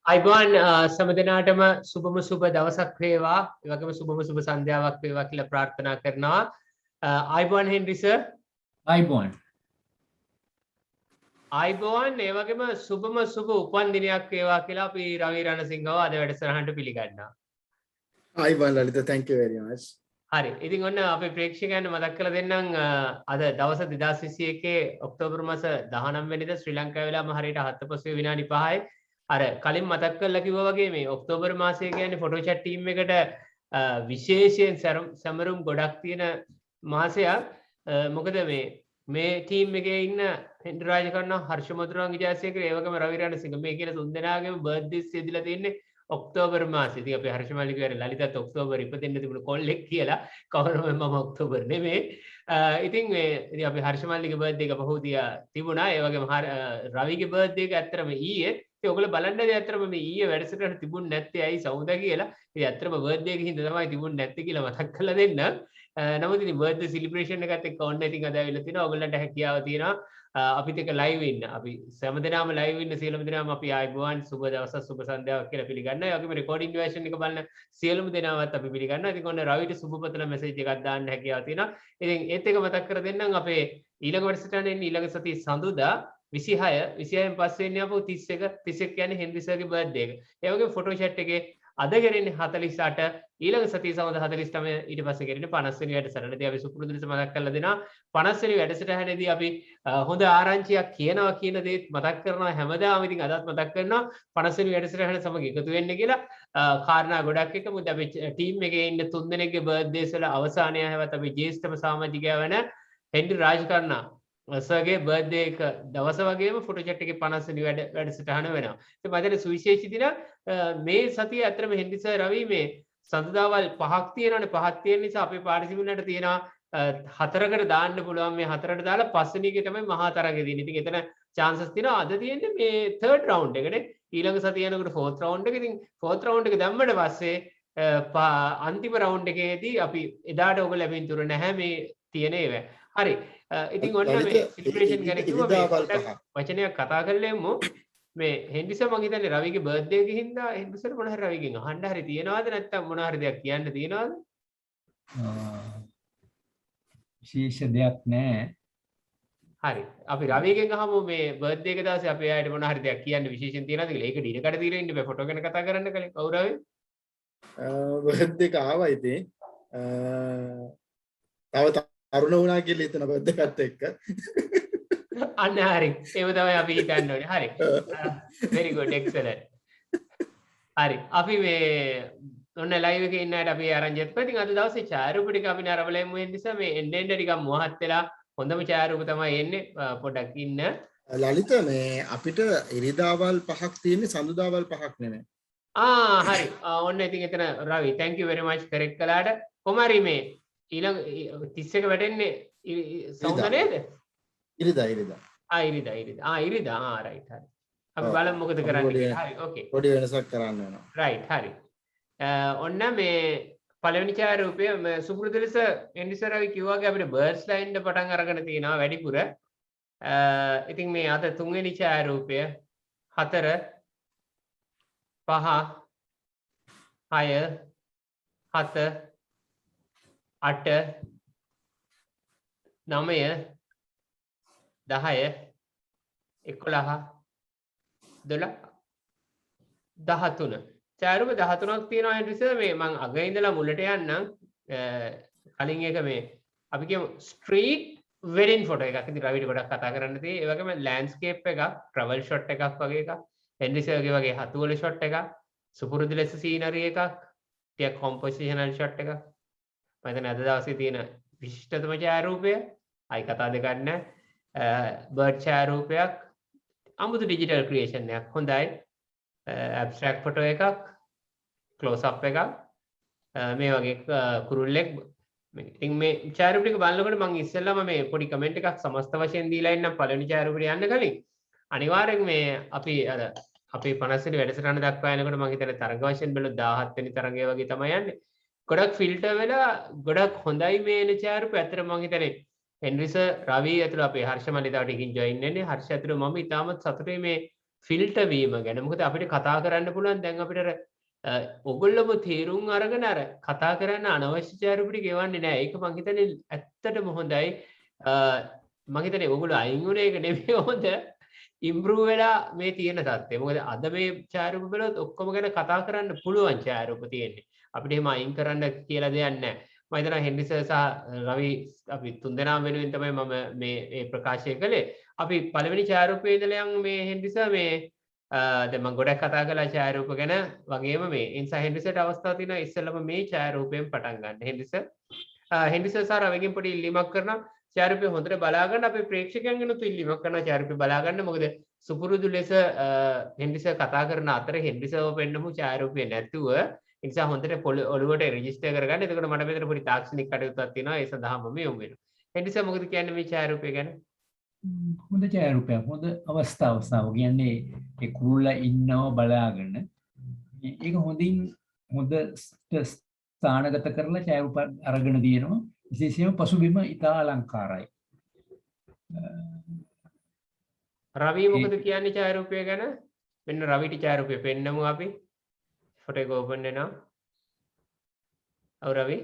අයිබෝන් සමදනාටම සුබම සුබ දවසක් වේවා ඒ වගේම සුබම සුබ සන්ධ්‍යාවක් වේවා කියලා ප්‍රාර්ථනා කරනවා අයිබෝන් හෙන්රි සර් අයිබෝන් අයිබෝන් ඒ වගේම සුබම සුබ උපන් දිනයක් වේවා කියලා අපි රවි රණසිංහව අද වැඩසටහනට පිළිගන්නවා අයිබෝන් ලලිත thank you very much හරි ඉතින් ඔන්න අපේ ප්‍රේක්ෂකයන්ට මතක් කරලා දෙන්නම් අද දවස් 2021 ඔක්තෝබර් මාස 19 වෙනිදා ශ්‍රී ලංකාවේ වෙලාවම හරියට 7:05 විනාඩි 5යි අර කලින් මතක් කරලා කිව්වා වගේ මේ ඔක්තෝබර් මාසය කියන්නේ ෆොටෝෂොප් ටීම් එකට විශේෂයෙන් සමරුම් ගොඩක් තියෙන මාසයක් මොකද මේ ටීම් එකේ ඉන්න හෙන්රි රාජකර්ණ හර්ෂ මధుරංග විජයසේකර ඒ වගේම රවි රණසිංහ මේ කියන තුන් දෙනාගේම බර්ත්ඩේස් ඉදලා තියෙන්නේ ඔක්තෝබර් මාසෙ. ඉතින් අපි හර්ෂ මල්ලි කියන්නේ ලලිතත් ඔක්තෝබර් ඉපදෙන්න තිබුණ කොල්ලෙක් කියලා කවුරුම මම ඔක්තෝබර් නෙමෙයි. ඉතින් ඉතින් අපි හර්ෂ මල්ලිගේ බර්ත්ඩේ එක පහුදිය තිබුණා. ඒ වගේම රවිගේ බර්ත්ඩේ එක ඇත්තටම ඊයේ. ඉතින් ඔයගොල්ලෝ බලන්නද ඇත්තටම මේ ඊයේ වැඩසටහන තිබුණ නැත්තේ ඇයි සවුදා කියලා. ඉතින් ඇත්තටම බර්ත්ඩේ එකකින් තමයි තිබුණ නැත්තේ කියලා මතක් කරලා දෙන්න. නමුත් ඉතින් බර්ත්ඩේ සෙලිබ්‍රේෂන් එකත් එක්ක ඔන්න ඉතින් අද ඇවිල්ලා තිනවා. ඔයගොල්ලන්ට හැකියාව තියෙනවා. අපිත් එක්ක ලයිව් ඉන්න. අපි හැමදෙනාම ලයිව් ඉන්න සියලුම දෙනාම අපි ආයිබෝවන් සුබ දවසක් සුබ සන්ධ්‍යාවක් කියලා පිළිගන්නවා. ඒ වගේම රෙකෝඩින් version එක බලන සියලුම දෙනාවත් අපි පිළිගන්නවා. ඉතින් ඔන්න රවිට සුබපතන මැසේජ් එකක් දාන්න හැකියාව තියෙනවා. ඉතින් ඒත් එක මතක් කර දෙන්නම් අපේ ඊළඟ වැඩසටහනේ ඊළඟ සතිය සඳුදා 26න් පස්සේ එන්නේ අපෝ 31 කියන්නේ හෙන්රි සර්ගේ බර්ත්ඩේ එක. ඒ වගේම ෆොටෝ chat එකේ අද කරන්නේ 48 ඊළඟ සතිය සමද 49 ඊට පස්සේ කරන්නේ 50 වෙනි වැඩසටහනදී අපි සුපුරුදු ලෙස මතක් කරලා දෙනවා 50 වෙනි වැඩසටහනේදී අපි හොඳ ආරංචියක් කියනවා කියන දේත් මතක් කරනවා හැමදාම ඉතින් අදත් මතක් කරනවා 50 වෙනි වැඩසටහන සමග එකතු වෙන්න කියලා කාරණා ගොඩක් එක මොකද අපි ටීම් එකේ ඉන්න තුන් දෙනෙක්ගේ බර්ත්ඩේස් වල අවසානය හැවත් අපි ජේෂ්ඨම සමාජිකයා වෙන හෙන්රි රාජකර්ණ සර්ගේ බර්ත්ඩේ එක දවස වගේම ෆොටෝ chat එකේ 50 වෙනි වැඩසටහන වෙනවා. ඉතින් මම හිතන්නේ සුවිශේෂී දින මේ සතිය අතරම හෙන්රි සර් රවි මේ සඳුදාවල් 5ක් තියෙනවානේ 5ක් තියෙන නිසා අපේ පාර්ටිසිපන්ට්ට තියෙනවා 4කට දාන්න පුළුවන් මේ 4ට දාලා පස්වෙනි එකේ තමයි මහා තරඟේ තියෙන්නේ. ඉතින් එතන chances තියෙනවා අද තියෙන්නේ මේ 3rd round එකනේ. ඊළඟ සතිය යනකොට 4th round එක. ඉතින් 4th round එක දැම්මට පස්සේ අන්තිම round එකේදී අපි එදාට ඔයගොල්ලෝ ලැබෙන්න තුර නැහැ මේ තියෙන ඒවා. හරි. ඉතින් ඔන්න මේ සිලිබ්‍රේෂන් ගැන කිව්වා වචනයක් කතා කරලෙමු. මේ හෙන්රි සර් මම හිතන්නේ රවිගේ බර්ත්ඩේ එකේ හින්දා හෙන්රි සර් මොන හරි රවිගෙන් අහන්න හරි තියනවාද නැත්නම් මොන හරි දෙයක් කියන්න තියනවාද? විශේෂ දෙයක් නැහැ. හරි. අපි රවිගෙන් අහමු මේ බර්ත්ඩේ එක දවසේ අපි ආයෙත් මොන හරි දෙයක් කියන්න විශේෂයෙන් තියනවාද කියලා. ඒක ඩිනකට දීලා ඉන්න බෑ ෆොටෝ ගැන කතා කරන්න කලින්. කවුරු ආවේ? බර්ත්ඩේ එක ආවා ඉතින් තව තරුණ වුණා කියලා හිතන බර්ත්ඩේ එකත් එක්ක අන්න හරි. ඒව තමයි අපි හිතන්න ඕනේ. හරි. very good excellent. හරි. අපි මේ ඔන්න ලයිව් එකේ ඉන්න අයට අපි ආරංචිත් කරා. ඉතින් අද දවසේ ඡායාරූප ටික අපි නරඹලෙමු වෙන නිසා මේ එන්න ටිකක් මොහත් වෙලා හොඳම ඡායාරූප තමයි එන්නේ. පොඩ්ඩක් ඉන්න. ලලිත මේ අපිට ඉරිදාවල් 5ක් තියෙන්නේ සඳුදාවල් 5ක් නෙමෙයි. හරි. ඔන්න ඉතින් එතන රවි thank you very much correct කළාට. කොමාරි මේ ඊළඟ 31 වැටෙන්නේ සවුද නේද? ඉරිදා. right හරි. අපි බලමු මොකද කරන්න කියලා. හරි okay. පොඩි වෙනසක් කරන්න වෙනවා. right හරි. ඔන්න මේ පළවෙනි ඡායාරූපය සුපුරුදු ලෙස හෙන්රි සර් අපි කිව්වා වගේ අපිට බර්ඩ්ස් ලයින් එක පටන් අරගෙන තියෙනවා වැඩිපුර. ඉතින් මේ අද තුන්වෙනි ඡායාරූපය 4 5 6 7 8 9 10 11 12 13 ඡායාරූප 13ක් තියෙනවා හෙන්රි සර් මේ මම අග ඉඳලා මුලට යන්නම් කලින් එක මේ අපි කියමු ස්ට්‍රීට් වෙඩින් ෆොටෝ එකක්. ඉතින් රවිට ගොඩක් කතා කරන්න තියෙන්නේ. ඒ වගේම ලෑන්ඩ්ස්කේප් එකක්, ට්‍රැවල් ෂොට් එකක් වගේ එකක්. හෙන්රි සර්ගේ වගේ හතු වල ෂොට් එකක්, සුපුරුදු ලෙස සීනරි එකක්, ටික කොම්පොසිෂනල් ෂොට් එකක්. මම හිතන්නේ අද දවසේ තියෙන විශිෂ්ටතම ඡායාරූපය. අයි කතා දෙකක් නැහැ. බර්ඩ් ඡායාරූපයක්, අමුතු ඩිජිටල් ක්‍රියේෂන් එකක්. හොඳයි. ඇබ්ස්ට්‍රැක්ට් ෆොටෝ එකක්, ක්ලෝස් අප් එකක්. මේ වගේ කුරුල්ලෙක්. ඉතින් මේ ඡායාරූප ටික බලනකොට මම ඉස්සෙල්ලාම මේ පොඩි කමෙන්ට් එකක් සමස්ත වශයෙන් දීලා ඉන්නම් පළවෙනි ඡායාරූපෙට යන්න කලින්. අනිවාර්යෙන් මේ අපි අර අපේ 50 වෙනි වැඩසටහන දක්වා යනකොට මම හිතන්නේ තරඟ වශයෙන් බැලුවොත් 17 වෙනි තරඟය වගේ තමයි යන්නේ. ගොඩක් ෆිල්ටර් වෙලා ගොඩක් හොඳයි මේ එන ඡායාරූප. ඇත්තට මම හිතන්නේ හෙන්රි සර් රවි ඇතුළු අපේ හර්ෂ මල්ලි තව ටිකකින් ජොයින් වෙන්නේ. හර්ෂ ඇතුළු මම ඉතාමත් සතුටුයි මේ ෆිල්ටර් වීම ගැන. මොකද අපිට කතා කරන්න පුළුවන් දැන් අපිට අර ඔගොල්ලොම තේරුම් අරගෙන අර කතා කරන්න අනවශ්‍ය ඡායාරූප ටික ගෙවන්නේ නැහැ. ඒක මං හිතන්නේ ඇත්තටම හොඳයි. මං හිතන්නේ ඔගොල්ලෝ අයින් වුණ එක නෙමෙයි හොඳ. ඉම්ප්‍රූව් වෙලා මේ තියෙන තත්ත්වය. මොකද අද මේ ඡායාරූප බලුවොත් ඔක්කොම ගැන කතා කරන්න පුළුවන් ඡායාරූප තියෙන්නේ. අපිට එහෙම අයින් කරන්න කියලා දෙයක් නැහැ. මම හිතනවා හෙන්රි සර් සහ රවි අපි තුන්දෙනාම වෙනුවෙන් තමයි මම මේ ප්‍රකාශය කළේ. අපි පළවෙනි ඡායාරූපයේ ඉඳලා යන් මේ හෙන්රි සර් මේ දැන් මම ගොඩක් කතා කළා ඡායාරූප ගැන වගේම මේ ඒ නිසා හෙන්රි සර්ට අවස්ථාව තියෙනවා ඉස්සෙල්ලම මේ ඡායාරූපයෙන් පටන් ගන්න. හෙන්රි සර් සහ රවිගෙන් පොඩි ඉල්ලීමක් කරනවා ඡායාරූපය හොඳට බලා ගන්න. අපේ ප්‍රේක්ෂකයන්ගෙනුත් ඉල්ලීමක් කරනවා ඡායාරූපය බලා ගන්න. මොකද සුපුරුදු ලෙස හෙන්රි සර් කතා කරන අතරේ හෙන්රි සර්ව පෙන්නමු ඡායාරූපය නැතුව ඒ නිසා හොඳට ඔළුවට රෙජිස්ටර් කරගන්න. එතකොට මට මෙතන පොඩි තාක්ෂණික කටයුත්තක් තියෙනවා. ඒ සඳහා මම යොමු වෙනවා. හෙන්රි සර් මොකද කියන්නේ මේ ඡායාරූපය ගැන? හොඳ ඡායාරූපයක්. හොඳ අවස්ථාව කියන්නේ ඒ කුරුල්ලා ඉන්නව බලාගෙන ඒක හොඳින් හොඳ ස්ථානගත කරලා ඡායාරූප අරගෙන දිනනවා. විශේෂයෙන්ම පසුබිම ඉතා අලංකාරයි. රවි මොකද කියන්නේ ඡායාරූපය ගැන? මෙන්න රවිට ඡායාරූපය පෙන්නමු අපි. ෆොටෝ එක ඕපන් වෙනවා. ඔව් රවි.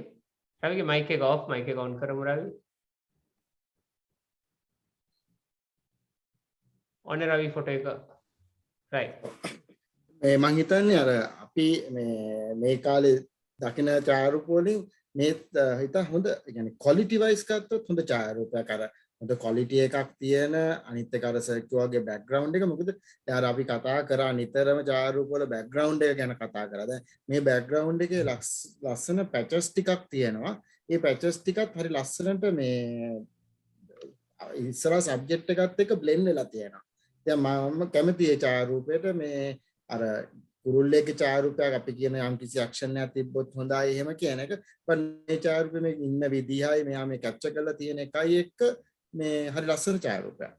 රවිගේ මයික් එක ඔෆ්, මයික් එක ඔන් කරමු රවි. ඔන්න රවි ෆොටෝ එක. රයිට්. මම හිතන්නේ අර අපි මේ කාලේ දකින ඡායාරූප වලින් මේ හිත හොඳ يعني ක්වොලිටි වයිස් ගත්තොත් හොඳ ඡායාරූපයක් අර හොඳ ක්වොලිටි එකක් තියෙන අනිත් එක අර සර්කියුවගේ බෑග්ග්‍රවුන්ඩ් එක මොකද දැන් අපි කතා කරා නිතරම ඡායාරූප වල බෑග්ග්‍රවුන්ඩ් එක ගැන කතා කරා. දැන් මේ බෑග්ග්‍රවුන්ඩ් එකේ ලස්සන පැචස් ටිකක් තියෙනවා. මේ පැචස් ටිකත් හරි ලස්සනට මේ ඉස්සරහ සබ්ජෙක්ට් එකත් එක්ක බ්ලෙන්ඩ් වෙලා තියෙනවා. දැන් මම කැමති ඒ ඡායාරූපයට මේ අර කුරුල්ලේගේ ඡායාරූපයක් අපි කියන යම් කිසි ඇක්ෂන් එකක් තිබ්බොත් හොඳයි එහෙම කියන එක. මේ ඡායාරූපෙ මේ ඉන්න විදිහයි මෙයා මේ කැප්චර් කරලා තියෙන එකයි එක්ක මේ හරි ලස්සන ඡායාරූපයක්.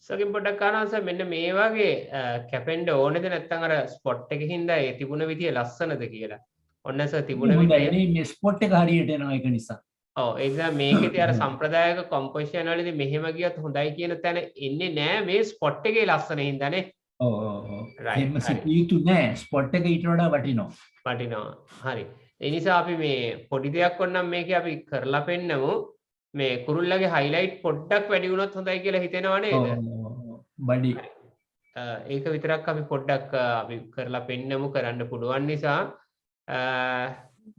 සකින් පොඩ්ඩක් අහනවා සර් මෙන්න මේ වගේ කැපෙන්න ඕනේද නැත්නම් අර ස්පොට් එකකින්ද ඒ තිබුණ විදිය ලස්සනද කියලා. ඔන්න සර් තිබුණ විදිය මේ ස්පොට් එක හරියට එනවා ඒක නිසා. ඔව් ඒ නිසා මේකේදී අර සම්ප්‍රදායික කොම්පොසිෂන් වලදී මෙහෙම ගියත් හොඳයි කියන තැන එන්නේ නැහැ මේ ස්පොට් එකේ ලස්සන හින්දානේ. ඔව් එහෙම සිටියුතු නෑ ස්පොට් එක ඊට වඩා වටිනවා. වටිනවා. හරි. ඒ නිසා අපි මේ පොඩි දෙයක් වොන්නම් මේකේ අපි කරලා පෙන්නමු. මේ කුරුල්ලගේ හයිලයිට් පොඩ්ඩක් වැඩි වුණොත් හොඳයි කියලා හිතෙනවා නේද? බඩි. ඒක විතරක් අපි පොඩ්ඩක් අපි කරලා පෙන්නමු කරන්න පුළුවන් නිසා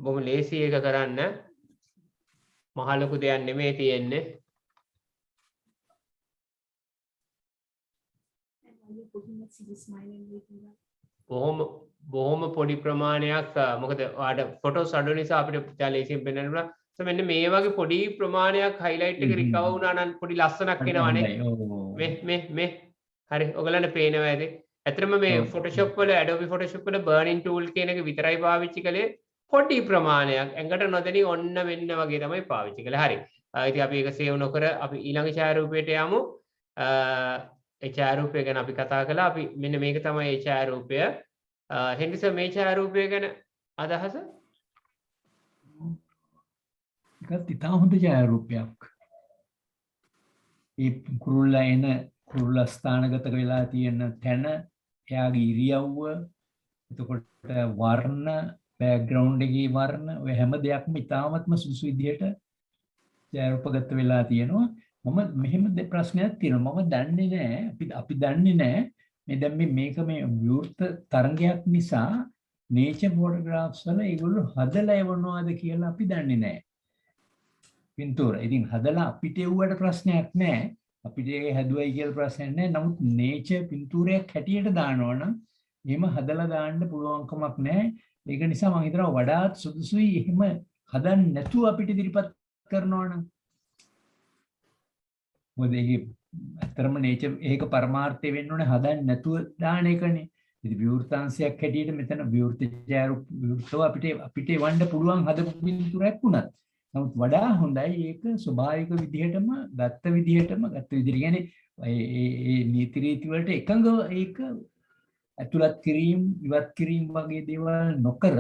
බොහොම ලේසි එක කරන්න. මහ ලොකු දෙයක් නෙමෙයි තියෙන්නේ. බොහොම පොඩි ප්‍රමාණයක් මොකද ඔයාලට ෆොටෝස් අඩු නිසා අපිට ලේසියෙන් පෙන්වන්න පුළුවන්. මෙන්න මේ වගේ පොඩි ප්‍රමාණයක් හයිලයිට් එක රිකවර් වුණා නම් පොඩි ලස්සනක් එනවනේ. මේ හරි ඔයගලන්ට පේනවා ඇති. ඇත්තටම මේ Photoshop වල Adobe Photoshop වල burning tool කියන එක විතරයි පාවිච්චි කළේ. පොඩි ප්‍රමාණයක් ඇඟට නොදැනී ඔන්න මෙන්න වගේ තමයි පාවිච්චි කළේ. හරි. ඉතින් අපි ඒක සේව් නොකර අපි ඊළඟ ඡායාරූපයට යමු. ඒ ඡායාරූපය ගැන අපි කතා කළා. අපි මෙන්න මේක තමයි ඒ ඡායාරූපය. හෙන්රි සර් මේ ඡායාරූපය ගැන අදහස? ඒකත් ඉතා හොඳ ඡායාරූපයක්. ඒ කුරුල්ලා ස්ථානගත වෙලා තියෙන තැන, එයාගේ ඉරියව්ව, එතකොට වර්ණ, බෑග්ග්‍රවුන්ඩ් එකේ වර්ණ, ඔය හැම දෙයක්ම ඉතාමත්ම සුසු විදිහට ඡායාරූපගත වෙලා තියෙනවා. මම මෙහෙම ප්‍රශ්නයක් තියෙනවා. මම දන්නේ නැහැ, අපි දන්නේ නැහැ මේ දැන් මේක මේ විවෘත තරංගයක් නිසා නේචර් ෆොටෝග්‍රාෆ්ස් වල ඒගොල්ලෝ හදලා එවනවාද කියලා අපි දන්නේ නැහැ. පින්තූර. ඉතින් හදලා අපිට එව්වට ප්‍රශ්නයක් නැහැ. අපිට ඒක හැදුවයි කියලා ප්‍රශ්නයක් නැහැ. නමුත් නේචර් පින්තූරයක් හැටියට දානවා නම් එහෙම හදලා දාන්න පුළුවන්කමක් නැහැ. ඒක නිසා මම හිතනවා වඩාත් සුදුසුයි එහෙම හදන්න නැතුව අපිට ඉදිරිපත් කරනවා නම්. මොකද ඒක ඇත්තරම නේචර් ඒක පරමාර්ථය වෙන්න ඕනේ හදන්න නැතුව දාන එකනේ. ඉතින් විවෘතාංශයක් හැටියට මෙතන විවෘතව අපිට වන්න පුළුවන් හදපු පින්තූරයක් වුණත්. නමුත් වඩා හොඳයි ඒක ස්වභාවික විදිහටම ගත්ත විදිහට කියන්නේ ඒ නීති රීති වලට එකඟව ඒක ඇතුළත් කිරීම ඉවත් කිරීම වගේ දේවල් නොකර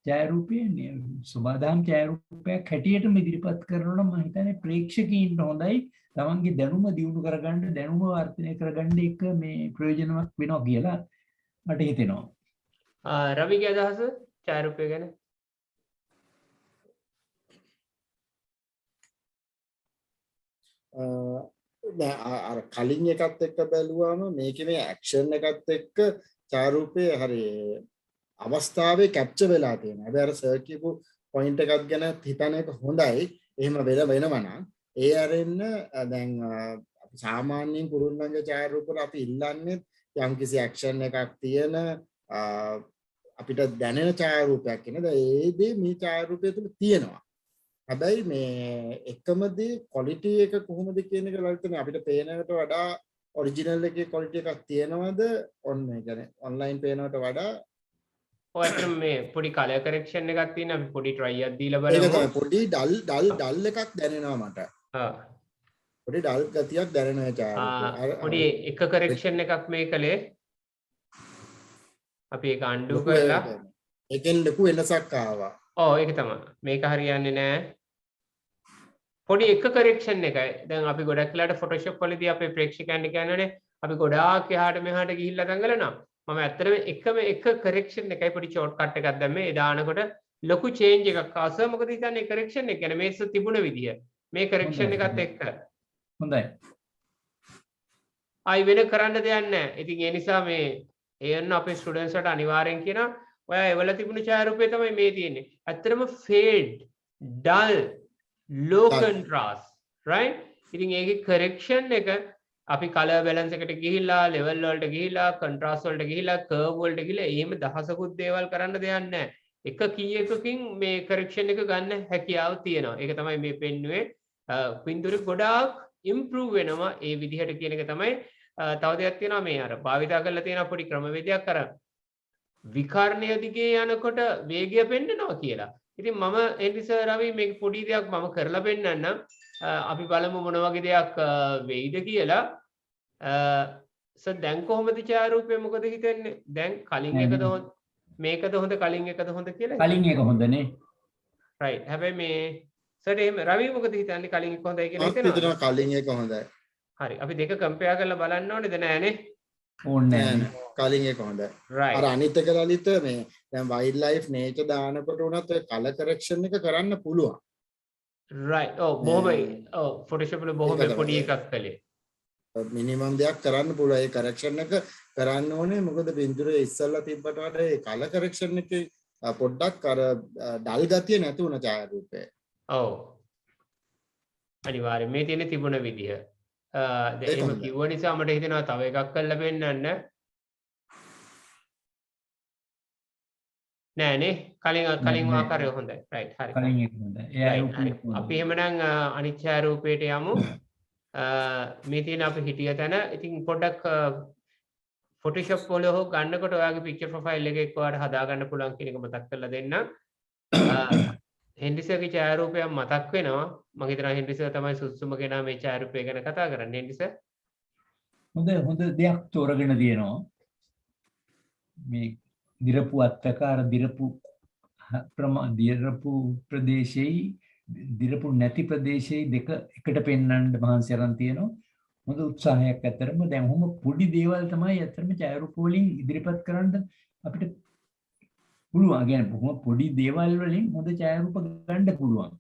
ඡායාරූපයේ සබදාම් ඡායාරූපයක් හැටියටම ඉදිරිපත් කරනවා නම් මම හිතන්නේ ප්‍රේක්ෂකීන්ට හොඳයි තමන්ගේ දැනුම දියුණු කරගන්න දැනුම වර්ධනය කරගන්න එක මේ ප්‍රයෝජනවත් වෙනවා කියලා මට හිතෙනවා. රවිගේ අදහස ඡායාරූපය ගැන? අර කලින් එකත් එක්ක බැලුවාම මේකේ මේ ඇක්ෂන් එකත් එක්ක ඡායාරූපේ හරි අවස්ථාවේ කැප්චර් වෙලා තියෙනවා. හැබැයි අර සර් කියපු පොයින්ට් එකක් ගැන හිතන එක හොඳයි. එහෙම වෙනවා නම් ඒ අරින්න දැන් අපි සාමාන්‍යයෙන් කුරුල්ලන්ගේ ඡායාරූප වල අපි ඉල්ලන්නේ යම්කිසි ඇක්ෂන් එකක් තියෙන අපිට දැනෙන ඡායාරූපයක් නේද? ඒ දේ මේ ඡායාරූපය තුල තියෙනවා. හැබැයි මේ එකම දේ ක්වොලිටි එක කොහොමද කියන එක ලයිට් අපිට පේනකට වඩා ඔරිජිනල් එකේ ක්වොලිටි එකක් තියෙනවද? ඔන්න ඒ කියන්නේ ඔන්ලයින් පේනවට වඩා ඔය අතර මේ පොඩි කලර් කරෙක්ෂන් එකක් තියෙන අපි පොඩි try එකක් දීලා ඒක බලමු. තමයි පොඩි ඩල් එකක් දැනෙනවා මට. පොඩි ඩල් ගතියක් දැනෙනවා ඡායාරූපේ. පොඩි එක කරෙක්ෂන් එකක් මේ කලේ. අපි ඒක අන්ඩු කරලා ඒකෙන් ලොකු වෙනසක් ආවා. ඔව් ඒක තමයි. මේක හරියන්නේ නැහැ. පොඩි එක කරෙක්ෂන් එකයි. දැන් අපි ගොඩක් වෙලාට Photoshop වලදී අපේ ප්‍රේක්ෂකයන්ට කියන්නේ අපි ගොඩාක් එහාට මෙහාට ගිහිල්ලා දඟලනවා. මම ඇත්තටම එකම එක කරෙක්ෂන් එකයි පොඩි ෂෝට් කට් එකක් දැම්මේ. ඒ දානකොට ලොකු චේන්ජ් එකක් ආවා. මොකද හිතන්නේ කරෙක්ෂන් එක කියන්නේ මේක තිබුණ විදිය. මේ කරෙක්ෂන් එකත් එක්ක. හොඳයි. ආයි වෙන කරන්න දෙයක් නැහැ. ඉතින් ඒ නිසා මේ එයන්න අපේ ස්ටුඩන්ට්ස් වලට අනිවාර්යෙන් කියනවා ඔයා එවල තිබුණු ඡායාරූපය තමයි මේ තියෙන්නේ. ඇත්තටම fade, dull, low contrast, right? ඉතින් ඒකේ correction එක අපි color balance එකට ගිහිල්ලා, level වලට ගිහිල්ලා, contrast වලට ගිහිල්ලා, curve වලට ගිහිල්ලා එහෙම දහසකුත් දේවල් කරන්න දෙයක් නැහැ. එක කීයකකින් මේ correction එක ගන්න හැකියාව තියෙනවා. ඒක තමයි මේ පෙන්නුවේ. පින්තූරේ ගොඩාක් improve වෙනවා ඒ විදිහට කියන එක තමයි. තව දෙයක් තියෙනවා මේ අර භාවිතා කරලා තියෙන පොඩි ක්‍රමවේදයක් අර විකර්ණය දිගේ යනකොට වේගය පෙන්නනවා කියලා. ඉතින් මම එනිසා රවි මේක පොඩි දෙයක් මම කරලා පෙන්නන්නම්. අපි බලමු මොන වගේ දෙයක් වෙයිද කියලා. දැන් කොහොමද ඡායාරූපය මොකද හිතන්නේ? දැන් කලින් එකද හොඳ මේකද හොඳ කලින් එකද හොඳ කියලා? කලින් එක හොඳනේ. right. හැබැයි මේ සර් එහෙම රවි මොකද හිතන්නේ කලින් එක හොඳයි කියලා හිතනවා? කලින් එක හොඳයි. හරි. අපි දෙක කම්පෙයාර් කරලා බලන්න ඕනේද නෑනේ? ඕනේ නෑ. කලින් එක හොඳයි. අර අනිත් එක ලලිත මේ දැන් වයිල්ඩ් ලයිෆ් නේචර් දානකොට උනත් ඔය කලර් කරෙක්ෂන් එක කරන්න පුළුවන්. right. ඔව් බොහොම ඔව් Photoshop වල බොහොම පොඩි එකක් කළේ. මිනිමම් දෙයක් කරන්න පුළුවන්. ඒ කරෙක්ෂන් එක කරන්න ඕනේ මොකද පින්තූරේ ඉස්සල්ලා තිබ්බට වඩා ඒ කලර් කරෙක්ෂන් එකේ පොඩ්ඩක් අර ඩල් ගතිය නැති වුණ ඡායාරූපේ. ඔව්. අනිවාර්යයෙන් මේ තියෙන තිබුණ විදිහ. එහෙම කිව්ව නිසා මට හිතෙනවා තව එකක් කරලා පෙන්නන්න. නෑනේ කලින් ආකාරය හොඳයි. right හරි. කලින් එක හොඳයි. අපි එහෙමනම් අනිත් ඡායාරූපයට යමු. මේ තියෙන අපි හිටිය තැන ඉතින් පොඩ්ඩක් Photoshop වල හො ගන්නකොට ඔයාගේ picture profile එක එක්කවට හදා ගන්න පුළුවන් කියන එක මතක් කරලා දෙන්න. හෙන්රිසර්ගේ ඡායාරූපයක් මතක් වෙනවා. මම හිතනවා හෙන්රිසර් තමයි සුදුසුම කෙනා මේ ඡායාරූපය ගැන කතා කරන්නේ. හෙන්රිසර් හොඳ දෙයක් තෝරගෙන දිනනවා. මේ දිරපු අත්තකාර දිරපු ප්‍රදේශයේ දිරපු නැති ප්‍රදේශයේ දෙක එකට පෙන්වන්න මහන්සි අරන් තියෙනවා. හොඳ උත්සාහයක් ඇත්තරම දැන් ඔහොම පොඩි දේවල් තමයි ඇත්තරම ඡායාරූප වලින් ඉදිරිපත් කරන්න අපිට පුළුවන්. කියන්නේ බොහොම පොඩි දේවල් වලින් හොඳ ඡායාරූප ගන්න පුළුවන්.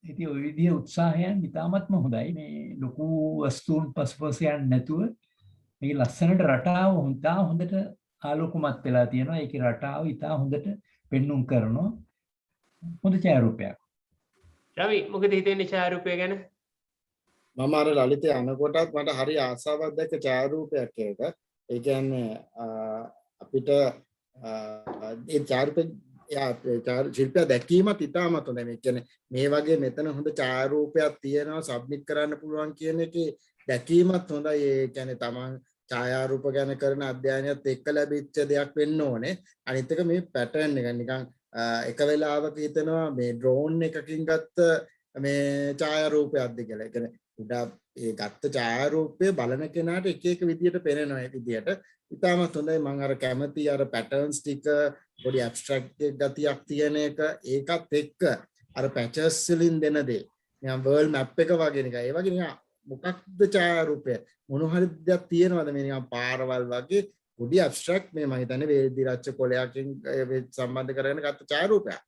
ඉතින් ওই විදිහේ උත්සාහයන් ඉතාමත්ම හොඳයි. මේ ලොකු වස්තුන් පසුපස යන්නේ නැතුව මේ ලස්සනට රටාව හොඳට ආලෝකමත් වෙලා තියෙනවා. ඒකේ රටාව ඉතා හොඳට පෙන්눔 කරනවා. හොඳ ඡායාරූපයක්. රවි මොකද හිතෙන්නේ ඡායාරූපය ගැන? මම අර ලලිතේ අනකොටත් මට හරි ආසාවක් දැක්ක ඡායාරූපයක් එක. ඒ කියන්නේ අපිට ඒ ශිල්පය දැකීමත් ඉතාමත් හොඳයි. මේ කියන්නේ මේ වගේ මෙතන හොඳ ඡායාරූපයක් තියෙනවා සබ්මිට් කරන්න පුළුවන් කියන එකේ දැකීමත් හොඳයි. ඒ කියන්නේ තමන් ඡායාරූප ගැන කරන අධ්‍යයනයත් එක්ක ලැබිච්ච දෙයක් වෙන්න ඕනේ. අනිත් එක මේ පැටර්න් එක නිකන් එක වෙලාවක හිතනවා මේ ඩ්‍රෝන් එකකින් ගත්ත මේ ඡායාරූපයක්ද කියලා. ඒ කියන්නේ උඩ ඒ ගත්ත ඡායාරූපය බලන කෙනාට එක එක විදියට පේනවා. ඒ විදියට ඉතාමත් හොඳයි. මම අර කැමති අර පැටර්න්ස් ටික පොඩි ඇබ්ස්ට්‍රැක්ට් ගතියක් තියෙන එක ඒකත් එක්ක අර පැචස් වලින් දෙන දේ නිකන් වර්ල්ඩ් මැප් එක වගේ නිකන් ඒ වගේ නිකන් මොකක්ද ඡායාරූපය මොන හරි දෙයක් තියෙනවද මේ නිකන් පාරවල් වගේ පොඩි ඇබ්ස්ට්‍රැක්ට් මේ මම හිතන්නේ වේදිරච්ච කොලයකින් සම්බන්ධ කරගෙන ගත්ත ඡායාරූපයක්.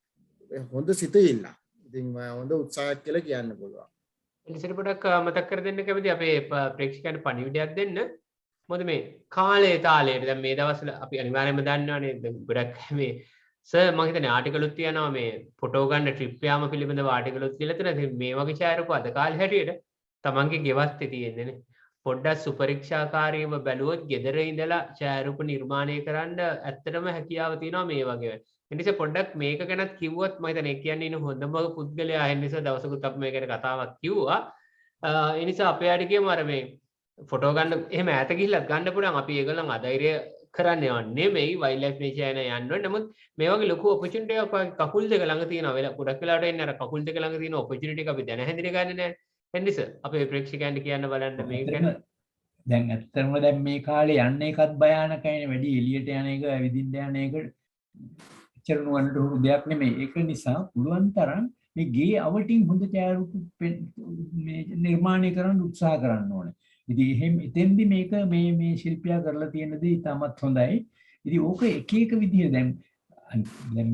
හොඳ සිතුවිල්ල. ඉතින් හොඳ උත්සාහයක් කියලා කියන්න පුළුවන්. එනිසට පොඩක් මතක් කර දෙන්න කැමති අපේ ප්‍රේක්ෂකයන්ට පණිවිඩයක් දෙන්න. මොකද මේ කාලේ තාලයට දැන් මේ දවස්වල අපි අනිවාර්යයෙන්ම දන්නවනේ ගොඩක් මේ සර් මම හිතන්නේ ආටිකලුත් තියනවා මේ ෆොටෝ ගන්න ට්‍රිප් යාම පිළිබඳව ආටිකලුත් කියලා තියෙනවා. ඉතින් මේ වගේ ඡායාරූප අද කාලේ හැටියට තමන්ගේ ගෙවත්තේ තියෙන්නේ නේ. පොඩ්ඩක් සුපරීක්ෂාකාරීව බැලුවොත් ගෙදර ඉඳලා ඡායාරූප නිර්මාණය කරන්න ඇත්තටම හැකියාව තියෙනවා මේ වගේ. ඒ නිසා පොඩ්ඩක් මේක ගැනත් කිව්වොත් මම හිතන්නේ ඒ කියන්නේ ඉන්න හොඳම පුද්ගලයා ඒ නිසා දවසකුත් අපි මේ ගැන කතාවක් කිව්වා. ඒ නිසා අපේ ආඩි කියමු අර මේ ෆොටෝ ගන්න එහෙම ඈත ගිහිල්ලත් ගන්න පුළුවන්. අපි ඒගොල්ලන් අධෛර්ය කරන්න නෙමෙයි වයිල්ඩ් ලයිෆ් නේචර් යන යන්න ඕනේ. නමුත් මේ වගේ ලොකු ඔපචුනිටි එකක් කකුල් දෙක ළඟ තියෙනවා. වෙලා ගොඩක් වෙලාවට එන්නේ අර කකුල් දෙක ළඟ තියෙන ඔපචුනිටි එක අපි දැන හැඳින ගන්නේ නැහැ. එනිස අපේ ප්‍රේක්ෂකයන්ට කියන්න බලන්න මේක ගැන. දැන් ඇත්තටම දැන් මේ කාලේ යන්න එකත් භයානකයිනේ. වැඩි එළියට යන එක ඇවිදින්න යන එක චරණවන්ට උණු දෙයක් නෙමෙයි. ඒක නිසා පුළුවන් තරම් මේ ගේ අවටින් හොඳ ඡායාරූප මේ නිර්මාණය කරන්න උත්සාහ කරන්න ඕනේ. ඉතින් එහෙම එතෙන්දි මේක මේ ශිල්පියා කරලා තියෙන දේ ඉතාමත් හොඳයි. ඉතින් ඕක එක එක විදිය දැන්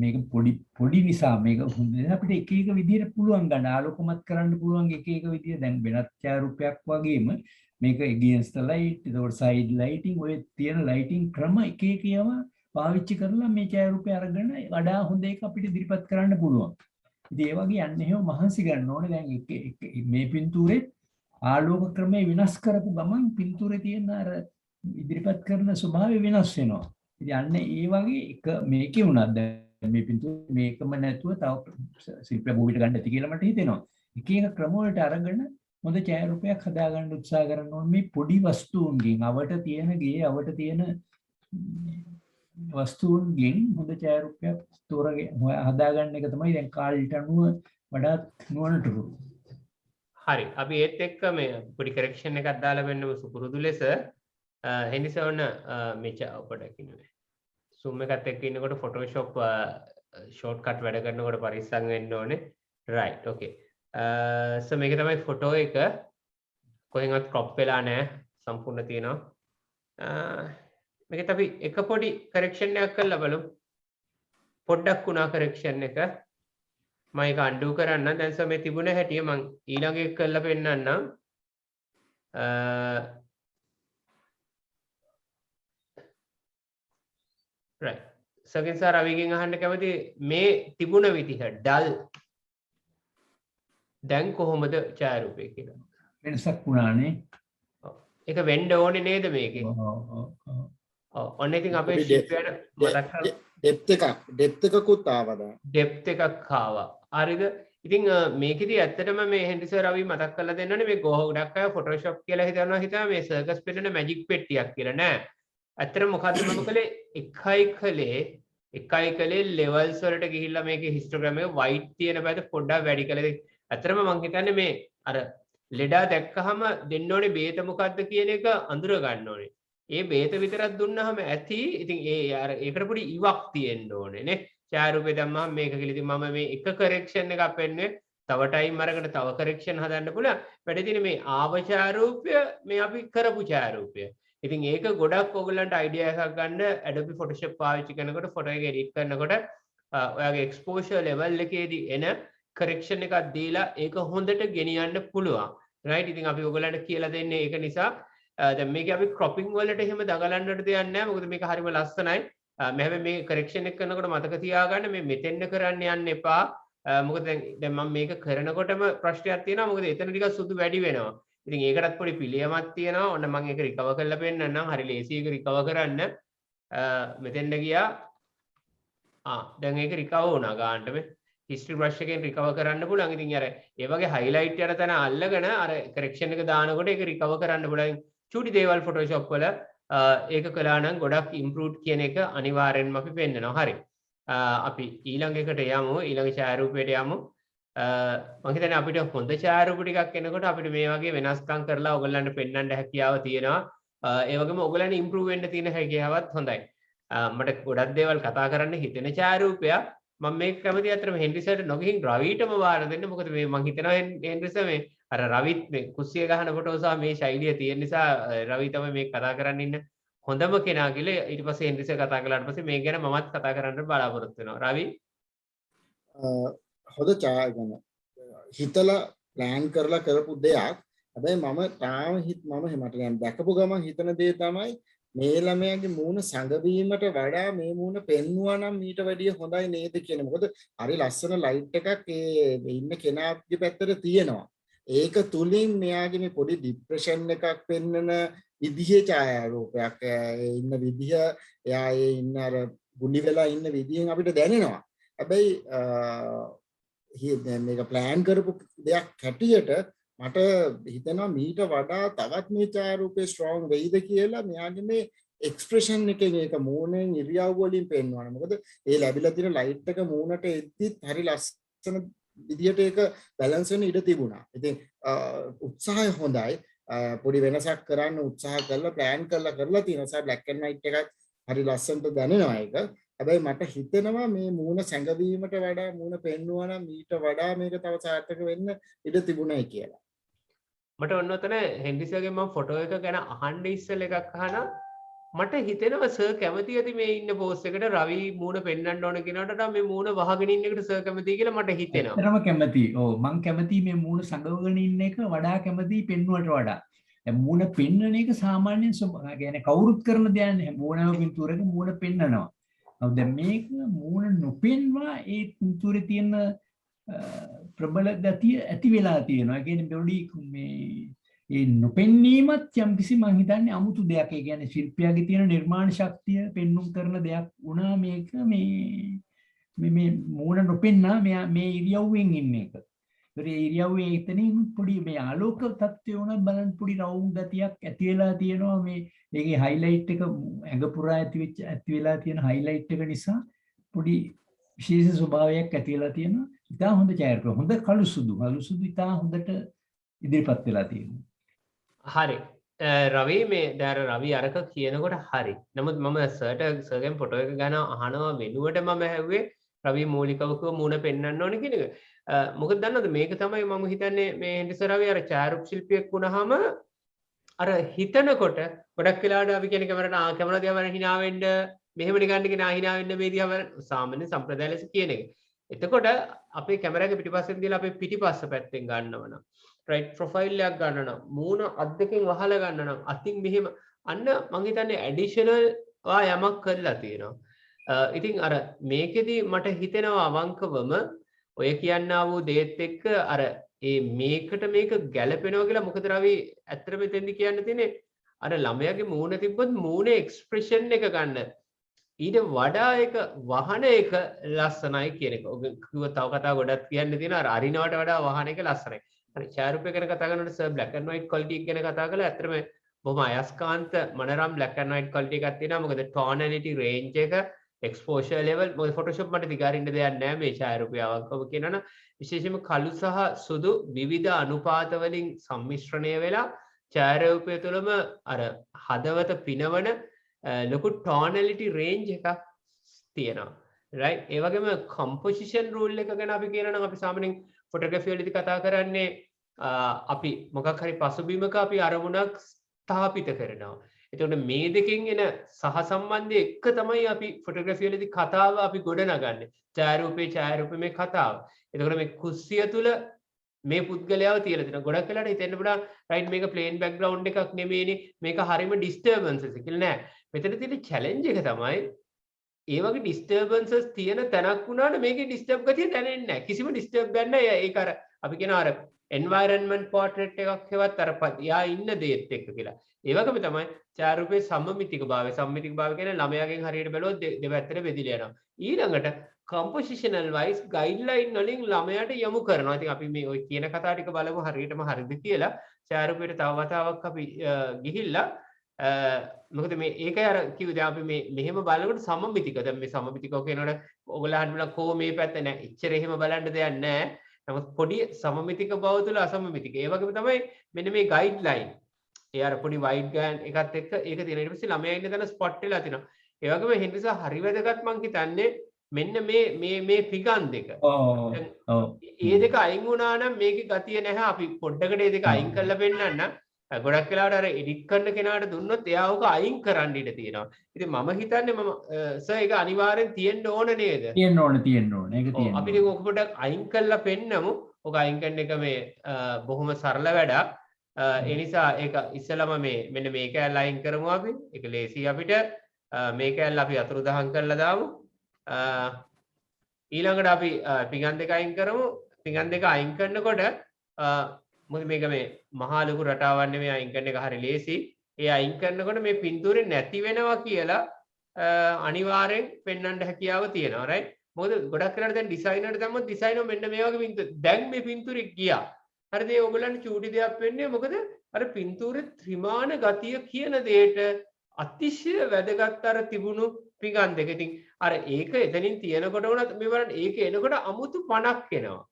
මේක පොඩි නිසා මේක හොඳ අපිට එක එක විදියට පුළුවන් ගන්න ආලෝකමත් කරන්න පුළුවන් එක එක විදිය. දැන් වෙනත් ඡායාරූපයක් වගේම මේක against the light, ඒතකොට side lighting ඔය තියෙන lighting ක්‍රම එක එක ඒවා පාවිච්චි කරලා මේ ඡායාරූපය අරගෙන වඩා හොඳ එක අපිට ඉදිරිපත් කරන්න පුළුවන්. ඉතින් ඒ වගේ යන්නේ එහෙම මහන්සි ගන්න ඕනේ. දැන් මේ පින්තූරේ ආලෝක ක්‍රමය වෙනස් කරපු ගමන් පින්තූරේ තියෙන අර ඉදිරිපත් කරන ස්වභාවය වෙනස් වෙනවා. ඉතින් අන්න ඒ වගේ එක මේකේ වුණා දැන් මේ පින්තූරේ මේකම නැතුව තව ශිල්පය බොවිට ගන්න ඇති කියලා මට හිතෙනවා. එක එක ක්‍රම වලට අරගෙන හොඳ ඡායාරූපයක් හදාගන්න උත්සාහ කරන්න ඕනේ. මේ පොඩි වස්තුන්ගෙන් අවට තියෙන ගේ අවට තියෙන වස්තුන්ගෙන් හොඳ ඡායාරූපයක් තෝරගෙන හදාගන්න එක තමයි දැන් කාලෙට අනුව වඩාත් නුවණට උරු. හරි අපි ඒත් එක්ක මේ පොඩි කරෙක්ෂන් එකක් දාලා වෙන්න සුපුරුදු ලෙස හෙනිසා ඔන්න මේ පොඩක් ඉන්නේ zoom එකත් එක්ක ඉන්නකොට photoshop shortcut වැඩ කරනකොට පරිස්සම් වෙන්න ඕනේ right okay so මේක තමයි photo එක කොහෙන්වත් crop වෙලා නැහැ සම්පූර්ණ තියෙනවා මේකත් අපි එක පොඩි correction එකක් කරලා බලමු පොඩ්ඩක් වුණා correction එක මම ඒක undo කරන්න දැන් සම මේ තිබුණ හැටිය මම ඊළඟ එක කරලා පෙන්නන්නම් right සකින් සර් අවිගෙන් අහන්න කැමති මේ තිබුණ විදිහ dull දැන් කොහොමද ඡායාරූපය කියලා වෙනසක් වුණානේ ඒක වෙන්න ඕනේ නේද මේකේ ඔව් ඔන්න ඉතින් අපේ ශිල්පයට මතක් කරලා depth එකකුත් ආවා දැන් depth එකක් ආවා හරිද ඉතින් මේකෙදි ඇත්තටම මේ හෙන්රි සර් අපි මතක් කරලා දෙන්නනේ මේ ගොඩක් අය Photoshop කියලා හිතනවා මේ සර්කස් පෙන්නන මැජික් පෙට්ටියක් කියලා නෑ ඇත්තටම මොකද්ද මම කළේ එකයි කලේ levels වලට ගිහිල්ලා මේකේ histogram එක white තියෙන පැත්ත පොඩ්ඩක් වැඩි කළේ ඇත්තටම මම හිතන්නේ මේ අර ලෙඩා දැක්කහම දෙන්න ඕනේ බේත මොකද්ද කියන එක අඳුර ගන්න ඕනේ ඒ බේත විතරක් දුන්නාම ඇති ඉතින් ඒ අර ඒකට පොඩි ඉවක් තියෙන්න ඕනේ නේ ඡායාරූපේ දැම්මම මේක කියලා ඉතින් මම මේ එක correction එකක් පෙන්නුවේ තව time අරගෙන තව correction හදන්න පුළුවන් වැඩි දිනේ මේ ආව ඡායාරූපය මේ අපි කරපු ඡායාරූපය ඉතින් ඒක ගොඩක් ඔයගලන්ට idea එකක් ගන්න Adobe Photoshop පාවිච්චි කරනකොට photo එක edit කරනකොට ඔයාගේ exposure level එකේදී එන correction එකක් දීලා ඒක හොඳට ගෙනියන්න පුළුවන් right ඉතින් අපි ඔයගලන්ට කියලා දෙන්නේ ඒක නිසා දැන් මේක අපි cropping වලට එහෙම දඟලන්නට දෙයක් නැහැ මොකද මේක හරිම ලස්සනයි මම මේ correction එක කරනකොට මතක තියාගන්න මේ මෙතෙන්ද කරන්න යන්න එපා මොකද දැන් මම මේක කරනකොටම ප්‍රශ්නයක් තියෙනවා මොකද එතන ටිකක් සුදු වැඩි වෙනවා ඉතින් ඒකටත් පොඩි පිළියමක් තියෙනවා ඔන්න මම ඒක රිකවර් කරලා පෙන්නන්නම් හරි ලේසි ඒක රිකවර් කරන්න මෙතෙන්ද ගියා දැන් ඒක රිකවර් වුණා ගන්නට මේ history brush එකෙන් රිකවර් කරන්න පුළුවන් ඉතින් අර ඒ වගේ highlight යන තැන අල්ලගෙන අර correction එක දානකොට ඒක රිකවර් කරන්න පුළුවන් චූටි දේවල් Photoshop වල ඒක කළා නම් ගොඩක් improved කියන එක අනිවාර්යෙන්ම අපි පෙන්නනවා හරි අපි ඊළඟ එකට යමු ඊළඟ ඡායාරූපයට යමු මම හිතන්නේ අපිට හොඳ ඡායාරූප ටිකක් එනකොට අපිට මේ වගේ වෙනස්කම් කරලා ඔයගොල්ලන්ට පෙන්වන්න හැකියාව තියෙනවා. ඒ වගේම ඔයගොල්ලන්ට ඉම්ප්‍රූව් වෙන්න තියෙන හැකියාවත් හොඳයි. මට ගොඩක් දේවල් කතා කරන්න හිතෙන ඡායාරූපයක් මම මේක කැමති අතරම හෙන්රි සර්ට නොගිහින් රවිටම වාර දෙන්න. මොකද මේ මම හිතනවා හෙන්රි සර් මේ අර රවිත් මේ කුස්සිය ගහන ෆොටෝ සහ මේ ශෛලිය තියෙන නිසා රවි තමයි මේක කතා කරන්න ඉන්න හොඳම කෙනා කියලා. ඊට පස්සේ හෙන්රි සර් කතා කළාට පස්සේ මේ ගැන මමත් කතා කරන්න බලාපොරොත්තු වෙනවා. රවි හොඳ ගැන හිතලා ප්ලෑන් කරලා කරපු දෙයක්. හැබැයි මම තාම මට දැන් දැකපු ගමන් හිතන දේ තමයි මේ ළමයාගේ මූණ සංගවීමට වඩා මේ මූණ පෙන්වුවා නම් ඊට වැඩිය හොඳයි නේද කියන. මොකද හරි ලස්සන ලයිට් එකක් ඒ ඉන්න කෙනාගේ පැත්තට තියෙනවා. ඒක තුලින් මෙයාගේ මේ පොඩි ડિප්‍රෙෂන් එකක් පෙන්වන විදිහේ ඡායාරූපයක් ඉන්න විදිහ එයා ඒ ඉන්න අර ගුලි වෙලා ඉන්න විදිහෙන් අපිට දැනෙනවා. හැබැයි මේක ප්ලෑන් කරපු දෙයක් හැටියට මට හිතෙනවා මීට වඩා තවත් මේ ඡායාරූපේ ස්ට්‍රෝං වෙයිද කියලා. මෙයාගේ මේ එක්ස්ප්‍රෙෂන් එකෙන් ඒක මූණෙන් ඉරියව් වලින් පෙන්වනවා. මොකද ඒ ලැබිලා තියෙන ලයිට් එක මූණට එද්දිත් හරි ලස්සන විදියට ඒක බැලන්ස් වෙන්න ඉඩ තිබුණා. ඉතින් උත්සාහය හොඳයි. පොඩි වෙනසක් කරන්න උත්සාහ කරලා ප්ලෑන් කරලා තියෙනවා. සා බ්ලැක් ඇන්ඩ් වයිට් එකත් හරි ලස්සනට දැනෙනවා ඒක. හැබැයි මට හිතෙනවා මේ මූණ සැඟවීමට වඩා මූණ පෙන්වුවා නම් ඊට වඩා මේක තව සාර්ථක වෙන්න ඉඩ තිබුණයි කියලා. මට ඔන්න ඔතන හෙන්රි සර්ගෙන් මම ෆොටෝ එක ගැන අහන්න ඉස්සෙල්ලා එකක් අහනවා. මට හිතෙනවා සර් කැමති ඇති මේ ඉන්න පෝස්ට් එකට රවි මූණ පෙන්වන්න ඕන කෙනාට මේ මූණ වහගෙන ඉන්න එකට සර් කැමතියි කියලා මට හිතෙනවා. ඇත්තටම කැමතියි. ඔව් මං කැමතියි මේ මූණ සංගවගෙන ඉන්න එක වඩා කැමතියි පෙන්වුවට වඩා. දැන් මූණ පෙන්වන එක සාමාන්‍යයෙන් يعني කවුරුත් කරන දෙයක් නෙවෙයි. මූණම පින්තූරයක මූණ පෙන්වනවා. දැන් මේක මූණ නොපෙන්වා ඒ පින්තූරේ තියෙන ප්‍රබල ගතිය ඇති වෙලා තියෙනවා. ඒ කියන්නේ බොඩි මේ ඒ නොපෙන්වීමත් යම්කිසි මං හිතන්නේ අමුතු දෙයක්. ඒ කියන්නේ ශිල්පියාගේ තියෙන නිර්මාණ ශක්තිය පෙන්눔 කරන දෙයක් වුණා මේක මේ මූණ නොපෙන්නා මේ ඉරියව්වෙන් ඉන්න එක. ඒ ඉරියව්වේ එතනින් පොඩි මේ ආලෝක තත්ත්වය උනත් බලන්න පොඩි රවුම් ගතියක් ඇති වෙලා තියෙනවා. මේ ඒකේ හයිලයිට් එක ඇඟ පුරා ඇති වෙලා තියෙන හයිලයිට් එක නිසා පොඩි විශේෂ ස්වභාවයක් ඇති වෙලා තියෙනවා. ඉතා හොඳ ඡායාරූප. හොඳ කළු සුදු ඉතා හොඳට ඉදිරිපත් වෙලා තියෙනවා. හරි. රවි මේ දැන් රවි අරක කියනකොට හරි. නමුත් මම සර්ගෙන් ෆොටෝ එක ගන්න අහනවා වෙනුවට මම හැව්වේ රවි මූලිකව මූණ පෙන්වන්න ඕනේ කියන එක. මොකද දන්නවද මේක තමයි මම හිතන්නේ මේ හෙන්රි සර් රවි අර ඡායාරූප ශිල්පියෙක් වුණාම අර හිතනකොට ගොඩක් වෙලාවට අපි කියන කැමරා දිහා බලන hina වෙන්න මෙහෙම නිකන් hina වෙන්න මේ දිහා බලන සාමාන්‍ය සම්ප්‍රදාය ලෙස කියන එක. එතකොට අපේ කැමරාවේ පිටිපස්සෙන් දාලා අපේ පිටිපස්ස පැත්තෙන් ගන්නවනම් රයිට් ප්‍රොෆයිල් එකක් ගන්නනම් මූණ අත් දෙකෙන් වහලා ගන්නනම් අතින් මෙහෙම අන්න මම හිතන්නේ ඇඩිෂනල් යමක් කරලා තියෙනවා. ඉතින් අර මේකෙදි මට හිතෙනවා අවංකවම ඔය කියන්නා වූ දේත් එක්ක අර මේකට මේක ගැලපෙනවා කියලා. මොකද රවි ඇත්තටම එතෙන්දි කියන්න තියෙන්නේ අර ළමයාගේ මූණ තිබ්බොත් මූණේ එක්ස්ප්‍රෙෂන් එක ගන්න ඊට වඩා එක වහන එක ලස්සනයි කියන එක. ඔබ කිව්ව තව කතා ගොඩක් කියන්න තියෙනවා. අර අරිනවට වඩා වහන එක ලස්සනයි. හරි ඡායාරූපය ගැන කතා කරනකොට සර් බ්ලැක් ඇන්ඩ් වයිට් ක්වලිටි එක ගැන කතා කළා. ඇත්තටම බොහොම අයස්කාන්ත මනරම් බ්ලැක් ඇන්ඩ් වයිට් ක්වලිටි එකක් තියෙනවා. මොකද ටෝනැලිටි රේන්ජ් එක එක්ස්පෝෂර් ලෙවල් මොකද ෆොටෝෂොප් මට දිගාරින්න දෙයක් නැහැ මේ ඡායාරූපය අවංකව කියනවනම් විශේෂයෙන්ම කළු සහ සුදු විවිධ අනුපාත වලින් සම්මිශ්‍රණය වෙලා ඡායාරූපය තුළම අර හදවත පිනවන ලොකු ටෝනැලිටි රේන්ජ් එකක් තියෙනවා. රයිට්. ඒ වගේම කම්පොසිෂන් රූල් එක ගැන අපි කියනවා නම් අපි සාමාන්‍යයෙන් ෆොටෝග්‍රැෆි වලදී කතා කරන්නේ අපි මොකක් හරි පසුබිමක අපි අරමුණක් ස්ථාපිත කරනවා. එතකොට මේ දෙකෙන් එන සහසම්බන්ධය එක්ක තමයි අපි ෆොටෝග්‍රැෆි වලදී කතාව අපි ගොඩනගන්නේ. ඡායාරූපේ මේ කතාව. එතකොට මේ කුස්සිය තුල මේ පුද්ගලයාව තියලා තියෙනවා. ගොඩක් වෙලාට හිතෙන්න පුළුවන් රයිට් මේක ප්ලේන් බෑග්ග්‍රවුන්ඩ් එකක් නෙමෙයිනේ. මේක හරීම ඩිස්ටර්බන්සස් කියලා නෑ. මෙතන තියෙන චැලෙන්ජ් එක තමයි ඒ වගේ ඩිස්ටර්බන්සස් තියෙන තැනක් වුණාට මේකේ ඩිස්ටර්බ් ගතිය දැනෙන්නේ නැහැ. කිසිම ඩිස්ටර්බ් එකක් නැහැ. ඒක අර අපි කියන අර එන්වයරන්මන්ට් පෝට්‍රේට් එකක් හෙවත් අර යා ඉන්න දේත් එක්ක කියලා. ඒ වගේම තමයි ඡායාරූපේ සම්මිතිකභාවය. සම්මිතිකභාවය කියන්නේ ළමයාගෙන් හරියට බැලුවොත් දෙපැත්තට බෙදිලා යනවා. ඊළඟට කම්පොසිෂනල් වයිස් ගයිඩ්ලයින් වලින් ළමයාට යොමු කරනවා. ඉතින් අපි මේ ඔය කියන කතා ටික බලමු හරියටම හරිද කියලා. ඡායාරූපයට තව වතාවක් අපි ගිහිල්ලා මොකද මේ ඒකයි අර කිව්වේ දැන් අපි මේ මෙහෙම බලනකොට සමමිතික. දැන් මේ සමමිතිකව කියනකොට ඔයගොල්ලෝ අහන්න කෝ මේ පැත්ත නෑ. එච්චර එහෙම බලන්න දෙයක් නෑ. නමුත් පොඩි සමමිතික බව තුළ අසමමිතික. ඒ වගේම තමයි මෙන්න මේ ගයිඩ්ලයින්. ඒ අර පොඩි වයිඩ් ගෑන් එකත් එක්ක ඒක තියෙන. ඊට පස්සේ ළමයා ඉන්න තැන ස්පොට් වෙලා තිනවා. ඒ වගේම හෙන්රිසා හරි වැදගත් මං හිතන්නේ මෙන්න මේ ෆිගන් දෙක. ඒ දෙක අයින් වුණා නම් මේකේ ගතිය නැහැ. අපි පොඩ්ඩකට ඒ දෙක අයින් කරලා පෙන්නන්න. ගොඩක් වෙලාවට අර එඩිට් කරන කෙනාට දුන්නොත් එයා ඕක අයින් කරන්න ඉඩ තියෙනවා. ඉතින් මම හිතන්නේ මම සර් ඒක අනිවාර්යෙන් තියෙන්න ඕන නේද? තියෙන්න ඕන. ඒක තියෙන්න. අපි ඒක පොඩ්ඩක් අයින් කරලා පෙන්නමු. ඕක අයින් කරන එක මේ බොහොම සරල වැඩක්. ඒ නිසා ඒක ඉස්සෙල්ලාම මෙන්න මේ කෑල්ල අයින් කරමු අපි. ඒක ලේසි අපිට. මේ කෑල්ල අපි අතුරුදහන් කරලා දාමු. ඊළඟට අපි පිඟන් දෙක අයින් කරමු. පිඟන් දෙක අයින් කරනකොට මොකද මේක මේ මහා ලොකු රටාවක් නෙමෙයි අයින් කරන එක හරිය ලේසි. ඒ අයින් කරනකොට මේ පින්තූරේ නැති වෙනවා කියලා අනිවාර්යෙන් පෙන්වන්න හැකියාව තියෙනවා right. මොකද ගොඩක් වෙලාවට දැන් ඩිසයිනර් දැම්මොත් ඩිසයිනර් මෙන්න මේ වගේ පින්තූර දැන් මේ පින්තූරේ ගියා. හරිද? ඒ ඔයගොල්ලන්ට චූටි දෙයක් වෙන්නේ මොකද අර පින්තූරේ ත්‍රිමාන ගතිය කියන දෙයට අතිශය වැදගත් අර තිබුණු පිඟන් දෙක. ඉතින් අර ඒක එතනින් තියෙනකොට උනත් මේ බලන්න ඒක එනකොට අමුතු පණක් එනවා.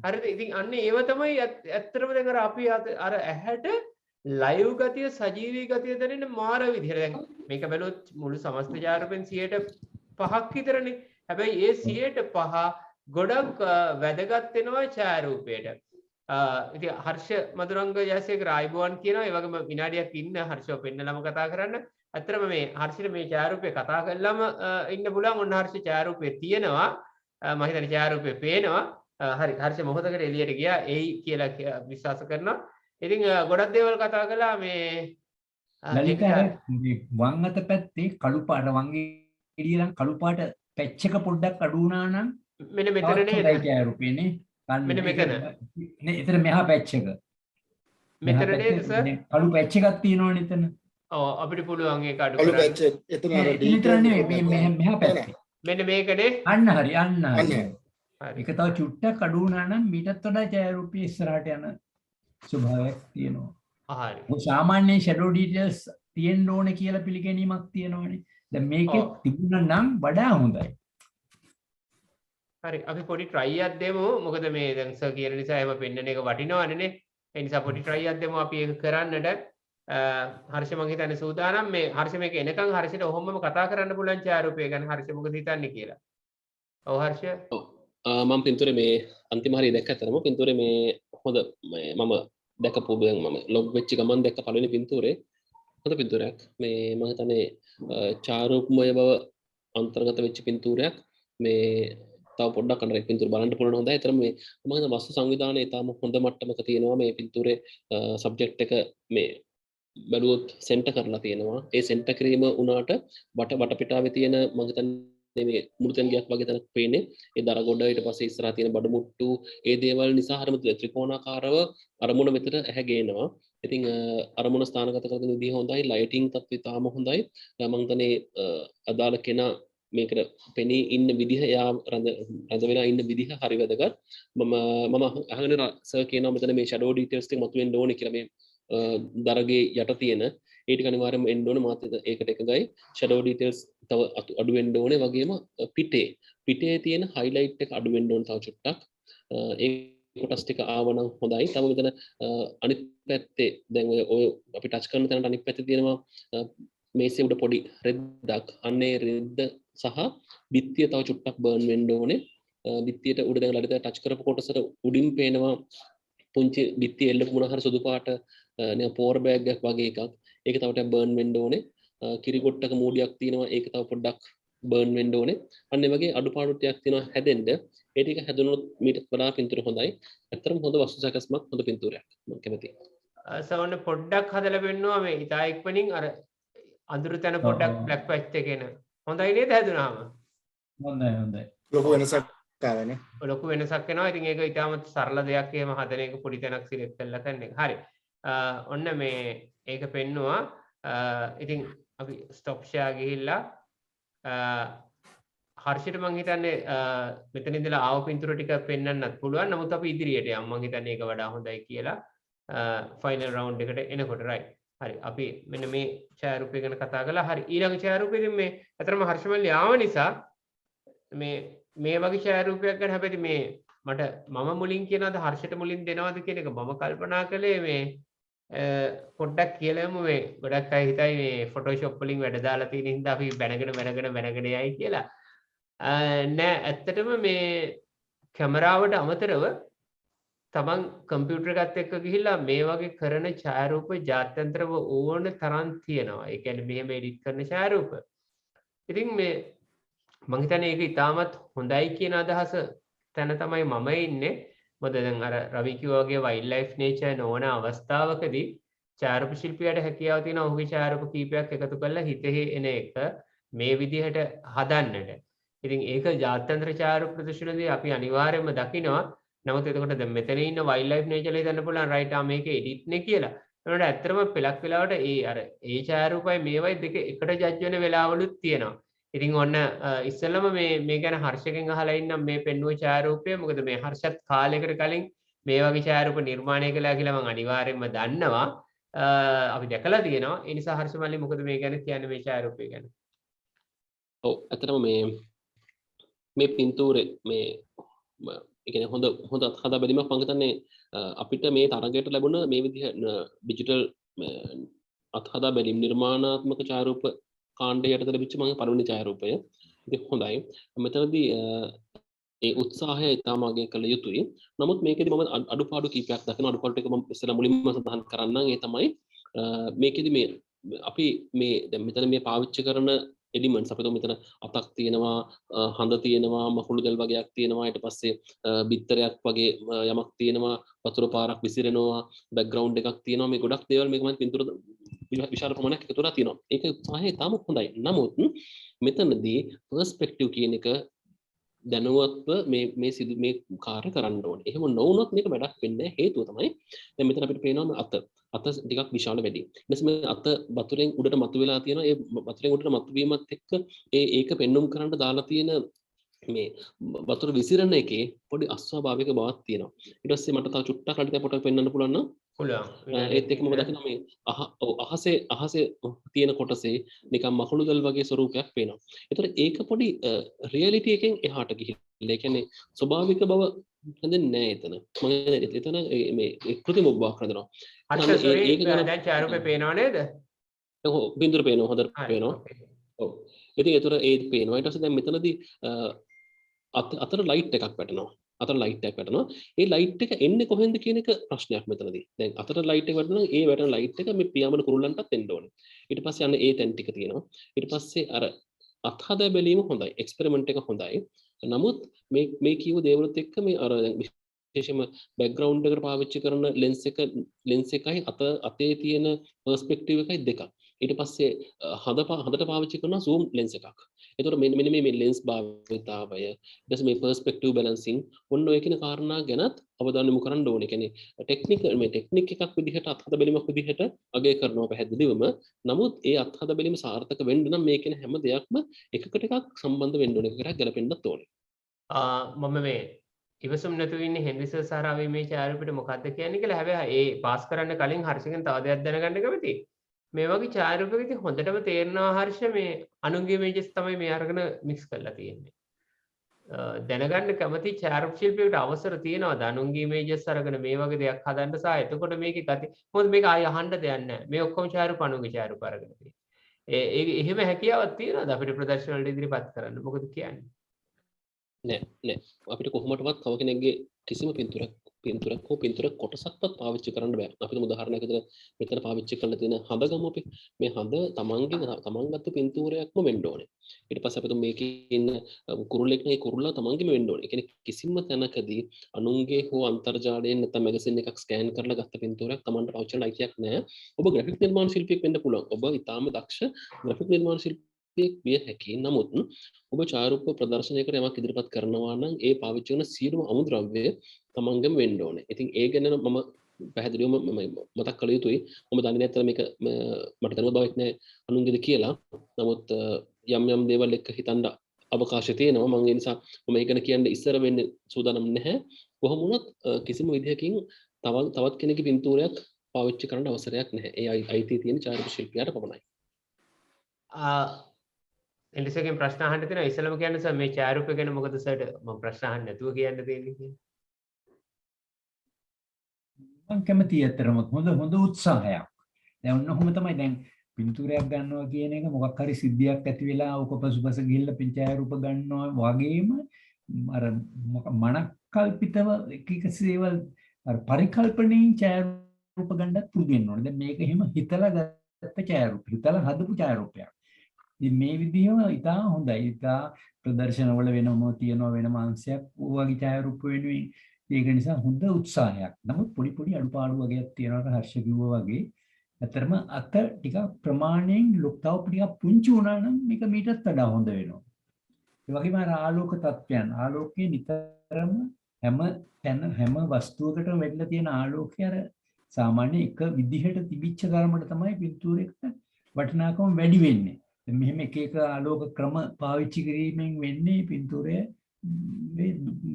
හරිද? ඉතින් අන්න ඒව තමයි ඇත්තටම දැන් අර අපි අර ඇහැට ලයිව් ගතිය සජීවී ගතිය දැනෙන මාර විදිහට. දැන් මේක බැලුවොත් මුළු සමස්ත ජාරපෙන් 5% විතරනේ. හැබැයි ඒ 5% ගොඩක් වැදගත් වෙනවා ඡායාරූපයට. ඉතින් හර්ෂ මදුරංග ජයසේකර ආයිබෝවන් කියනවා. ඒ වගේම විනාඩියක් ඉන්න හර්ෂව පෙන්නලම කතා කරන්න. ඇත්තටම මේ හර්ෂිට මේ ඡායාරූපේ කතා කළාම ඉන්න පුළුවන්. ඔන්න හර්ෂ ඡායාරූපේ තියෙනවා. මම හිතන්නේ ඡායාරූපේ පේනවා. හරි හර්ෂ මොහොතකට එළියට ගියා. එයි කියලා විශ්වාස කරනවා. ඉතින් ගොඩක් දේවල් කතා කළා මේ ලලිතා වම් අත පැත්තේ කළු පාට වංගේ එළියලන් කළු පාට පැච් එක පොඩ්ඩක් අඩු වුණා නම් මෙන්න මෙතන නේද? ඡායාරූපේනේ. මෙන්න මෙතන. නේ එතන මෙහා පැච් එක. මෙතන නේද සර්? කළු පැච් එකක් තියෙනවනේ එතන. ඔව් අපිට පුළුවන් ඒක අඩු කළු කරන්න. පැච් එතන අර ඩීටේල් නෙමෙයි මෙහා පැත්තේ. මෙන්න මේකනේ. අන්න හරි අන්න හරි. හරි. ඒක තව චුට්ටක් අඩු වුණා නම් මීටත් වඩා ඡායාරූපයේ ඉස්සරහට යන ස්වභාවයක් තියෙනවා. හරි. මොකද සාමාන්‍යයෙන් ෂැඩෝ ඩීටේල්ස් තියෙන්න ඕනේ කියලා පිළිගැනීමක් තියෙනවනේ. දැන් මේකේ තිබුණා නම් වඩා හොඳයි. හරි අපි පොඩි try එකක් දෙමු. මොකද මේ දැන් සර් කියන නිසා එහෙම පෙන්නන එක වටිනවනේ නේ. ඒ නිසා පොඩි try එකක් දෙමු අපි ඒක කරන්නට. හර්ෂ මං හිතන්නේ සූදානම් මේ හර්ෂ මේක එනකන් හර්ෂට ඔහොමම කතා කරන්න පුළුවන් ඡායාරූපය ගැන හර්ෂ මොකද හිතන්නේ කියලා. ඔව් හර්ෂ. මම පින්තූරේ මේ අන්තිම හරිය දැක්ක අතරම පින්තූරේ මේ හොඳ මම දැකපු දැන් මම ලොග් වෙච්ච ගමන් දැක්ක පළවෙනි පින්තූරේ හොඳ පින්තූරයක්. මේ මම හිතන්නේ ඡායාරූපමය බව අන්තර්ගත වෙච්ච පින්තූරයක්. මේ තව පොඩ්ඩක් අnder පින්තූර බලන්න පුළුවන් හොඳයි. ඒතරම මේ මම හිතන වස්තු සංවිධානය ඊටම හොඳ මට්ටමක තියෙනවා. මේ පින්තූරේ සබ්ජෙක්ට් එක මේ බැලුවොත් සෙන්ටර් කරලා තියෙනවා. ඒ සෙන්ටර් කිරීම උනාට වටපිටාවේ තියෙන මම හිතන්නේ මේ මුරුතැන්ගයක් වගේ තැනක් පේන්නේ. ඒ දරගොඩ ඊට පස්සේ ඉස්සරහා තියෙන බඩමුට්ටු ඒ දේවල් නිසා හරිම ත්‍රිකෝණාකාරව අරමුණ මෙතන ඇහැ ගේනවා. ඉතින් අරමුණ ස්ථානගත කරන විදිහ හොඳයි. ලයිටිං තත්ත්වය තාම හොඳයි. මම හිතන්නේ අදාළ කෙනා මේකට පෙනී ඉන්න විදිහ එයා රඳ වෙලා ඉන්න විදිහ හරි වැදගත්. මම අහගෙන සර් කියනවා මෙතන මේ ෂැඩෝ ඩීටේල්ස් ටික මතුවෙන්න ඕනේ කියලා මේ දරගේ යට තියෙන ඒ ටික අනිවාර්යයෙන්ම එන්න ඕනේ. මාත් ඒකට එකගයි. ෂැඩෝ ඩීටේල්ස් තව අඩු වෙන්න ඕනේ. වගේම පිටේ තියෙන හයිලයිට් එක අඩු වෙන්න ඕනේ තව චුට්ටක්. ඒ කොටස් ටික ආවනම් හොඳයි. තව මෙතන අනිත් පැත්තේ දැන් ඔය අපි ටච් කරන තැනට අනිත් පැත්තේ තියෙනවා මේසේ උඩ පොඩි රෙද්දක්. අන්නේ රෙද්ද සහ බිත්තිය තව චුට්ටක් බර්න් වෙන්න ඕනේ. බිත්තියට උඩ දැන් ලලිත ටච් කරපු කොටසට උඩින් පේනවා පුංචි බිත්තිය එල්ලපු මොන හරි සුදු පාට නිකන් පෝර් බෑග් එකක් වගේ එකක්. ඒක තව ටිකක් බර්න් වෙන්න ඕනේ. කිරිකොට්ටක මූඩියක් තියෙනවා. ඒක තව පොඩ්ඩක් බර්න් වෙන්න ඕනේ. අන්න ඒ වගේ අඩුපාඩු ටිකක් තියෙනවා හැදෙන්න. ඒ ටික හැදුනොත් මීට වඩා පින්තූර හොඳයි. ඇත්තටම හොඳ වස්තු සැකස්මක් හොඳ පින්තූරයක්. මම කැමතියි. සවන්න පොඩ්ඩක් හදලා පෙන්නවා මේ ඉතා ඉක්මනින් අර අඳුරු තැන පොඩ්ඩක් බ්ලැක් පැච් එකේන. හොඳයි නේද හැදුනාම? හොඳයි. ලොකු වෙනසක් ආවනේ. ලොකු වෙනසක් වෙනවා. ඉතින් ඒක ඊටමත් සරල දෙයක් එහෙම හදන එක පොඩි තැනක් සිලෙක්ට් කරලා කරන එක. හරි. ඔන්න මේ ඒක පෙන්නවා. ඉතින් අපි ස්ටොප් ෂෙයා ගිහිල්ලා හර්ෂිට මං හිතන්නේ මෙතන ඉඳලා ආව පින්තූර ටික පෙන්වන්නත් පුළුවන්. නමුත් අපි ඉදිරියට යමු. මං හිතන්නේ ඒක වඩා හොඳයි කියලා. ෆයිනල් රවුන්ඩ් එකට එනකොට රයිට්. හරි. අපි මෙන්න මේ ඡායාරූපය ගැන කතා කළා. හරි. ඊළඟ ඡායාරූපෙදී මේ අතරම හර්ෂමල්ලි ආව නිසා මේ වගේ ඡායාරූපයක් ගැන හැබැයි මේ මට මම මුලින් කියනවාද හර්ෂයට මුලින් දෙනවද කියන එක මම කල්පනා කළේ මේ පොඩ්ඩක් කියලාම මේ ගොඩක් අය හිතයි මේ ෆොටෝෂොප් වලින් වැඩ දාලා තියෙන හින්දා අපි බැනගෙන යයි කියලා. නෑ ඇත්තටම මේ කැමරාවට අමතරව තමන් කම්පියුටර් එකත් එක්ක ගිහිල්ලා මේ වගේ කරන ඡායාරූප ජාත්‍යන්තරව ඕන තරම් තියෙනවා. ඒ කියන්නේ මෙහෙම එඩිට් කරන ඡායාරූප. ඉතින් මේ මං හිතන්නේ ඒක ඉතාමත් හොඳයි කියන අදහස තැන තමයි මම ඉන්නේ. මොකද දැන් අර රවි කිව්වා වගේ වයිල්ඩ් ලයිෆ් නේචර් නොවන අවස්ථාවකදී ඡායාරූප ශිල්පියාට හැකියාව තියෙනවා ඔහුගේ ඡායාරූප කීපයක් එකතු කරලා හිතෙහි එන එක මේ විදිහට හදන්නට. ඉතින් ඒක ජාත්‍යන්තර ඡායාරූප ප්‍රදර්ශනදී අපි අනිවාර්යයෙන්ම දකිනවා. නමුත් එතකොට දැන් මෙතන ඉන්න වයිල්ඩ් ලයිෆ් නේචර් එක හිතන්න පුළුවන් රයිට් මේක එඩිට් නේ කියලා. ඒකට ඇත්තටම පෙලක් වෙලාවට ඒ ඡායාරූපයි මේවයි දෙක එකට ජජ් වෙන වෙලාවලුත් තියෙනවා. ඉතින් ඔන්න ඉස්සෙල්ලම මේ ගැන හර්ෂකෙන් අහලා ඉන්නම් මේ පෙන්වුව ඡායාරූපය. මොකද මේ හර්ෂත් කාලයකට කලින් මේ වගේ ඡායාරූප නිර්මාණය කළා කියලා මම අනිවාර්යයෙන්ම දන්නවා. අපි දැකලා තියෙනවා. ඒ නිසා හර්ෂ මල්ලි මොකද මේ ගැන කියන්නේ මේ ඡායාරූපය ගැන? ඔව් ඇත්තටම මේ පින්තූරේ මේ ඒ කියන්නේ හොඳ හදා බැලීමක් මම හිතන්නේ අපිට මේ තරගයට ලැබුණ මේ විදිහ ඩිජිටල් අත්හදා බැලීම් නිර්මාණාත්මක ඡායාරූප කාණ්ඩය යටතේ ලැබිච්ච මගේ පළවෙනි ඡායාරූපය. ඉතින් හොඳයි. මෙතනදී ඒ උත්සාහය ඉතාම අගය කළ යුතුයි. නමුත් මේකෙදි මම අඩුපාඩු කීපයක් දකිනවා. අඩුපාඩු ටික මම ඉස්සෙල්ලා මුලින්ම සඳහන් කරන්නම්. ඒ තමයි මේකෙදි අපි මේ දැන් මෙතන මේ පාවිච්චි කරන එලිමන්ට්ස් අපිට මෙතන අතක් තියෙනවා, හඳ තියෙනවා, මකුළු දැල් වගේක් තියෙනවා, ඊට පස්සේ බිත්තරයක් වගේ යමක් තියෙනවා, වතුර පාරක් විසිරෙනවා, බෑග්ග්‍රවුන්ඩ් එකක් තියෙනවා. මේ ගොඩක් දේවල් මේක මම පින්තූර විශාල ප්‍රමාණයක් එකතු කරලා තියෙනවා. ඒක උත්සාහය තාම හොඳයි. නමුත් මෙතනදී පර්ස්පෙක්ටිව් කියන එක දැනුවත්ව මේ කාර්ය කරන්න ඕනේ. එහෙම නොවුනොත් මේක වැඩක් වෙන්නේ නැහැ. හේතුව තමයි දැන් මෙතන අපිට පේනවා අත ටිකක් විශාල වැඩි. ඊට පස්සේ අත වතුරෙන් උඩට මතුවලා තියෙනවා. ඒ වතුරෙන් උඩට මතුවීමත් එක්ක ඒක පෙන්눔 කරන්න දාලා තියෙන මේ වතුර විසිරෙන එකේ පොඩි අස්වාභාවික බවක් තියෙනවා. ඊට පස්සේ මට තව චුට්ටක් අඩිය පොඩක් පෙන්වන්න පුළුවන් නම් ඒත් එක්ක මම දකිනවා මේ අහසේ තියෙන කොටසේ නිකන් මකුළු දැල් වගේ ස්වරූපයක් පේනවා. ඒතර ඒක පොඩි රියැලිටි එකෙන් එහාට ගිහිල්ලා ඒ කියන්නේ ස්වභාවික බව හඳන්නේ නැහැ එතන. මම එතන මේ කෘත්‍රිම බවක් හදනවා. ඒක දැන් ඡායාරූපේ පේනව නේද? ඔව් බින්දුර පේනවා හොඳට පේනවා. ඔව්. ඉතින් ඒතර ඒ පේනවා. ඊට පස්සේ දැන් මෙතනදී අතර ලයිට් එකක් වැටෙනවා. අතර ලයිට් එකක් වැටෙනවා. ඒ ලයිට් එක එන්නේ කොහෙන්ද කියන එක ප්‍රශ්නයක් මෙතනදී. දැන් අතර ලයිට් එක වැටෙනවා ඒ වැටෙන ලයිට් එක මේ පියාඹන කුරුල්ලන්ටත් එන්න ඕනේ. ඊට පස්සේ අන්න ඒ තැන් ටික තියෙනවා. ඊට පස්සේ අර අත්හදා බැලීම හොඳයි. එක්ස්පෙරිමන්ට් එක හොඳයි. නමුත් මේ කියව දේවලුත් එක්ක මේ අර විශේෂයෙන්ම බෑග්ග්‍රවුන්ඩ් එකට පාවිච්චි කරන ලෙන්ස් එකයි අතේ තියෙන පර්ස්පෙක්ටිව් එකයි දෙකක්. ඊට පස්සේ හදට පාවිච්චි කරන zoom lens එකක්. එතකොට මෙන්න මේ lens භාවිතාවය ඊට පස්සේ මේ perspective balancing ඔන්න ඔය කියන කාරණා ගැනත් අවධානය යොමු කරන්න ඕනේ. කියන්නේ ටෙක්නික් එකක් විදිහට අත්හද බැලීමක් විදිහට අගය කරනවා පැහැදිලිවම. නමුත් ඒ අත්හද බැලීම සාර්ථක වෙන්න නම් මේ කියන හැම දෙයක්ම එකකට එකක් සම්බන්ධ වෙන්න ඕනේ. එකකට ගැලපෙන්නත් ඕනේ. මම මේ ඉවසුම් නැතුව ඉන්නේ හෙන්රි සර් සහ රවි මේ ඡායාරූපෙට මොකද්ද කියන්නේ කියලා. හැබැයි ඒ පාස් කරන්න කලින් හර්ෂගෙන් තව දෙයක් දැනගන්න කැමතියි. මේ වගේ ඡායාරූපකදී හොඳටම තේරෙනවා හර්ෂ මේ අනුන්ගේ ඉමේජස් තමයි මේ අරගෙන මික්ස් කරලා තියෙන්නේ. දැනගන්න කැමති ඡායාරූප ශිල්පියෙකුට අවසර තියෙනවද අනුන්ගේ ඉමේජස් අරගෙන මේ වගේ දෙයක් හදන්න සහ එතකොට මේකේ ගති මොකද මේක ආය අහන්න දෙයක් නැහැ. මේ ඔක්කොම ඡායාරූප අනුන්ගේ ඡායාරූප අරගෙන තියෙන්නේ. එහෙම හැකියාවක් තියෙනවද අපිට ප්‍රදර්ශන වලට ඉදිරිපත් කරන්න? මොකද කියන්නේ? නෑ අපිට කොහොමඩවත් කව කෙනෙක්ගේ කිසිම පින්තූරයක් හෝ පින්තූර කොටසක්වත් පාවිච්චි කරන්න බෑ. අපිට උදාහරණයක් විදිහට මෙතන පාවිච්චි කරලා තියෙන හඳ ගමු අපි. මේ හඳ තමන්ගත්තු පින්තූරයක්ම වෙන්න ඕනේ. ඊට පස්සේ අපිට මේකේ ඉන්න කුරුල්ලෙක් නේ කුරුල්ලා තමන්ගේම වෙන්න ඕනේ. ඒ කියන්නේ කිසිම තැනකදී අනුන්ගේ හෝ අන්තර්ජාලයෙන් නැත්නම් මැගසින් එකක් ස්කෑන් කරලා ගත්ත පින්තූරයක් තමන්ට පාවිච්චි කරන්න අයිතියක් නෑ. ඔබ ග්‍රැෆික් නිර්මාණ ශිල්පියෙක් වෙන්න පුළුවන්. ඔබ ඊටාම දක්ෂ ග්‍රැෆික් නිර්මාණ ශිල්පියෙක් විය හැකියි. නමුත් ඔබ ඡායාරූප ප්‍රදර්ශනයකට යමක් ඉදිරිපත් කරනවා නම් ඒ පාවිච්චි කරන සියලුම අමුද්‍රව්‍ය තමන්ගම වෙන්න ඕනේ. ඉතින් ඒ ගැන මම පැහැදිලිවම මතක් කළ යුතුයි. මම දන්නේ නැත්තර මේක මට දැනුවත් බවක් නැහැ අනුන්ගේද කියලා. නමුත් යම් දේවල් එක්ක හිතන්න අවකාශය තියෙනවා. මම ඒ නිසා මම ඒක ගැන කියන්න ඉස්සර වෙන්නේ සූදානම් නැහැ. කොහොම වුණත් කිසිම විදිහකින් තවත් කෙනෙකුගේ පින්තූරයක් පාවිච්චි කරන්න අවසරයක් නැහැ. ඒ අයිතිය තියෙන ඡායාරූප ශිල්පියාට පමණයි. එලිසගෙන් ප්‍රශ්න අහන්න තියෙනවා. ඉස්සෙල්ලාම කියන්න සර් මේ ඡායාරූපය ගැන මොකද සර්ට මම ප්‍රශ්න අහන්න නැතුව කියන්න තියෙන්නේ කියලා. මම කැමතියි ඇත්තටම හොඳ උත්සාහයක්. දැන් ඔන්න ඔහොම තමයි දැන් පින්තූරයක් ගන්නවා කියන එක මොකක් හරි සිද්ධියක් ඇති වෙලා ඕක පසුපස ගිහිල්ලා ඡායාරූප ගන්නවා වගේම අර මනක්කල්පිතව එක එක සේවල් අර පරිකල්පණයෙන් ඡායාරූප ගන්නත් පුරුදු වෙන්න ඕනේ. දැන් මේක එහෙම හිතලා ගත්ත ඡායාරූප, හිතලා හදපු ඡායාරූපයක්. ඉතින් මේ විදිහම ඉතා හොඳයි. ඉතා ප්‍රදර්ශනවල වෙනම තියෙනවා වෙනම අංශයක් වගේ ඡායාරූප වෙනුවෙන්. ඒක නිසා හොඳ උත්සාහයක්. නමුත් පොඩි අඩුපාඩු වගේක් තියෙනවා හර්ෂ කිව්වා වගේ. ඇත්තටම අත ටිකක් ප්‍රමාණයෙන් තව ටිකක් පුංචි වුණා නම් මේක මීටත් වඩා හොඳ වෙනවා. ඒ වගේම අර ආලෝක තත්ත්වයන් ආලෝකයේ නිතරම හැම වස්තුවකටම වෙන්න තියෙන ආලෝකය අර සාමාන්‍ය එක විදිහට තිබිච්ච ධර්මයට තමයි පින්තූරයකට වටිනාකම වැඩි වෙන්නේ. මෙහෙම එක ආලෝක ක්‍රම පාවිච්චි කිරීමෙන් වෙන්නේ පින්තූරය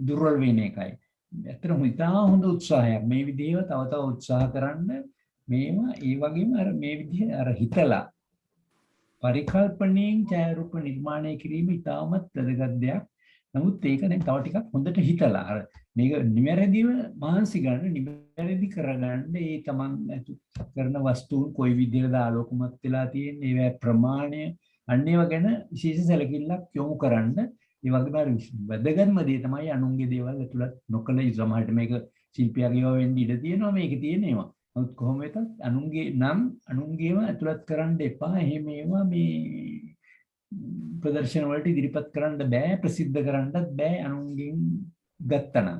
දුර්වල වෙන එකයි. ඇත්තටම ඉතා හොඳ උත්සාහයක්. මේ විදිහව තව උත්සාහ කරන්න මේවා ඒ වගේම අර මේ විදිහ අර හිතලා පරිකල්පණයෙන් ඡායාරූප නිර්මාණය කිරීම ඉතාමත් වැදගත් දෙයක්. නමුත් ඒක දැන් තව ටිකක් හොඳට හිතලා අර මේක නිවැරදිව මහන්සි ගන්න නිවැරදි කරගන්න ඒ තමන් කරන වස්තුන් කොයි විදිහටද ආලෝකමත් වෙලා තියෙන්නේ ඒවා ප්‍රමාණය අන්න ඒවා ගැන විශේෂ සැලකිල්ලක් යොමු කරන්න. ඒ වගේම අර වැදගත්ම දේ තමයි අනුන්ගේ දේවල් ඇතුළත් නොකළ යුතු. සමහරට මේක ශිල්පියාගේව වෙන්න ඉඩ තියෙනවා මේකේ තියෙන ඒවා. නමුත් කොහොම වෙතත් අනුන්ගේ නම් අනුන්ගේම ඇතුළත් කරන්න එපා. එහෙම ඒවා මේ ප්‍රදර්ශන වලට ඉදිරිපත් කරන්න බෑ, ප්‍රසිද්ධ කරන්නත් බෑ අනුන්ගෙන් ගත්තනම්.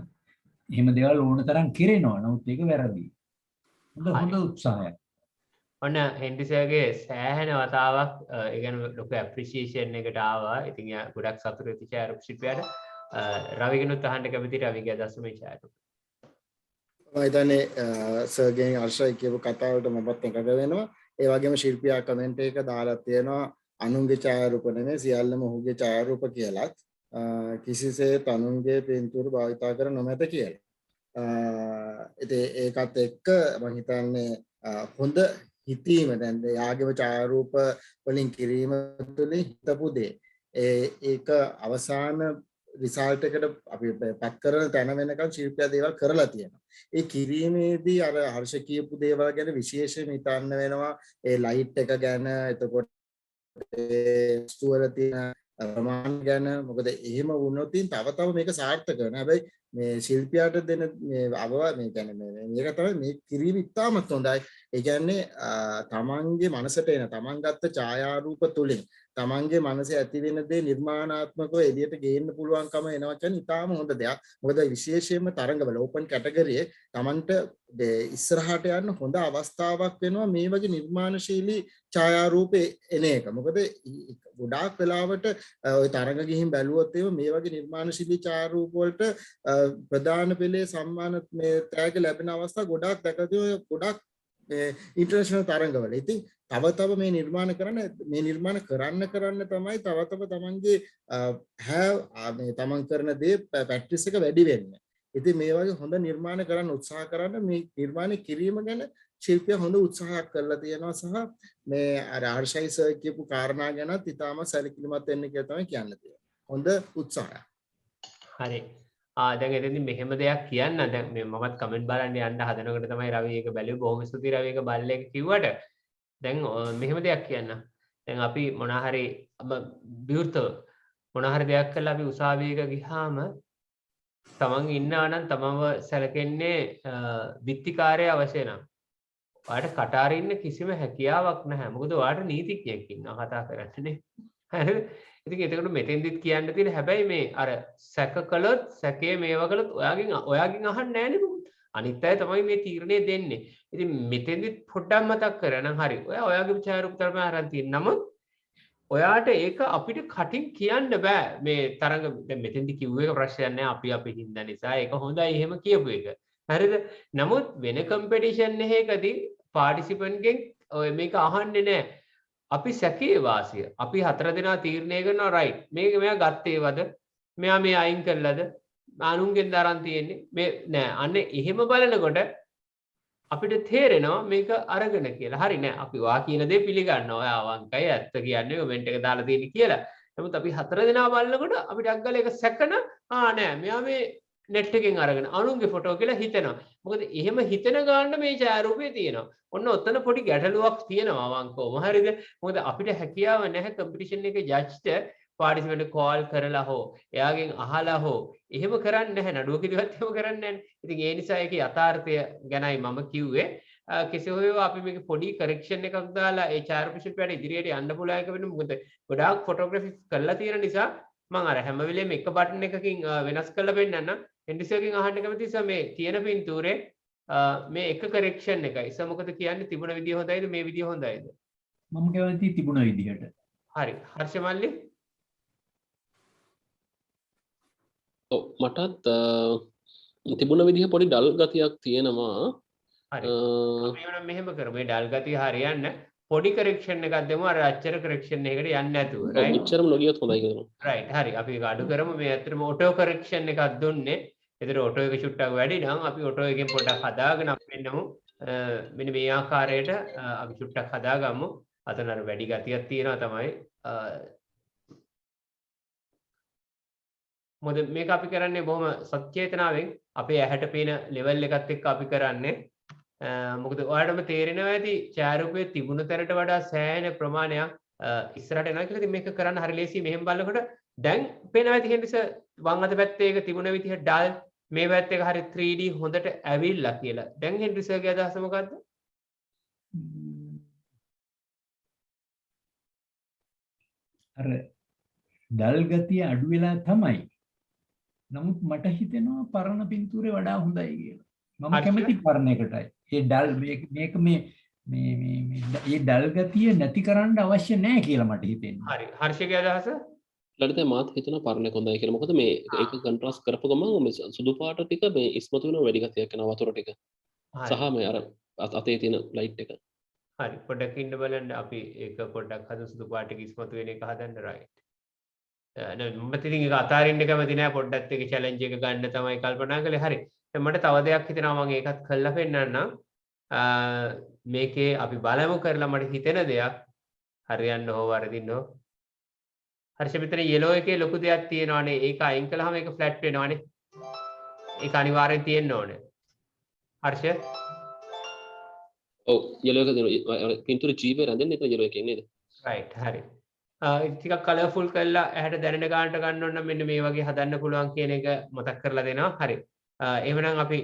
එහෙම දේවල් ඕන තරම් කෙරෙනවා. නමුත් ඒක වැරදි. හොඳ උත්සාහයක්. ඔන්න හෙන්ඩිසර්ගේ සෑහෙන වතාවක් ඒ කියන්නේ ලොකු ඇප්‍රීසියේෂන් එකට ආවා. ඉතින් යා ගොඩක් සතුටු වෙච්ච ඡායාරූප ශිල්පියාට. රවිගෙනුත් අහන්න කැමතියි රවිගේ දසමේ ඡායාරූප. මම හිතන්නේ සර්ගෙන් අර්ෂයි කියපු කතාවට මමත් එකග වෙනවා. ඒ වගේම ශිල්පියා කමෙන්ට් එක දාලා තියෙනවා අනුන්ගේ ඡායාරූප නෙමෙයි සියල්ලම ඔහුගේ ඡායාරූප කියලාත් කිසිසේත් අනුන්ගේ පින්තූර භාවිතා කර නොමැත කියලා. ඉතින් ඒකත් එක්ක මම හිතන්නේ හොඳ හිතීම දැන් යාගේම ඡායාරූප වලින් කිරීම තුළින් හිතපු දේ ඒක අවසාන රිසල්ට් එකට අපි පත් කරන තැන වෙනකන් ශිල්පියා දේවල් කරලා තියෙනවා. ඒ කිරීමේදී අර හර්ෂ කියපු දේවල් ගැන විශේෂයෙන් හිතන්න වෙනවා. ඒ ලයිට් එක ගැන එතකොට ඒ ස්ටුවර තියෙන ප්‍රමාණ ගැන මොකද එහෙම වුණොත් තව මේක සාර්ථක වෙනවා. හැබැයි මේ ශිල්පියාට දෙන මේ මේ කියන්නේ මේක තමයි මේ කිරීම ඉතාමත් හොඳයි. ඒ කියන්නේ තමන්ගේ මනසට එන තමන් ගත්ත ඡායාරූප තුලින් තමන්ගේ මනසේ ඇති වෙන දේ නිර්මාණාත්මකව එළියට ගේන්න පුළුවන්කම එනවා කියන්නේ ඉතාම හොඳ දෙයක්. මොකද විශේෂයෙන්ම තරංගවල ඕපන් කැටගරියේ තමන්ට ඉස්සරහට යන්න හොඳ අවස්ථාවක් වෙනවා මේ වගේ නිර්මාණශීලී ඡායාරූප එන එක. මොකද ගොඩාක් වෙලාවට ওই තරඟ ගිහින් බැලුවොත් මේ වගේ නිර්මාණශීලී ඡායාරූප වලට ප්‍රධාන පෙළේ සම්මාන මේ තෑග ලැබෙන අවස්ථා ගොඩාක් දැකලා තියෙනවා. ගොඩාක් ඉන්ටර්නැෂනල් තරඟවල. ඉතින් තව මේ නිර්මාණ කරන්න තමයි තව තමන්ගේ මේ තමන් කරන දේ ප්‍රැක්ටිස් එක වැඩි වෙන්නේ. ඉතින් මේ වගේ හොඳ නිර්මාණ කරන්න උත්සාහ කරන්න මේ නිර්මාණ කිරීම ගැන ශිල්පියා හොඳ උත්සාහයක් කරලා තියෙනවා සහ මේ අර හර්ෂයි සර් කියපු කාරණා ගැනත් ඉතාම සැලකිලිමත් වෙන්න කියලා තමයි කියන්න තියෙන්නේ. හොඳ උත්සාහයක්. හරි. දැන් එතෙන්දී මෙහෙම දෙයක් කියන්න දැන් මේ මමත් කමෙන්ට් බලන්න යන්න හදනකොට තමයි රවි එක බැලුවේ. බොහොම ස්තුතියි රවි එක බල්ලෙක් කිව්වට. දැන් මෙහෙම දෙයක් කියන්න. දැන් අපි මොනහරි විවෘතව මොනහරි දෙයක් කළා අපි උසාවියක ගියාම තමන් ඉන්නවා නම් තමව සැලකෙන්නේ විත්තිකාරය අවශ්‍ය නම්. ඔයාලට කට අරින්න කිසිම හැකියාවක් නැහැ. මොකද ඔයාලට නීතිඥයෙක් ඉන්නවා කතා කරන්නේ. හරිද? ඉතින් එතකොට මෙතෙන්දිත් කියන්න තියෙන හැබැයි මේ අර සැක කළොත් සැකේ මේවා කළොත් ඔයාගෙන් අහන්නේ නැහැ නේද? අනිත් අය තමයි මේ තීරණය දෙන්නේ. ඉතින් මෙතෙන්දිත් පොඩ්ඩක් මතක් කරගන්න. හරි. ඔයාගේ ඡායාරූප තමයි අරන් තියෙන්නේ. නමුත් ඔයාට ඒක අපිට කටින් කියන්න බෑ. මේ තරඟ දැන් මෙතෙන්දි කිව්ව එක ප්‍රශ්නයක් නෑ. අපි හින්දා නිසා ඒක හොඳයි එහෙම කියපු එක. හරිද? නමුත් වෙන කම්පිටිෂන් එකකදී පාටිසිපන්ට්ගෙන් මේක අහන්නේ නෑ. අපි සැකේ වාසිය. අපි 4 දෙනා තීරණය කරනවා රයිට්. මේක මෙයා ගත්තේවද? මෙයා මේ අයින් කළාද? අනුන්ගෙන් දරන් තියෙන්නේ. මේ නෑ. අන්න එහෙම බලනකොට අපිට තේරෙනවා මේක අරගෙන කියලා. හරි නෑ. අපි වා කියන දේ පිළිගන්නවා. ඔයා අවංකයි ඇත්ත කියන්නේ කමෙන්ට් එක දාලා තියෙන්නේ කියලා. නමුත් අපි 4 දෙනා බලනකොට අපිට අග්ගල එක සැකන නෑ. මෙයා මේ net එකෙන් අරගෙන අනුන්ගේ ෆොටෝ කියලා හිතනවා. මොකද එහෙම හිතන ගාන්න මේ ඡායාරූපේ තියෙනවා. ඔන්න ඔතන පොඩි ගැටලුවක් තියෙනවා වංකෝම. හරිද? මොකද අපිට හැකියාව නැහැ කම්පිටිෂන් එකේ ජජ්ට පාර්ටිසිපන්ට් කෝල් කරලා හෝ එයාගෙන් අහලා හෝ එහෙම කරන්නේ නැහැ. නඩුව කිව්වත් එහෙම කරන්නේ නැහැ. ඉතින් ඒ නිසා ඒකේ යථාර්ථය ගැනයි මම කිව්වේ. කෙසේ හෝ අපි මේක පොඩි කරෙක්ෂන් එකක් දාලා ඒ ඡායාරූප ශිල්පයට ඉදිරියට යන්න පුළුවන් එක වෙන මොකද ගොඩාක් ෆොටෝග්‍රැෆි කරලා තියෙන නිසා මම අර හැම වෙලේම එක බටන් එකකින් වෙනස් කරලා පෙන්නන්නම්. එන්ඩිසර්ගෙන් අහන්න කැමති නිසා මේ තියෙන පින්තූරේ මේ එක කරෙක්ෂන් එකයි. ඉතින් මොකද කියන්නේ තිබුණ විදිය හොඳයිද මේ විදිය හොඳයිද? මම කැමති තිබුණ විදිහට. හරි. හර්ෂ මල්ලි? ඔව් මටත් තිබුණ විදිහ පොඩි ඩල් ගතියක් තියෙනවා. හරි. අපි වෙනම් මෙහෙම කරමු. මේ ඩල් ගතිය හරියන්න පොඩි කරෙක්ෂන් එකක් දෙමු අර අච්චර කරෙක්ෂන් එකකට යන්නේ නැතුව. රයිට්. එච්චරම නොගියොත් හොඳයි කියලා. රයිට්. හරි. අපි ඒක අඩු කරමු. මේ ඇත්තටම ඔටෝ කරෙක්ෂන් එකක් දුන්නේ. ඒතර ඔටෝ එක චුට්ටක් වැඩි නම් අපි ඔටෝ එකෙන් පොඩ්ඩක් හදාගෙන අපි වෙන්නමු. මෙන්න මේ ආකාරයට අපි චුට්ටක් හදාගමු. අතන අර වැඩි ගතියක් තියෙනවා තමයි. මොකද මේක අපි කරන්නේ බොහොම සත්‍යේතනාවෙන් අපේ ඇහැට පේන ලෙවල් එකත් එක්ක අපි කරන්නේ. මොකද ඔයාලටම තේරෙනවා ඇති ඡායාරූපයේ තිබුණ තැනට වඩා සෑහෙන ප්‍රමාණයක් ඉස්සරහට එනවා කියලා. ඉතින් මේක කරන්න හරි ලේසියි. මෙහෙම බලනකොට දැන් පේනවා ඇති හෙන්රිස වම් අත පැත්තේ ඒක තිබුණ විදිහ ඩල් මේ පැත්තේ එක හරි 3D හොඳට ඇවිල්ලා කියලා. දැන් හෙන්රිසගේ අදහස මොකද්ද? අර ඩල් ගතිය අඩු වෙලා තමයි. නමුත් මට හිතෙනවා පරණ පින්තූරේ වඩා හොඳයි කියලා. මම කැමති පරණ එකටයි. ඒ ඩල් මේක මේ මේ ඩල් ගතිය නැති කරන්න අවශ්‍ය නැහැ කියලා මට හිතෙනවා. හරි. හර්ෂගේ අදහස? ඊළඟට මාත් හිතනවා පරණ එක හොඳයි කියලා. මොකද මේ ඒක කන්ට්‍රාස්ට් කරපු ගමන් මේ සුදු පාට ටික මේ ඉස්මතු වෙන වැඩි ගතියක් එනවා වතුර ටික. සහ මේ අර අතේ තියෙන ලයිට් එක. හරි. පොඩ්ඩක් ඉන්න බලන්න අපි ඒක පොඩ්ඩක් හදමු සුදු පාට එක ඉස්මතු වෙන එක හදන්න රයිට්. මම ඉතින් ඒක අතාරින්න කැමති නෑ පොඩ්ඩක් ඒක චැලෙන්ජ් එක ගන්න තමයි කල්පනා කළේ. හරි. දැන් මට තව දෙයක් හිතෙනවා මම ඒකත් කළා පෙන්නන්නම්. මේකේ අපි බලමු කරලා මට හිතෙන දෙයක් හරියන්න හෝ වරදින්න හෝ. හර්ෂ මෙතන yellow එකේ ලොකු දෙයක් තියෙනවානේ. ඒක අයින් කළාම ඒක ෆ්ලැට් වෙනවානේ. ඒක අනිවාර්යෙන් තියෙන්න ඕනේ. හර්ෂ? ඔව් yellow එක දෙනවා. පින්තූරේ ජීවේ රැඳෙන්නේ එතන yellow එකෙන් නේද? රයිට් හරි. ටිකක් කලර්ෆුල් කරලා ඇහැට දැනෙන ගානට ගන්න ඕන නම් මෙන්න මේ වගේ හදන්න පුළුවන් කියන එක මතක් කරලා දෙනවා. හරි. එහෙනම් අපි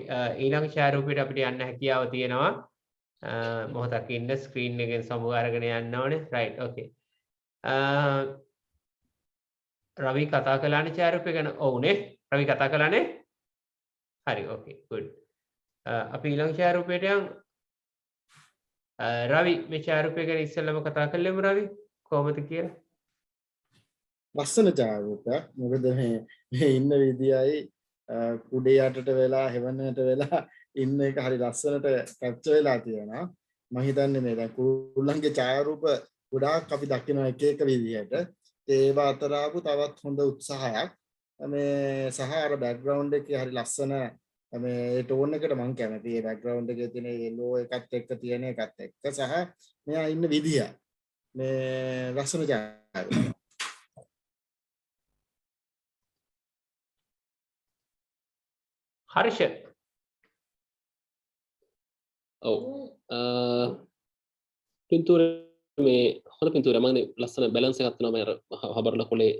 ඊළඟ ඡායාරූපයට අපිට යන්න හැකියාව තියෙනවා. මොහොතක් ඉන්න ස්ක්‍රීන් එකෙන් සමුග අරගෙන යන්න ඕනේ. රයිට් ඕකේ. රවි කතා කළානේ ඡායාරූපය ගැන. ඔව්නේ. රවි කතා කළානේ. හරි ඕකේ good. අපි ඊළඟ ඡායාරූපයට යමු. රවි මේ ඡායාරූපය ගැන ඉස්සෙල්ලාම කතා කළෙමු රවි. කොහොමද කියලා? ලස්සන ඡායාරූපයක්. මොකද මේ ඉන්න විදියයි කුඩේ යටට වෙලා හෙවණට වෙලා ඉන්න එක හරි ලස්සනට කැප්චර් වෙලා තියෙනවා. මම හිතන්නේ මේ දැන් කුරුල්ලන්ගේ ඡායාරූප ගොඩාක් අපි දකිනවා එක එක විදිහට. ඒව අතර ආපු තවත් හොඳ උත්සාහයක්. මේ සහ අර බෑග්ග්‍රවුන්ඩ් එකේ හරි ලස්සන මේ ටෝන් එකට මම කැමතියි. ඒ බෑග්ග්‍රවුන්ඩ් එකේ තියෙන yellow එකත් එක්ක තියෙන එකත් එක්ක සහ මෙයා ඉන්න විදිය. මේ ලස්සන ඡායාරූපයක්. හර්ෂ? ඔව් පින්තූරේ මේ හොඳ පින්තූරයක්. මම ලස්සන බැලන්ස් එකක් තියෙනවා. මම අර හබරල කොලේ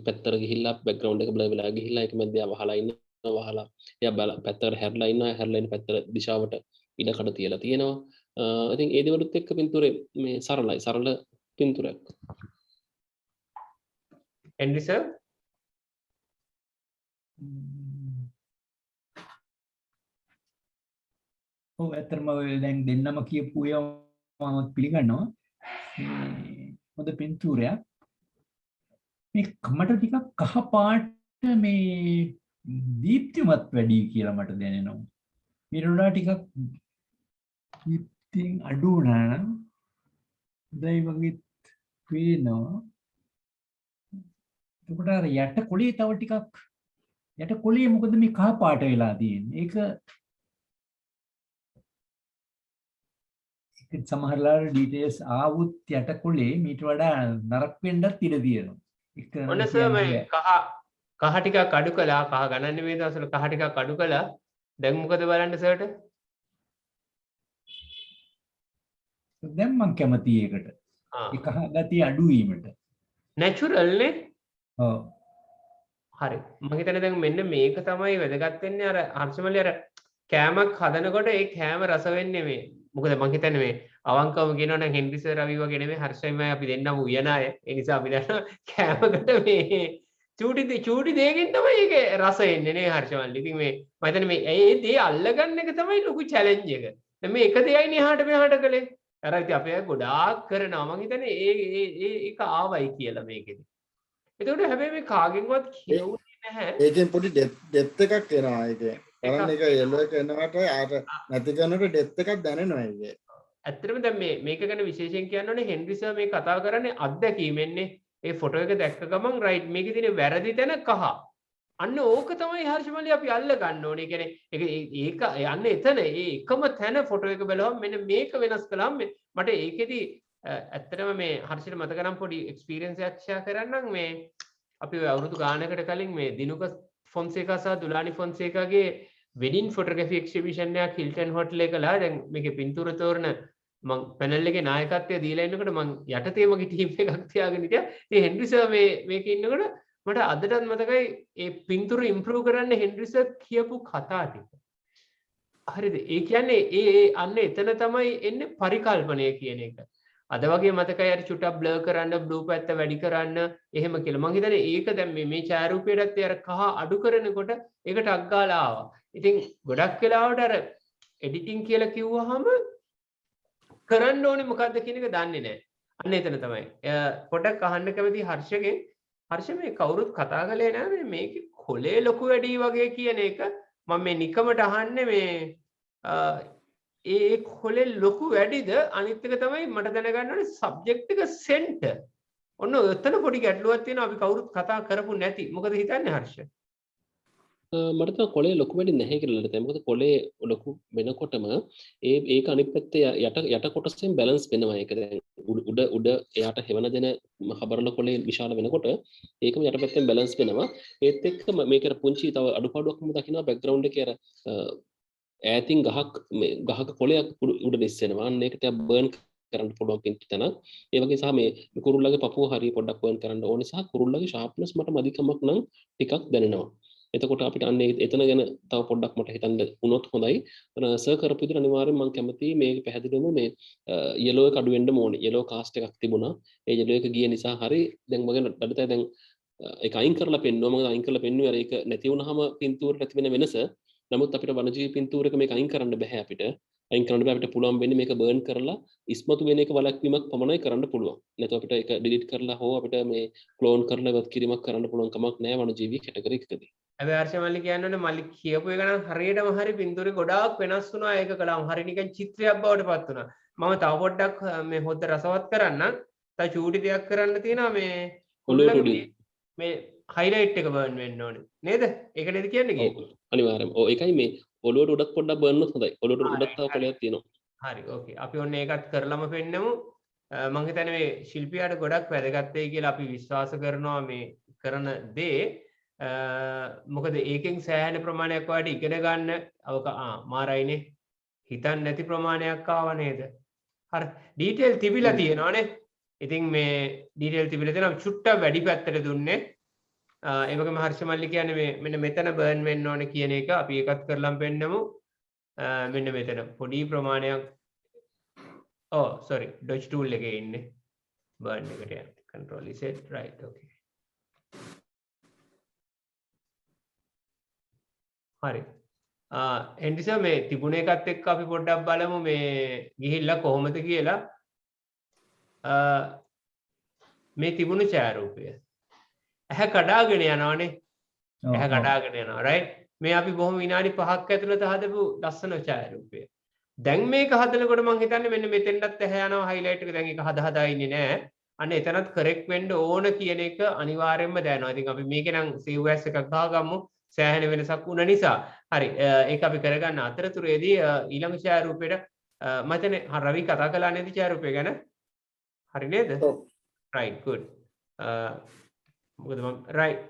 පැත්තට ගිහිල්ලා බෑග්ග්‍රවුන්ඩ් එක බ්ලර් වෙලා ගිහිල්ලා ඒක මැද වහලා ඉන්නවා. වහලා එයා පැත්තට හැරිලා ඉන්නවා. හැරිලා ඉන්න පැත්තට දිශාවට ඉඩකඩ තියලා තියෙනවා. ඉතින් ඒ දේවලුත් එක්ක පින්තූරේ මේ සරලයි. සරල පින්තූරයක්. එන්ඩ්‍රි සර්? ඔව් ඇත්තටම ඔය දැන් දෙන්නම කියපු ඒවා මම පිළිගන්නවා. හොඳ පින්තූරයක්. මේ මට ටිකක් කහ පාට මේ දීප්තිමත් වැඩි කියලා මට දැනෙනවා. ඊට වඩා ටිකක් දීප්තියෙන් අඩු වුණා නම් හොඳයි වගේ පේනවා. එතකොට අර යට කොළේ තව ටිකක් යට කොළේ මොකද මේ කහ පාට වෙලා තියෙන්නේ? ඒක සමහරලාට ඩීටේල්ස් ආවුත් යට කොළේ මීට වඩා නරක වෙන්නත් ඉඩ තියෙනවා. ඔන්න සර් මේ කහ ටිකක් අඩු කළා කහ ගණන් නෙමෙයි දවසවල කහ ටිකක් අඩු කළා දැන් මොකද බලන්න සර්ට දැන් මම කැමති ඒකට ඒ කහ ගතිය අඩු වීමට නැචරල් නේ ඔව් හරි මම හිතන්නේ දැන් මෙන්න මේක තමයි වැදගත් වෙන්නේ අර හර්ෂමලි අර කෑමක් හදනකොට ඒ කෑම රස වෙන්නේ මේ මොකද මම හිතන්නේ මේ අවංකවම කියනවා නම් හෙන්රි සර් රවි වගේ නෙමෙයි හර්ෂයිමයි අපි දෙන්නම උයන අය ඒ නිසා අපි දන්නවා කෑමකට මේ චූටි දෙයකින් තමයි ඒක රස එන්නේ නේ හර්ෂමලි ඉතින් මේ මම හිතන්නේ මේ ඒ දේ අල්ලගන්න එක තමයි ලොකු චැලෙන්ජ් එක දැන් මේ එක දෙයයි එහාට මෙහාට කළේ අර ඉතින් අපි ගොඩාක් කරනවා මම හිතන්නේ ඒක ආවයි කියලා මේකෙදි එතකොට හැබැයි මේ කාගෙන්වත් කියවුනේ නැහැ ඒකෙන් පොඩි ඩෙප්ත් එකක් එනවා ඒකේ බලන්න ඒක yellow එක එනකොට ආට නැති කරනකොට ඩෙප්ත් එකක් දැනෙනවා ඒකේ ඇත්තටම දැන් මේක ගැන විශේෂයෙන් කියන්න ඕනේ හෙන්රි සර් මේ කතා කරන්නේ අත්දැකීමෙන්නේ ඒ ෆොටෝ එක දැක්ක ගමන් රයිට් මේකේ තියෙන වැරදි තැන කහ අන්න ඕක තමයි හර්ෂමලි අපි අල්ල ගන්න ඕනේ කියන්නේ ඒක යන්න එතන ඒ එකම තැන ෆොටෝ එක බලවම මෙන්න මේක වෙනස් කළාම මට ඒකෙදි ඇත්තටම මේ හර්ෂිට මතක නම් පොඩි එක්ස්පීරියන්ස් එකක් ෂෙයා කරන්නම් මේ අපි අවුරුදු ගානකට කලින් මේ දිනුක ෆොන්සේකා සහ දුලානි ෆොන්සේකාගේ වෙඩින් ෆොටෝග්‍රැෆි එක්සිබිෂන් එකක් හිල්ටන් හොටල් එකලා දැන් මේකේ පින්තූර තෝරන මම පැනල් එකේ නායකත්වය දීලා ඉන්නකොට මම යටතේ මගේ ටීම් එකක් තියාගෙන හිටියා. ඉතින් හෙන්රි සර් මේකේ ඉන්නකොට මට අදටත් මතකයි ඒ පින්තූර ඉම්ප්‍රූව් කරන්න හෙන්රි සර් කියපු කතා ටික. හරිද? ඒ කියන්නේ ඒ අන්න එතන තමයි එන්නේ පරිකල්පනය කියන එක. අද වගේ මතකයි අර චුට්ටක් බ්ලර් කරන්න බ්ලූ පැත්ත වැඩි කරන්න එහෙම කියලා. මං හිතන්නේ ඒක දැන් මේ ඡායාරූපයටත් අර කහ අඩු කරනකොට ඒකට අග්ගාලා ආවා. ඉතින් ගොඩක් වෙලාවට අර එඩිටින් කියලා කිව්වහම කරන්න ඕනේ මොකද්ද කියන එක දන්නේ නැහැ. අන්න එතන තමයි. පොඩක් අහන්න කැමති හර්ෂගෙන් හර්ෂ මේ කවුරුත් කතා කළේ නැහැ මේකේ කොලේ ලොකු වැඩි වගේ කියන එක මම මේ නිකමට අහන්නේ මේ ඒ කොලේ ලොකු වැඩිද අනිත් එක තමයි මට දැනගන්න ඕනේ සබ්ජෙක්ට් එක සෙන්ටර්. ඔන්න එතන පොඩි ගැටලුවක් තියෙනවා අපි කවුරුත් කතා කරපු නැති. මොකද හිතන්නේ හර්ෂ? මට තව කොලේ ලොකු වෙන්නේ නැහැ කියලා හිතෙනවා. මොකද කොලේ ලොකු වෙනකොටම ඒක අනිත් පැත්තේ යට කොටසෙන් බැලන්ස් වෙනවා. ඒක දැන් උඩ එයාට හෙවන දෙන හබරල කොලේ විශාල වෙනකොට ඒකම යට පැත්තෙන් බැලන්ස් වෙනවා. ඒත් එක්ක මේකට පුංචි තව අඩුපාඩුවක් මම දකිනවා බෑග්ග්‍රවුන්ඩ් එකේ අර ඈතින් ගහක කොලයක් උඩ දිස්සෙනවා. අන්න ඒක ටිකක් බර්න් කරන්න පුළුවන් පින්ට් තැනක්. ඒ වගේ සහ මේ කුරුල්ලගේ පපුව හරිය පොඩ්ඩක් බර්න් කරන්න ඕනේ සහ කුරුල්ලගේ ෂාර්ප්නස් මට මදිකමක් නම් ටිකක් දැනෙනවා. එතකොට අපිට අන්න එතන ගැන තව පොඩ්ඩක් මට හිතන්න වුණොත් හොඳයි. සර් කරපු විදිහට අනිවාර්යෙන් මම කැමතියි මේක පැහැදිලිවම මේ yellow එක අඩු වෙන්න ඕනේ. yellow cast එකක් තිබුණා. ඒ yellow එක ගිය නිසා හරි දැන් මම අදට දැන් ඒක අයින් කරලා පෙන්නුවා. මොකද අයින් කරලා පෙන්නුවේ අර ඒක නැති වුණාම පින්තූරට ඇති වෙන වෙනස. නමුත් අපිට වනජීවි පින්තූරයක මේක අයින් කරන්න බෑ අපිට. අයින් කරන්න බෑ අපිට පුළුවන් වෙන්නේ මේක බර්න් කරලා ඉස්මතු වෙන එක වළක්වීමක් පමණයි කරන්න පුළුවන්. නැත්නම් අපිට ඒක ඩිලීට් කරලා හෝ අපිට මේ ක්ලෝන් කරලා ඉවත් කිරීමක් කරන්න පුළුවන් කමක් නැහැ වනජීවි කැටගරි එකකදී. හැබැයි හර්ෂ මල්ලි කියන්නේ මල්ලි කියපු එක නම් හරියටම හරි පින්තූරේ ගොඩාක් වෙනස් වුණා ඒක කළාම හරිය නිකන් චිත්‍රයක් බවට පත් වුණා. මම තව පොඩ්ඩක් මේ හොද්ද රසවත් කරන්න තව චූටි දෙයක් කරන්න තියෙනවා මේ මේ highlight එක බර්න් වෙන්න ඕනේ නේද? ඒක නේද කියන්නේ කියේ? අනිවාර්යයෙන්ම. ඔව් ඒකයි මේ ඔළුවට උඩත් පොඩ්ඩක් බර්න් වුණොත් හොඳයි. ඔළුවට උඩත් තව කොලයක් තියෙනවා. හරි ඕකේ. අපි ඔන්න ඒකත් කරලම පෙන්නමු. මම හිතන්නේ මේ ශිල්පියාට ගොඩක් වැදගත් වෙයි කියලා අපි විශ්වාස කරනවා මේ කරන දේ. මොකද ඒකෙන් සෑහෙන ප්‍රමාණයක් ඔයාලට ඉගෙන ගන්න මාරයිනේ හිතන්න නැති ප්‍රමාණයක් ආව නේද? හරි ඩීටේල් තිබිලා තියෙනවානේ. ඉතින් මේ ඩීටේල් තිබිලා තියෙනවා චුට්ටක් වැඩි පැත්තට දුන්නේ. ඒ වගේම හර්ෂ මල්ලි කියන්නේ මේ මෙන්න මෙතන බර්න් වෙන්න ඕනේ කියන එක අපි ඒකත් කරලම් පෙන්නමු. මෙන්න මෙතන පොඩි ප්‍රමාණයක් sorry dodge tool එකේ ඉන්නේ බර්න් එකට යන්න. control Z right okay. හරි. හෙන්රි සර් මේ තිබුණ එකත් එක්ක අපි පොඩ්ඩක් බලමු මේ ගිහිල්ලා කොහොමද කියලා. මේ තිබුණු ඡායාරූපය ඇහැ කඩාගෙන යනවානේ. ඇහැ කඩාගෙන යනවා right. මේ අපි බොහොම විනාඩි 5ක් ඇතුළත හදපු ලස්සන ඡායාරූපය. දැන් මේක හදනකොට මම හිතන්නේ මෙන්න මෙතෙන්ටත් ඇහැ යනවා highlight එක දැන් ඒක හදා ඉන්නේ නෑ. අන්න එතනත් correct වෙන්න ඕන කියන එක අනිවාර්යයෙන්ම දැනනවා. ඉතින් අපි මේකේ නම් save as එකක් ගහගමු. සෑහෙන වෙනසක් වුණ නිසා. හරි ඒක අපි කරගන්න අතරතුරේදී ඊළඟ ඡායාරූපයට මම හිතන්නේ රවි කතා කළා නේද ඡායාරූපය ගැන? හරි නේද? ඔව්. right good. මොකද මම right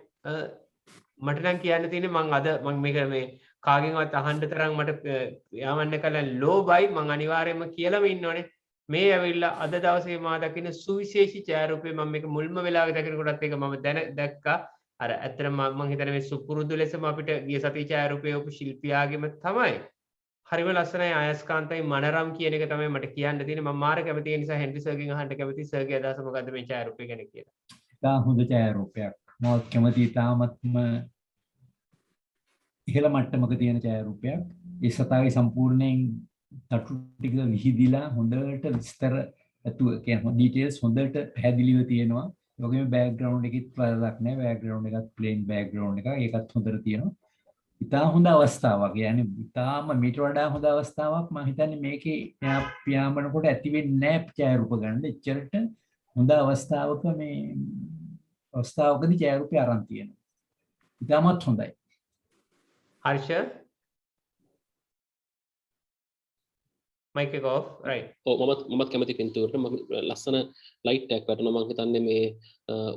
මට නම් කියන්න තියෙන්නේ මං අද මං මේක මේ කාගෙන්වත් අහන්න තරම් මට යවන්න කලින් ලෝබයි මං අනිවාර්යයෙන්ම කියලාම ඉන්නෝනේ මේ ඇවිල්ලා අද දවසේ මා දකින්න සුවිශේෂී ඡායාරූපේ මම මේක මුල්ම වෙලාවෙ දකිනකොටත් ඒක මම දැක්කා අර ඇත්තටම මම හිතන්නේ මේ සුපුරුදු ලෙසම අපිට ගිය සතියේ ඡායාරූපේ ඔප ශිල්පියාගෙම තමයි හරිම ලස්සනයි අයස්කාන්තයි මනරම් කියන එක තමයි මට කියන්න තියෙන්නේ මම මාර කැමති ඒ නිසා හෙන්රි සර්ගෙන් අහන්න කැමති සර්ගේ අදහස මොකද්ද මේ ඡායාරූපේ ගැන කියලා. ඉතා හොඳ ඡායාරූපයක්. මම කැමති තාමත්ම ඉහළ මට්ටමක තියෙන ඡායාරූපයක්. ඒ සතාවේ සම්පූර්ණයෙන් තටු ටික විහිදිලා හොඳට විස්තර ඇතුව කියන්නේ ඩීටේල්ස් හොඳට පැහැදිලිව තියෙනවා. ඒ වගේම බෑග්ග්‍රවුන්ඩ් එකෙත් වරදක් නැහැ. බෑග්ග්‍රවුන්ඩ් එකත් ප්ලේන් බෑග්ග්‍රවුන්ඩ් එකක්. ඒකත් හොඳට තියෙනවා. ඉතා හොඳ අවස්ථාවක්. يعني ඉතාම මීට වඩා හොඳ අවස්ථාවක් මම හිතන්නේ මේකේ පියාඹනකොට ඇති වෙන්නේ නැහැ ඡායාරූප ගන්න. එච්චරට හොඳ අවස්ථාවක මේ අවස්ථාවකදී ඡායාරූපය අරන් තියෙනවා. ඉතාමත් හොඳයි. හර්ෂ mic එක off right ඔව් මමත් කැමති පින්තූරට මම ලස්සන ලයිට් එකක් වටනවා මම හිතන්නේ මේ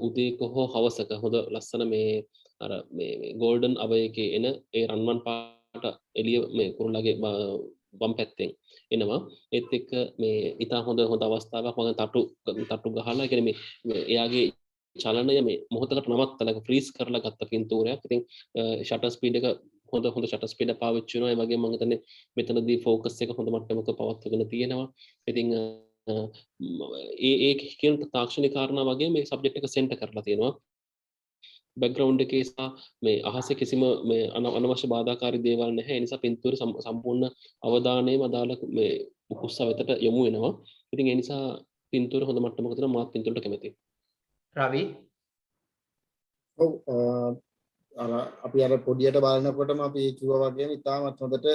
උදේක හෝ හවසක හොඳ ලස්සන මේ අර මේ ගෝල්ඩන් අවයකේ එන ඒ රන්වන් පාට එළිය මේ කුරුල්ලාගේ වම් පැත්තෙන් එනවා ඒත් එක්ක මේ ඊට හොඳ අවස්ථාවක් මම තට්ටු ගහලා කියන්නේ මේ එයාගේ චලනය මේ මොහොතකට නවත්තලා ෆ්‍රීස් කරලා ගත්ත පින්තූරයක්. ඉතින් ෂටර් ස්පීඩ් එක හොඳ ෂටර් ස්පීඩ් එක පාවිච්චි වෙනවා. ඒ වගේම මම හිතන්නේ මෙතනදී ෆෝකස් එක හොඳ මට්ටමක පවත්වාගෙන තියෙනවා. ඉතින් ඒ කියන තාක්ෂණික කාරණා වගේ මේ සබ්ජෙක්ට් එක සෙන්ටර් කරලා තියෙනවා. බෑග්ග්‍රවුන්ඩ් එකේ සහ මේ අහසේ කිසිම මේ අනවශ්‍ය බාධාකාරී දේවල් නැහැ. ඒ නිසා පින්තූරේ සම්පූර්ණ අවධානයම අදාළ මේ උකුස්ස වෙතට යොමු වෙනවා. ඉතින් ඒ නිසා පින්තූර හොඳ මට්ටමක තියෙනවා. මාත් පින්තූරට කැමතියි. රවි ඔව් අපි අර පොඩියට බලනකොටම අපි කිව්වා වගේම ඉතාමත් හොඳට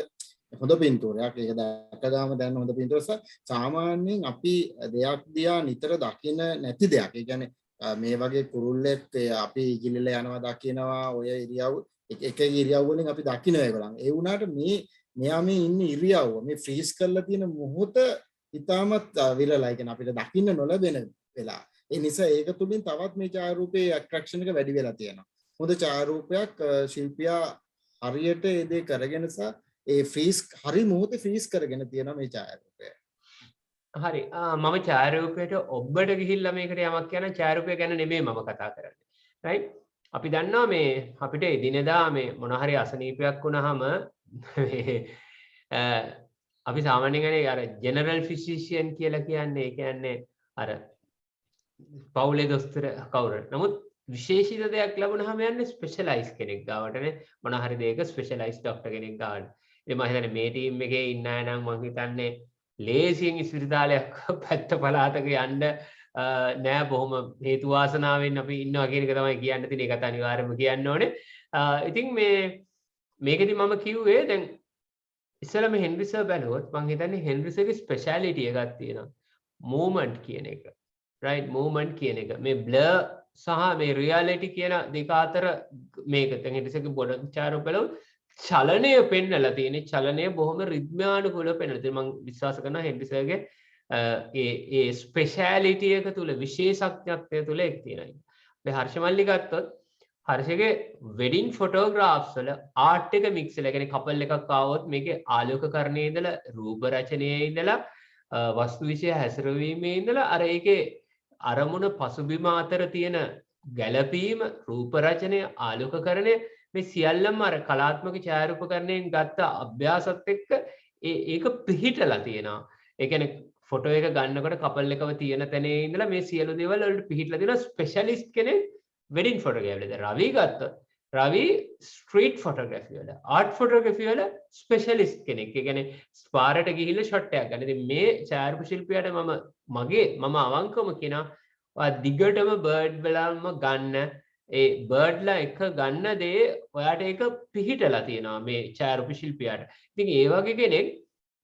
හොඳ පින්තූරයක්. ඒක දැක්කදාම දැන් හොඳ පින්තූරයක්. සාමාන්‍යයෙන් අපි දෙයක් දිහා නිතර දකින්න නැති දෙයක්. ඒ කියන්නේ මේ වගේ කුරුල්ලෙක් අපි ඉගිලිලා යනවා දකිනවා ඔය ඉරියව් එක ඉරියව් වලින් අපි දකින්න ඒගොල්ලන්. ඒ වුණාට මෙයා මේ ඉන්නේ ඉරියව්ව මේ ෆ්‍රීස් කරලා තියෙන මොහොත ඉතාමත් විරලයි. කියන්නේ අපිට දකින්න නොලැබෙන වෙලා. ඒ නිසා ඒක තුලින් තවත් මේ ඡායාරූපේ ඇට්‍රැක්ෂන් එක වැඩි වෙලා තියෙනවා. හොඳ ඡායාරූපයක් ශිල්පියා හරියට ඒ දේ කරගෙන නිසා ඒ ෆ්‍රීස් හරි මොහොතේ ෆ්‍රීස් කරගෙන තියෙනවා මේ ඡායාරූපය. හරි මම ඡායාරූපයට ඔබට ගිහිල්ලා මේකට යමක් කියන ඡායාරූපය ගැන නෙමෙයි මම කතා කරන්නේ. right අපි දන්නවා මේ අපිට එදිනෙදා මේ මොන හරි අසනීපයක් වුණාම අපි සාමාන්‍යයෙන් අර ජෙනරල් ෆිසිෂියන් කියලා කියන්නේ ඒ කියන්නේ අර පවුලේ දොස්තර කවුරු. නමුත් විශේෂිත දෙයක් ලැබුණාම යන්නේ ස්පෙෂලායිස් කෙනෙක් ගාවටනේ මොන හරි දෙයක ස්පෙෂලායිස් ડોක්ටර් කෙනෙක් ගාවට. ඉතින් මම හිතන්නේ මේ ටීම් එකේ ඉන්න අය නම් මම හිතන්නේ ලේසියෙන් ඉස්පිරිතාලයක් පැත්ත පළාතක යන්න නෑ බොහොම හේතු වාසනාවෙන් අපි ඉන්නවා කියන එක තමයි කියන්න තියෙන්නේ. ඒකත් අනිවාර්යයෙන්ම කියන්න ඕනේ. ඉතින් මේකෙදි මම කිව්වේ දැන් ඉස්සෙල්ලාම හෙන්රි සර් බැලුවොත් මම හිතන්නේ හෙන්රි සර්ගේ ස්පෙෂැලිටි එකක් තියෙනවා. මූවමන්ට් කියන එක. right movement කියන එක මේ blur සහ මේ reality කියන දෙක අතර මේක දැන් හෙන්රිසගේ බොඩ ඡායාරූප බලුවොත් චලනය පෙන්නලා තියෙන්නේ චලනය බොහොම රිද්මයානුකූලව පෙන්නලා තියෙනවා. මම විශ්වාස කරනවා හෙන්රිසගේ ඒ ස්පෙෂැලිටි එක තුල විශේෂඥත්වය තුල ඒක තියෙනවා. අපි හර්ෂමල්ලි ගත්තොත් හර්ෂගේ වෙඩින් ෆොටෝග්‍රාෆ්ස් වල ආර්ට් එක මික්ස් වෙලා කියන්නේ කපල් එකක් ආවොත් මේකේ ආලෝකකරණයේ ඉඳලා රූප රචනයේ ඉඳලා වස්තු විෂය හැසිරවීමේ ඉඳලා අර ඒකේ අරමුණ පසුබිම අතර තියෙන ගැළපීම රූප රචනය ආලෝකකරණය මේ සියල්ලම අර කලාත්මක ඡායාරූපකරණයෙන් ගත්ත අභ්‍යාසත් එක්ක ඒක පිහිටලා තියෙනවා. ඒ කියන්නේ ෆොටෝ එක ගන්නකොට කපල් එකව තියෙන තැනේ ඉඳලා මේ සියලු දේවල් වලට පිහිටලා තියෙන ස්පෙෂලිස්ට් කෙනෙක් වෙඩින් ෆොටෝග්‍රැෆි වලද රවි ගත්තොත් රවි ස්ට්‍රීට් ෆොටෝග්‍රැෆි වල ආර්ට් ෆොටෝග්‍රැෆි වල ස්පෙෂලිස්ට් කෙනෙක්. ඒ කියන්නේ ස්පාරට ගිහිල්ලා ෂොට් එකක් ගන්න. ඉතින් මේ ඡායාරූප ශිල්පියාට මම අවංකවම කියනවා දිගටම බර්ඩ් වලම ගන්න ඒ බර්ඩ්ලා එක ගන්න දේ ඔයාට ඒක පිහිටලා තියෙනවා මේ ඡායාරූප ශිල්පියාට. ඉතින් ඒ වගේ කෙනෙක්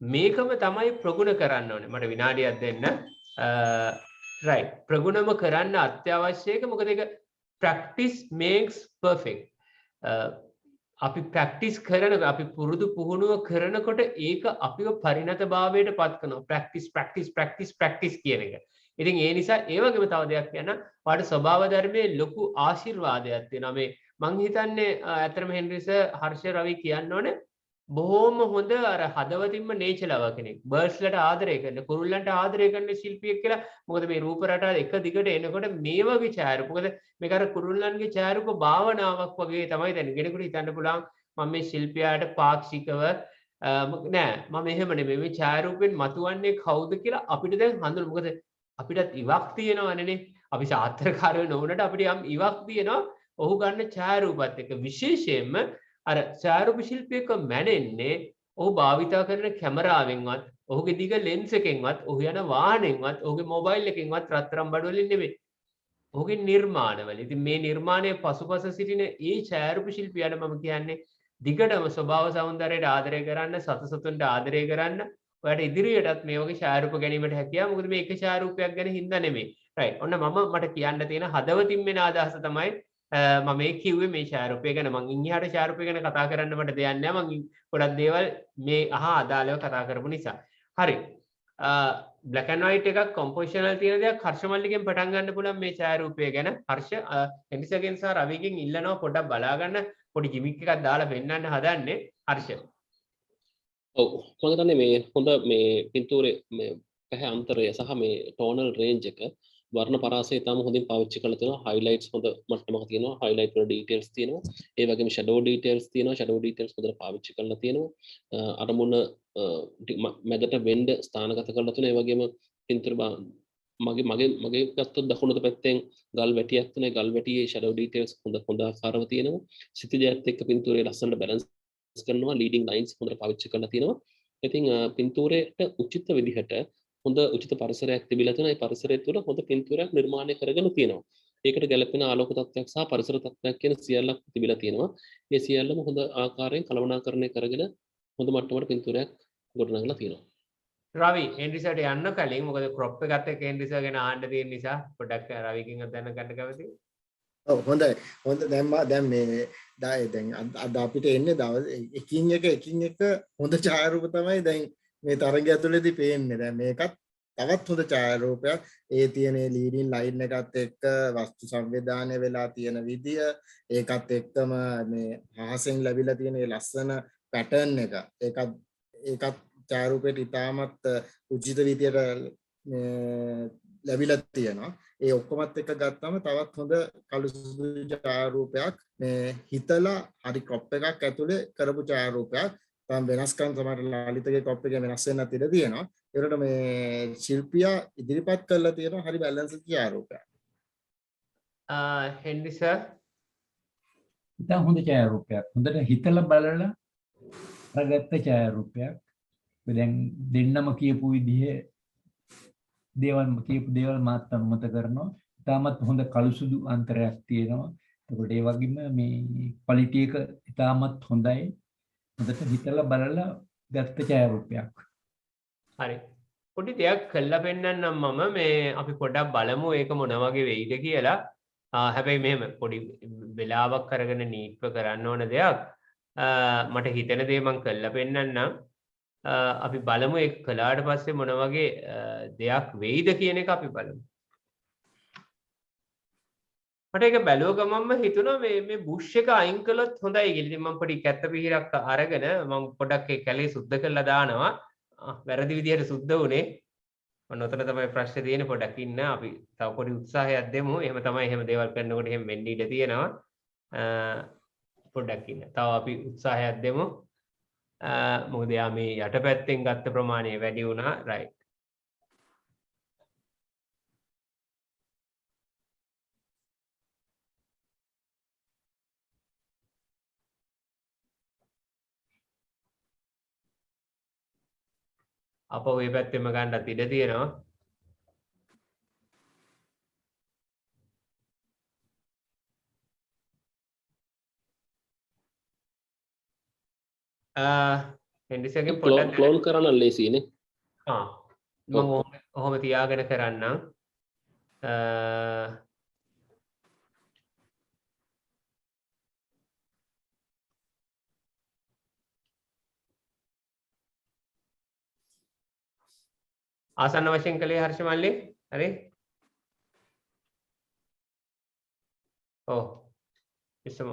මේකම තමයි ප්‍රගුණ කරන්න ඕනේ. මට විනාඩියක් දෙන්න. right ප්‍රගුණම කරන්න අත්‍යවශ්‍ය එක මොකද ඒක practice makes perfect. අපි ප්‍රැක්ටිස් කරන අපි පුරුදු පුහුණුව කරනකොට ඒක අපිව පරිණත භාවයට පත් කරනවා. ප්‍රැක්ටිස් කියන එක. ඉතින් ඒ නිසා ඒ වගේම තව දෙයක් කියන්න වාට ස්වභාව ධර්මයේ ලොකු ආශිර්වාදයක් තියෙනවා මේ මං හිතන්නේ ඇත්තටම හෙන්රි සර් හර්ෂ රවි කියන්න ඕනේ බොහොම හොඳ අර හදවතින්ම නේචර් ලව කෙනෙක් බර්ඩ්ස්ලට ආදරය කරන කුරුල්ලන්ට ආදරය කරන ශිල්පියෙක් කියලා මොකද මේ රූප රටා එක දිගට එනකොට මේ වගේ ඡායාරූප මොකද මේක අර කුරුල්ලන්ගේ ඡායාරූප භාවනාවක් වගේ තමයි දැන් කෙනෙකුට හිතන්න පුළුවන් මම මේ ශිල්පියාට පාක්ෂිකව නෑ මම එහෙම නෙමෙයි මේ ඡායාරූපෙන් මතුවන්නේ කවුද කියලා අපිට දැන් හඳුන මොකද අපිටත් ඉවක් තියෙනවනේ අපි සාත්‍රකාරයෝ නොවුනට අපිට යම් ඉවක් තියෙනවා ඔහු ගන්න ඡායාරූපත් එක්ක විශේෂයෙන්ම අර ඡායාරූප ශිල්පියෙක් මැනෙන්නේ ඔහු භාවිතා කරන කැමරාවෙන්වත් ඔහුගේ දිග ලෙන්ස් එකෙන්වත් ඔහු යන වාහනෙන්වත් ඔහුගේ මොබයිල් එකෙන්වත් රත්තරන් බඩු වලින් නෙමෙයි ඔහුගේ නිර්මාණවල. ඉතින් මේ නිර්මාණයේ පසුපස සිටින ඒ ඡායාරූප ශිල්පියාට මම කියන්නේ දිගටම ස්වභාව සෞන්දර්යයට ආදරය කරන්න සතසතුන්ට ආදරය කරන්න ඔයාලට ඉදිරියටත් මේ වගේ ඡායාරූප ගැනීමට හැකියාව මොකද මේ එක ඡායාරූපයක් ගැන හින්දා නෙමෙයි. රයිට්. ඔන්න මට කියන්න තියෙන හදවතින් වෙන අදහස තමයි මම මේ කිව්වේ මේ ඡායාරූපය ගැන මම ඉන්හිහාට ඡායාරූපය ගැන කතා කරන්න මට දෙයක් නැහැ මම ගොඩක් දේවල් මේ අදාළව කතා කරපු නිසා. හරි. black and white එකක් compositional තියෙන දෙයක් හර්ෂමල්ලිගෙන් පටන් ගන්න පුළුවන් මේ ඡායාරූපය ගැන. හර්ෂ හෙන්රිසගෙන් සහ රවිගෙන් ඉල්ලනවා පොඩ්ඩක් බලා ගන්න පොඩි ගිමික් එකක් දාලා පෙන්නන්න හදන්නේ හර්ෂ. ඔව් මම හිතන්නේ මේ හොඳ මේ පින්තූරේ මේ පැහැ අන්තරය සහ මේ ටෝනල් රේන්ජ් එක වර්ණ පරාසය ඉතාම හොඳින් පාවිච්චි කරලා තියෙනවා highlights හොඳ මට්ටමක තියෙනවා highlight වල details තියෙනවා ඒ වගේම shadow details තියෙනවා shadow details හොඳට පාවිච්චි කරලා තියෙනවා අරමුණ මැදට වෙන්න ස්ථානගත කරලා තියෙනවා ඒ වගේම පින්තූර මගේ ගත්තොත් දකුණු පැත්තෙන් ගල් වැටියක් තියෙනවා ඒ ගල් වැටියේ shadow details හොඳ ආකාරව තියෙනවා සිතිජයත් එක්ක පින්තූරේ ලස්සනට balance කරනවා leading lines හොඳට පාවිච්චි කරලා තියෙනවා ඉතින් පින්තූරේට උචිත විදිහට හොඳ උචිත පරිසරයක් තිබිලා තියෙනවා. ඒ පරිසරය තුළ හොඳ පින්තූරයක් නිර්මාණය කරගෙන තියෙනවා. ඒකට ගැළපෙන ආලෝක තත්ත්වයක් සහ පරිසර තත්ත්වයක් කියන සියල්ලක් තිබිලා තියෙනවා. මේ සියල්ලම හොඳ ආකාරයෙන් කළමනාකරණය කරගෙන හොඳ මට්ටමකට පින්තූරයක් ගොඩනගලා තියෙනවා. රවි හෙන්රිසට යන්න කලින් මොකද ක්‍රොප් එකත් එක්ක හෙන්රිස ගැන ආන්න තියෙන නිසා පොඩ්ඩක් රවිකින් දැනගන්න කැමතියි. ඔව් හොඳයි. හොඳ දැන් මේ දැන් අද අපිට එන්නේ දවස් එකින් එක හොඳ ඡායාරූප තමයි දැන් මේ තරගය ඇතුළේදී පේන්නේ. දැන් මේකත් තවත් හොඳ ඡායාරූපයක්. ඒ තියෙන ලීඩින් ලයින් එකත් එක්ක වස්තු සංවේදානය වෙලා තියෙන විදිය, ඒකත් එක්කම මේ අහසෙන් ලැබිලා තියෙන මේ ලස්සන පැටර්න් එක. ඒකත් ඡායාරූපයට ඉතාමත් උචිත විදියට ලැබිලා තියෙනවා. ඒ ඔක්කොමත් එක්ක ගත්තම තවත් හොඳ කළු සුදු ඡායාරූපයක් මේ හිතලා හරි ක්‍රොප් එකක් ඇතුලේ කරපු ඡායාරූපයක්. තම වෙනස්කම් සමහර ලාලිතගේ ක්‍රොප් එකේ වෙනස් වෙන්නත් ඉඩ තියෙනවා. ඒකට මේ ශිල්පියා ඉදිරිපත් කරලා තියෙනවා හරි බැලන්ස් ඡායාරූපයක්. හෙන්රි සර් ඉතින් හොඳ ඡායාරූපයක්. හොඳට හිතලා බලලා අරගත්ත ඡායාරූපයක්. දැන් දෙන්නම කියපු විදිහේ දේවල් මාත් අනුමත කරනවා. ඉතාමත් හොඳ කළු සුදු අන්තරයක් තියෙනවා. ඒකට ඒ වගේම මේ ක්වලිටි එක ඉතාමත් හොඳයි. හොඳට හිතලා බලලා ගත්ත ඡායාරූපයක්. හරි. පොඩි දෙයක් කළා පෙන්නන්නම් මම මේ අපි පොඩ්ඩක් බලමු ඒක මොන වගේ වෙයිද කියලා. හැබැයි මෙහෙම පොඩි වෙලාවක් අරගෙන නීට්ව කරන්න ඕන දෙයක්. මට හිතෙන දේ මම කළා පෙන්නන්නම්. අපි බලමු ඒක කළාට පස්සේ මොන වගේ දෙයක් වෙයිද කියන එක අපි බලමු. මට ඒක බැලුව ගමන්ම හිතුණා මේ බුෂ් එක අයින් කළොත් හොඳයි කියලා. ඉතින් මම පොඩි කැත්ත පිහිරක් අරගෙන මම පොඩක් ඒ කැලේ සුද්ධ කරලා දානවා. වැරදි විදියට සුද්ධ වුණේ. ඔන්න ඔතන තමයි ප්‍රශ්නේ තියෙන්නේ පොඩක් ඉන්න. අපි තව පොඩි උත්සාහයක් දෙමු. එහෙම තමයි එහෙම දේවල් කරනකොට එහෙම වෙන්න ඉඩ තියෙනවා. පොඩ්ඩක් ඉන්න. තව අපි උත්සාහයක් දෙමු. මොකද යා මේ යටපැත්තෙන් ගත්ත ප්‍රමාණය වැඩි වුණා. රයිට්. අප ඔය පැත්තෙම ගන්නත් ඉඩ තියෙනවා. හෙන්රිසගෙන් පොඩ්ඩක් ක්ලෝන් කරන්න ලේසියිනේ. මම ඔහොම තියාගෙන කරන්නම්. ආසන්න වශයෙන් කළේ හර්ෂ මල්ලි හරි ඔව් ඉස්සම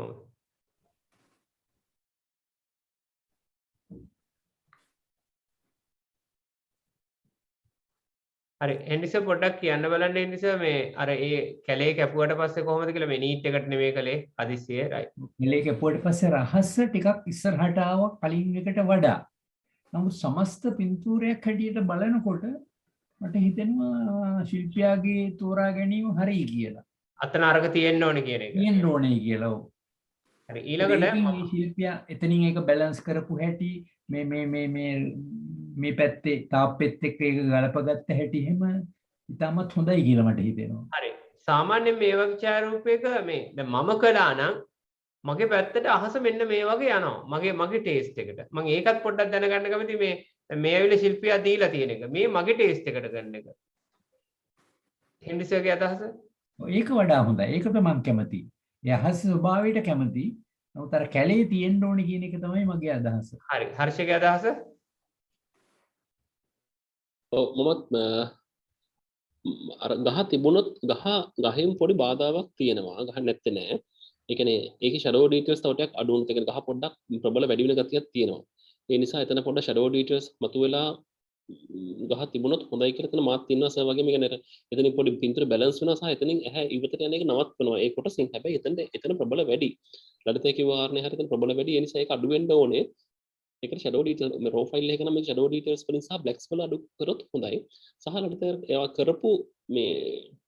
හරි හෙන්ඩිස පොඩ්ඩක් කියන්න බලන්න හෙන්ඩිස මේ අර ඒ කැලේ කැපුවට පස්සේ කොහොමද කියලා මේ නීට් එකට නෙමෙයි කලේ හදිස්සියේ රයිට් මෙලේ කැපුවට පස්සේ රහස ටිකක් ඉස්සරහට ආවා කලින් එකට වඩා. නමුත් සමස්ත පින්තූරයක් හැටියට බලනකොට මට හිතෙනවා ශිල්පියාගේ තෝරා ගැනීම හරි කියලා. අතන අරක තියෙන්න ඕනේ කියන එක. තියෙන්න ඕනේ කියලා. ඔව්. හරි ඊළඟට මේ ශිල්පියා එතනින් ඒක බැලන්ස් කරපු හැටි මේ පැත්තේ තාප්පෙත් එක්ක ඒක ගලපගත්ත හැටි එහෙම ඉතාමත් හොඳයි කියලා මට හිතෙනවා. හරි සාමාන්‍යයෙන් මේ වගේ ඡායාරූපයක මේ දැන් මම කළා නම් මගේ පැත්තට අහස මෙන්න මේ වගේ යනවා. මගේ ටේස්ට් එකට. මම ඒකත් පොඩ්ඩක් දැනගන්න කැමතියි මේ ඇවිල්ලා ශිල්පියා දීලා තියෙන එක. මේ මගේ ටේස්ට් එකට ගන්න එක. හෙන්ඩිසර්ගේ අදහස? ඒක වඩා හොඳයි. ඒකට මම කැමතියි. ඒ අහස ස්වභාවයට කැමතියි. නමුත් අර කැලේ තියෙන්න ඕනේ කියන එක තමයි මගේ අදහස. හරි හර්ෂගේ අදහස? ඔව් මමත් අර ගහ තිබුණොත් ගහෙන් පොඩි බාධාවක් තියෙනවා. ගහ නැත්තේ නෑ. ඒ කියන්නේ ඒකේ ෂැඩෝ ඩීටේල්ස් තව ටිකක් අඩු වුණත් ඒ කියන්නේ ගහ පොඩ්ඩක් ප්‍රබල වැඩි වෙන ගතියක් තියෙනවා. ඒ නිසා එතන පොඩ්ඩක් ෂැඩෝ ඩීටේල්ස් මතුවෙලා ගහ තිබුණොත් හොඳයි කියලා එතන මාත් ඉන්නවා සර් වගේම කියන්නේ එතනින් පොඩි පින්තූර බැලන්ස් වෙනවා සහ එතනින් ඇහැ ඉවතට යන එක නවත්වනවා. ඒ කොටසින් හැබැයි එතන ප්‍රබල වැඩි. ලලිතේ කිව්ව ආරණේ හරියට ප්‍රබල වැඩි. ඒ නිසා ඒක අඩු වෙන්න ඕනේ. ඒකට ෂැඩෝ ඩීටේල් මේ රෝ ෆයිල් එක නම් මේ ෂැඩෝ ඩීටේල්ස් වලින් සහ බ්ලැක්ස් වල අඩු කරොත් හොඳයි. සහ ලලිතේ ඒවා කරපු මේ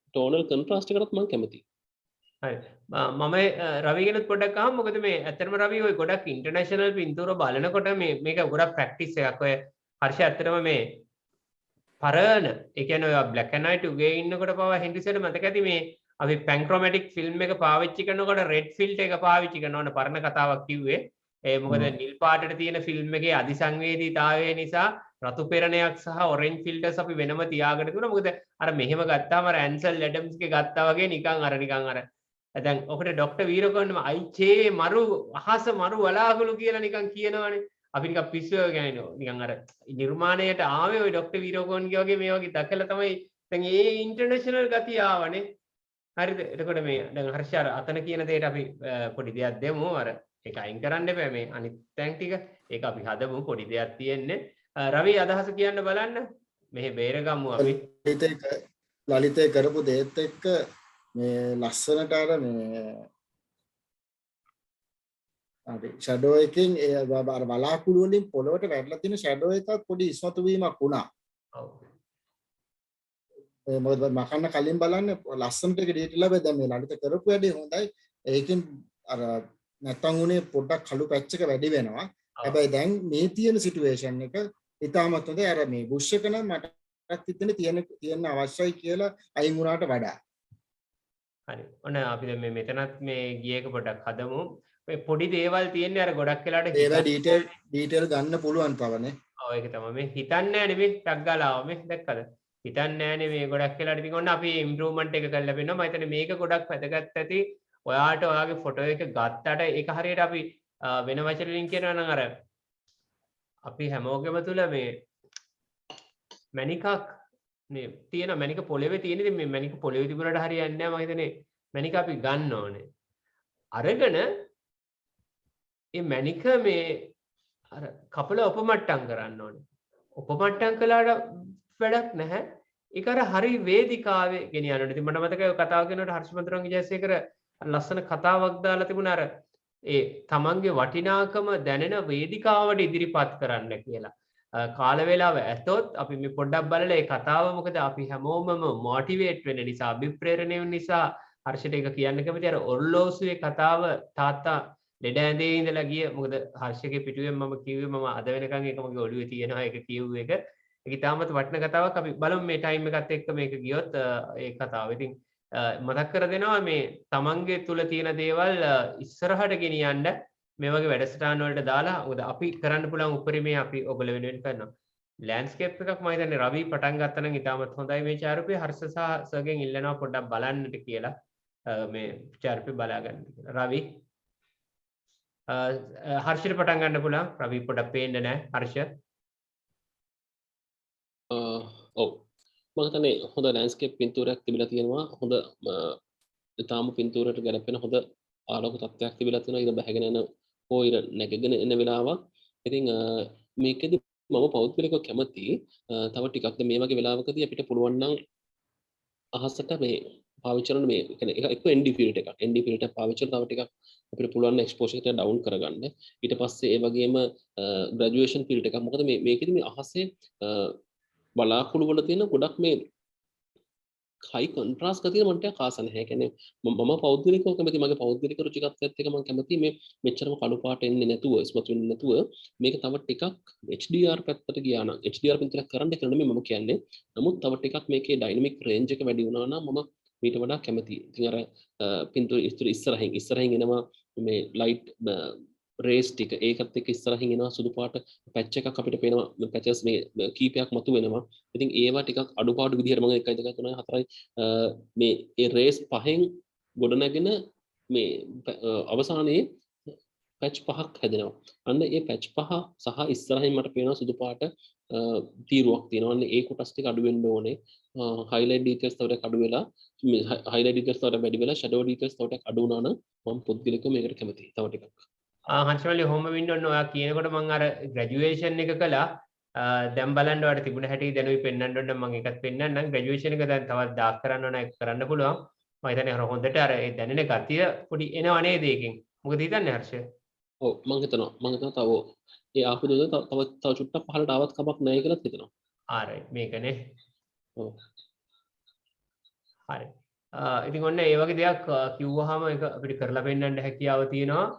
ටෝනල් කන්ට්‍රාස්ට් එකටත් මම කැමතියි. හරි මම රවිගෙනුත් පොඩ්ඩක් අහමු මොකද මේ ඇත්තටම රවි ඔය ගොඩක් ඉන්ටර්නැෂනල් පින්තූර බලනකොට මේක ගොඩක් ප්‍රැක්ටිස් එකක් ඔය හර්ෂ ඇත්තටම මේ පරණ ඒ කියන්නේ ඔය බ්ලැක් ඇන්ඩ් වයිට් උගේ ඉන්නකොට පවා හෙන්ඩිසන්ට මතක ඇති මේ අපි පැන්ක්‍රොමැටික් ෆිල්ම් එක පාවිච්චි කරනකොට රෙඩ් ෆිල්ටර් එක පාවිච්චි කරනවනේ පරණ කතාවක් කිව්වේ ඒ මොකද නිල් පාටට තියෙන ෆිල්ම් එකේ අධිසංවේදීතාවය නිසා රතු පෙරණයක් සහ ඔරෙන්ජ් ෆිල්ටර්ස් අපි වෙනම තියාගෙන තිබුණා මොකද අර මෙහෙම ගත්තාම අර ඇන්සල් ඇඩම්ස්ගේ ගත්තා වගේ නිකන් අර දැන් ඔකට ඩොක්ටර් වීරකෝන්ම අයිචේ මරු අහස මරු වලාකුළු කියලා නිකන් කියනවනේ අපි නිකන් පිස්සුව ගෑනෝ නිකන් අර නිර්මාණයට ආවේ ওই ඩොක්ටර් වීරකෝන්ගේ වගේ මේ වගේ දැකලා තමයි දැන් ඒ ඉන්ටර්නැෂනල් ගතිය ආවනේ හරිද එතකොට මේ දැන් හර්ෂ අර අතන කියන දෙයට අපි පොඩි දෙයක් දෙමු අර ඒක අයින් කරන්න එපා මේ අනිත් තැන් ටික ඒක අපි හදමු පොඩි දෙයක් තියෙන්නේ රවි අදහස කියන්න බලන්න මෙහෙ බේරගමු අපි ලලිතේ කරපු දෙයත් එක්ක මේ ලස්සනට අර මේ අපි ෂැඩෝ එකකින් ඒ අර බලාකුළු වලින් පොළොවට වැටලා තියෙන ෂැඩෝ එකත් පොඩි ඉස්මතු වීමක් වුණා. ඔව්. ඒ මොකද මකන්න කලින් බලන්න ලස්සනට ඒක ඩීටේල් ලැබෙයි දැන් මේ ලලිත කරපු වැඩේ හොඳයි. ඒකෙන් අර නැත්තම් උනේ පොඩ්ඩක් කළු පැච් එක වැඩි වෙනවා. හැබැයි දැන් මේ තියෙන සිටුේෂන් එක ඉතාමත් හොඳයි. අර මේ බුෂ් එක නම් මටත් හිතෙන්නේ තියෙන අවශ්‍යයි කියලා අයින් වුණාට වඩා. හරි. ඔන්න අපි දැන් මේ මෙතනත් මේ ගියේක පොඩ්ඩක් හදමු. මේ පොඩි දේවල් තියෙන්නේ අර ගොඩක් වෙලාට ඒවා ඩීටේල් ගන්න පුළුවන් තවනේ. ඔව් ඒක තමයි. මේ හිතන්නේ නැහැ නෙමෙයි ටක් ගාලා ආව මේ දැක්කද? හිතන්නේ නැහැ නේ මේ ගොඩක් වෙලාට ඉතින් ඔන්න අපි ඉම්ප්‍රූව්මන්ට් එක කරලා පෙන්නනවා. මම හිතන්නේ මේක ගොඩක් වැදගත් ඇති. ඔයාට ඔයාගේ ෆොටෝ එක ගත්තට ඒක හරියට අපි වෙන වචන වලින් කියනවා නම් අර අපි හැමෝගෙම තුල මේ මැනිකක් මේ තියෙන මැනික පොළවේ තියෙන ඉතින් මේ මැනික පොළවේ තිබුණාට හරියන්නේ නැහැ මම හිතන්නේ මැනික අපි ගන්න ඕනේ අරගෙන මේ මැනික මේ අර කපල උපමට්ටම් කරන්න ඕනේ උපමට්ටම් කළාට වැඩක් නැහැ ඒක අර හරි වේදිකාවේ ගෙනියන්න ඕනේ ඉතින් මට මතකයි ඔය කතාව කරනකොට හර්ෂමන්තරන්ගේ ජයසේකර ලස්සන කතාවක් දාලා තිබුණා අර ඒ තමන්ගේ වටිනාකම දැනෙන වේදිකාවට ඉදිරිපත් කරන්න කියලා කාල වේලාව ඇතොත් අපි මේ පොඩ්ඩක් බලලා ඒ කතාව මොකද අපි හැමෝමම මොටිවේට් වෙන නිසා අභිප්‍රේරණය වෙන නිසා හර්ෂට ඒක කියන්න කැමති අර ඔර්ලෝසුවේ කතාව තාත්තා ලෙඩ ඇඳේ ඉඳලා ගිය මොකද හර්ෂගේ පිටුවෙන් මම කිව්වේ මම අද වෙනකන් ඒක මගේ ඔළුවේ තියෙනවා ඒක කියුව එක ඒක ඉතාමත් වටින කතාවක් අපි බලමු මේ ටයිම් එකත් එක්ක මේක ගියොත් ඒ කතාව ඉතින් මතක් කර දෙනවා මේ තමන්ගේ තුල තියෙන දේවල් ඉස්සරහට ගෙනියන්න මේ වගේ වැඩසටහන් වලට දාලා මොකද අපි කරන්න පුළුවන් උපරිමයේ අපි ඔයගොල්ලෝ වෙනුවෙන් කරනවා ලෑන්ඩ්ස්කේප් එකක් මම හිතන්නේ රවි පටන් ගත්තා නම් ඉතාමත් හොඳයි මේ චාරුපේ හර්ෂ සහ සර්ගෙන් ඉල්ලනවා පොඩ්ඩක් බලන්නට කියලා මේ චාරුපේ බලා ගන්න කියලා රවි හර්ෂිට පටන් ගන්න පුළුවන් රවි පොඩ්ඩක් පේන්නේ නැහැ හර්ෂ ඔව් මම හිතන්නේ හොඳ ලෑන්ඩ්ස්කේප් පින්තූරයක් තිබිලා තියෙනවා. හොඳ ඊටාම පින්තූරයට ගැලපෙන හොඳ ආලෝක තත්ත්වයක් තිබිලා තියෙනවා. ඊට බැහැගෙන යන හෝ ඊට නැගගෙන එන වෙලාවක්. ඉතින් මේකෙදි මම පෞද්ගලිකව කැමති තව ටිකක් මේ වගේ වෙලාවකදී අපිට පුළුවන් නම් අහසට මේ පාවිච්චි කරන මේ කියන්නේ එක ND ෆිල්ටර් එකක් ND ෆිල්ටර් පාවිච්චි කරලා තව ටිකක් අපිට පුළුවන් එක්ස්පෝෂර් එක ඩවුන් කරගන්න. ඊට පස්සේ ඒ වගේම ග්‍රැජුවේෂන් ෆිල්ටර් එකක්. මොකද මේකෙදි මේ අහසේ බලාකුළු වල තියෙන ගොඩක් මේ හයි කොන්ට්‍රාස්ට් ගතිය මට ආස නැහැ. කියන්නේ මම පෞද්ගලිකව කැමති මගේ පෞද්ගලික රුචිකත්වයත් එක්ක මම කැමති මේ මෙච්චරම කළු පාට එන්නේ නැතුව ස්මතු වෙන්නේ නැතුව මේක තව ටිකක් HDR පැත්තට ගියා නම් HDR පින්තූරයක් කරන්න කියලා නෙමෙයි මම කියන්නේ. නමුත් තව ටිකක් මේකේ ඩයිනමික් රේන්ජ් එක වැඩි වුණා නම් මම ඊට වඩා කැමතියි. ඉතින් අර පින්තූර ඉස්සරහින් එනවා මේ ලයිට් රේස් ටික ඒකත් එක්ක ඉස්සරහින් එනවා සුදු පාට පැච් එකක් අපිට පේනවා පැචස් මේ කීපයක් මතු වෙනවා. ඉතින් ඒවා ටිකක් අඩුපාඩු විදිහට මම 1 2 3 4 මේ ඒ රේස් පහෙන් ගොඩ නැගෙන මේ අවසානයේ පැච් පහක් හැදෙනවා. අන්න ඒ පැච් පහ සහ ඉස්සරහින් මට පේනවා සුදු පාට තීරුවක් තියෙනවා. අන්න ඒ කොටස් ටික අඩු වෙන්න ඕනේ. highlight details තව ටිකක් අඩු වෙලා highlight details තව වැඩි වෙලා shadow details තව ටිකක් අඩු වුණා නම් මම පුද්ගලිකව මේකට කැමතියි. තව ටිකක් හංසමලි හෝම වින්ඩෝන්න ඔයා කියනකොට මං අර ග්‍රැජුවේෂන් එක කළා. දැන් බලන්න ඔයාලට තිබුණ හැටි දැනුයි පෙන්වන්න ඕන මම එකත් පෙන්වන්නම්. ග්‍රැජුවේෂන් එක දැන් තවත් ඩාර්ක් කරන්න ඕන ඒක කරන්න පුළුවන්. මම හිතන්නේ අර හොඳට අර ඒ දැනෙන ගතිය පොඩි එනව නේද ඒකෙන්. මොකද හිතන්නේ හර්ෂය? ඔව් මම හිතනවා තව ඒ ආපු දේ තව චුට්ටක් පහළට ආවත් කමක් නැහැ කියලා හිතනවා. හරි මේකනේ. ඔව්. හරි. ඉතින් ඔන්න ඒ වගේ දෙයක් කිව්වහම ඒක අපිට කරලා පෙන්වන්න හැකියාව තියෙනවා.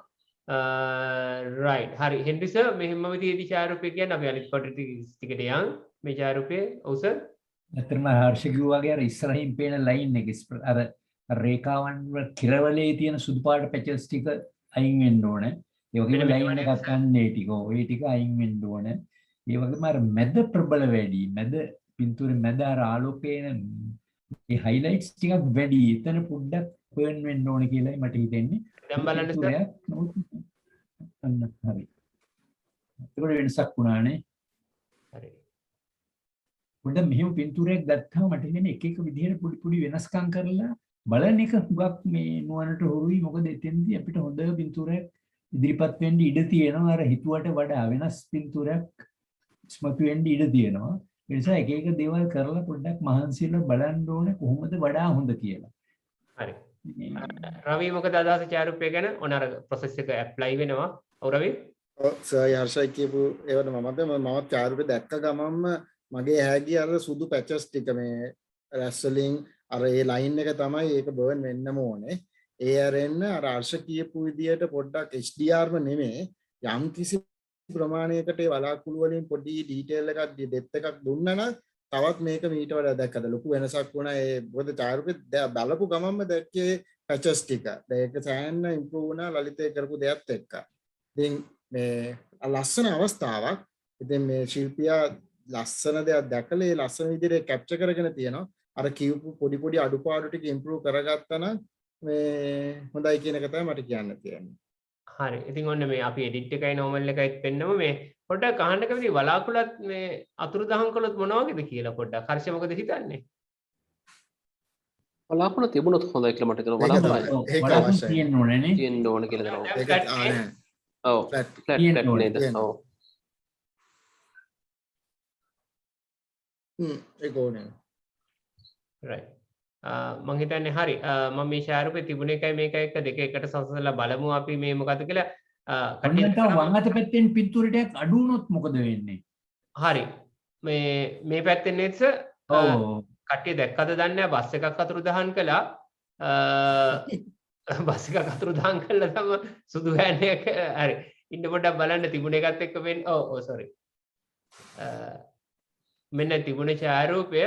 right හරි හෙන්රි සර් මෙහෙමම තියෙදි ඡායාරූපය කියන්නේ අපි අනිත් කොට ටිකට යන් මේ ඡායාරූපය ඔව් සර් ඇත්තටම හර්ෂ කිව්වා වගේ අර ඉස්සරහින් පේන ලයින් එක අර රේඛාවන් වල කිරවලේ තියෙන සුදු පාට පැචස් ටික අයින් වෙන්න ඕනේ. ඒ වගේම ලයින් එකක් ගන්නේ ටික ඔය ටික අයින් වෙන්න ඕනේ. ඒ වගේම අර මැද ප්‍රබල වැඩි මැද පින්තූරේ මැද අර ආලෝකයේ ඒ highlights ටිකක් වැඩි. එතන පොඩ්ඩක් burn වෙන්න ඕනේ කියලායි මට හිතෙන්නේ. දැන් බලන්න සර්. හරි. ඒක වෙනසක් වුණානේ. හරි. පොඩ්ඩක් මෙහෙම පින්තූරයක් ගත්තාම මට හිතෙන්නේ එක එක විදිහට පොඩි පොඩි වෙනස්කම් කරලා බලන එක හුඟක් මේ නුවණට හොරුයි. මොකද එතෙන්දී අපිට හොඳ පින්තූරයක් ඉදිරිපත් වෙන්න ඉඩ තියෙනවා. අර හිතුවට වඩා වෙනස් පින්තූරයක් ස්මතු වෙන්න ඉඩ තියෙනවා. ඒ නිසා එක එක දේවල් කරලා පොඩ්ඩක් මහන්සියලා බලන්න ඕනේ කොහොමද වඩා හොඳ කියලා. හරි. රවි මොකද අදහස ඡායාරූපය ගැන? ඔන්න අර process එක apply වෙනවා. ඔව් රවි? ඔව් සර් හර්ෂයි කියපු ඒවට මම ඡායාරූපය දැක්ක ගමන්ම මගේ ඇහැගිය අර සුදු පැචස් ටික මේ රැස්වලින් අර ඒ ලයින් එක තමයි ඒක බර්න් වෙන්නම ඕනේ. ඒ අරෙන්න අර හර්ෂ කියපු විදියට පොඩ්ඩක් HDRම නෙමෙයි යම් කිසි ප්‍රමාණයකට ඒ වලාකුළු වලින් පොඩි ඩීටේල් එකක් ඩෙප්ත් එකක් දුන්නා නම් තවත් මේක මීට වඩා දැක්කද ලොකු වෙනසක් වුණා. ඒ මොකද ඡායාරූපේ බලපු ගමන්ම දැක්කේ පැචස් ටික. ඒක සෑහෙන ඉම්ප්‍රූව් වුණා ලලිතේ කරපු දෙයත් එක්ක. ඉතින් මේ ලස්සන අවස්ථාවක්. ඉතින් මේ ශිල්පියා ලස්සන දෙයක් දැකලා ඒ ලස්සන විදිහට කැප්චර් කරගෙන තියෙනවා. අර කියපු පොඩි පොඩි අඩුපාඩු ටික ඉම්ප්‍රූව් කරගත්තා නම් මේ හොඳයි කියන එක තමයි මට කියන්න තියෙන්නේ. හරි. ඉතින් ඔන්න මේ අපි edit එකයි normal එකයි පෙන්නම මේ පොඩ්ඩක් අහන්න කැමති වලාකුළත් මේ අතුරුදහන් කළොත් මොන වගේද කියලා පොඩ්ඩක් හර්ෂ මොකද හිතන්නේ? වලාකුළු තිබුණොත් හොඳයි කියලා මට හිතෙනවා. වලාකුළු තියෙන්න ඕනේ නේ. තියෙන්න ඕන කියලා දෙනවා. ඒක නෑ. ඔව් ෆ්ලැට් නේද? ඔව්. ඒක ඕනේ. right. මං හිතන්නේ හරි. මම මේ ඡායාරූපේ තිබුණ එකයි මේක එක්ක දෙක එකට සසසලා බලමු අපි මේ මොකද කියලා. කටියට වම් අත පැත්තෙන් පින්තූරයක් අඩු වුණොත් මොකද වෙන්නේ? හරි. මේ පැත්තෙන් නේද සර්? ඔව්. කට්ටිය දැක්කද දන්නේ නැහැ බස් එකක් අතුරුදහන් කළා. බස් එකක් අතුරුදහන් කළා තමයි සුදු වෑන් එක හරි. ඉන්න පොඩ්ඩක් බලන්න තිබුණ එකත් එක්ක වෙන්නේ. ඔව් sorry. මෙන්න තිබුණ ඡායාරූපය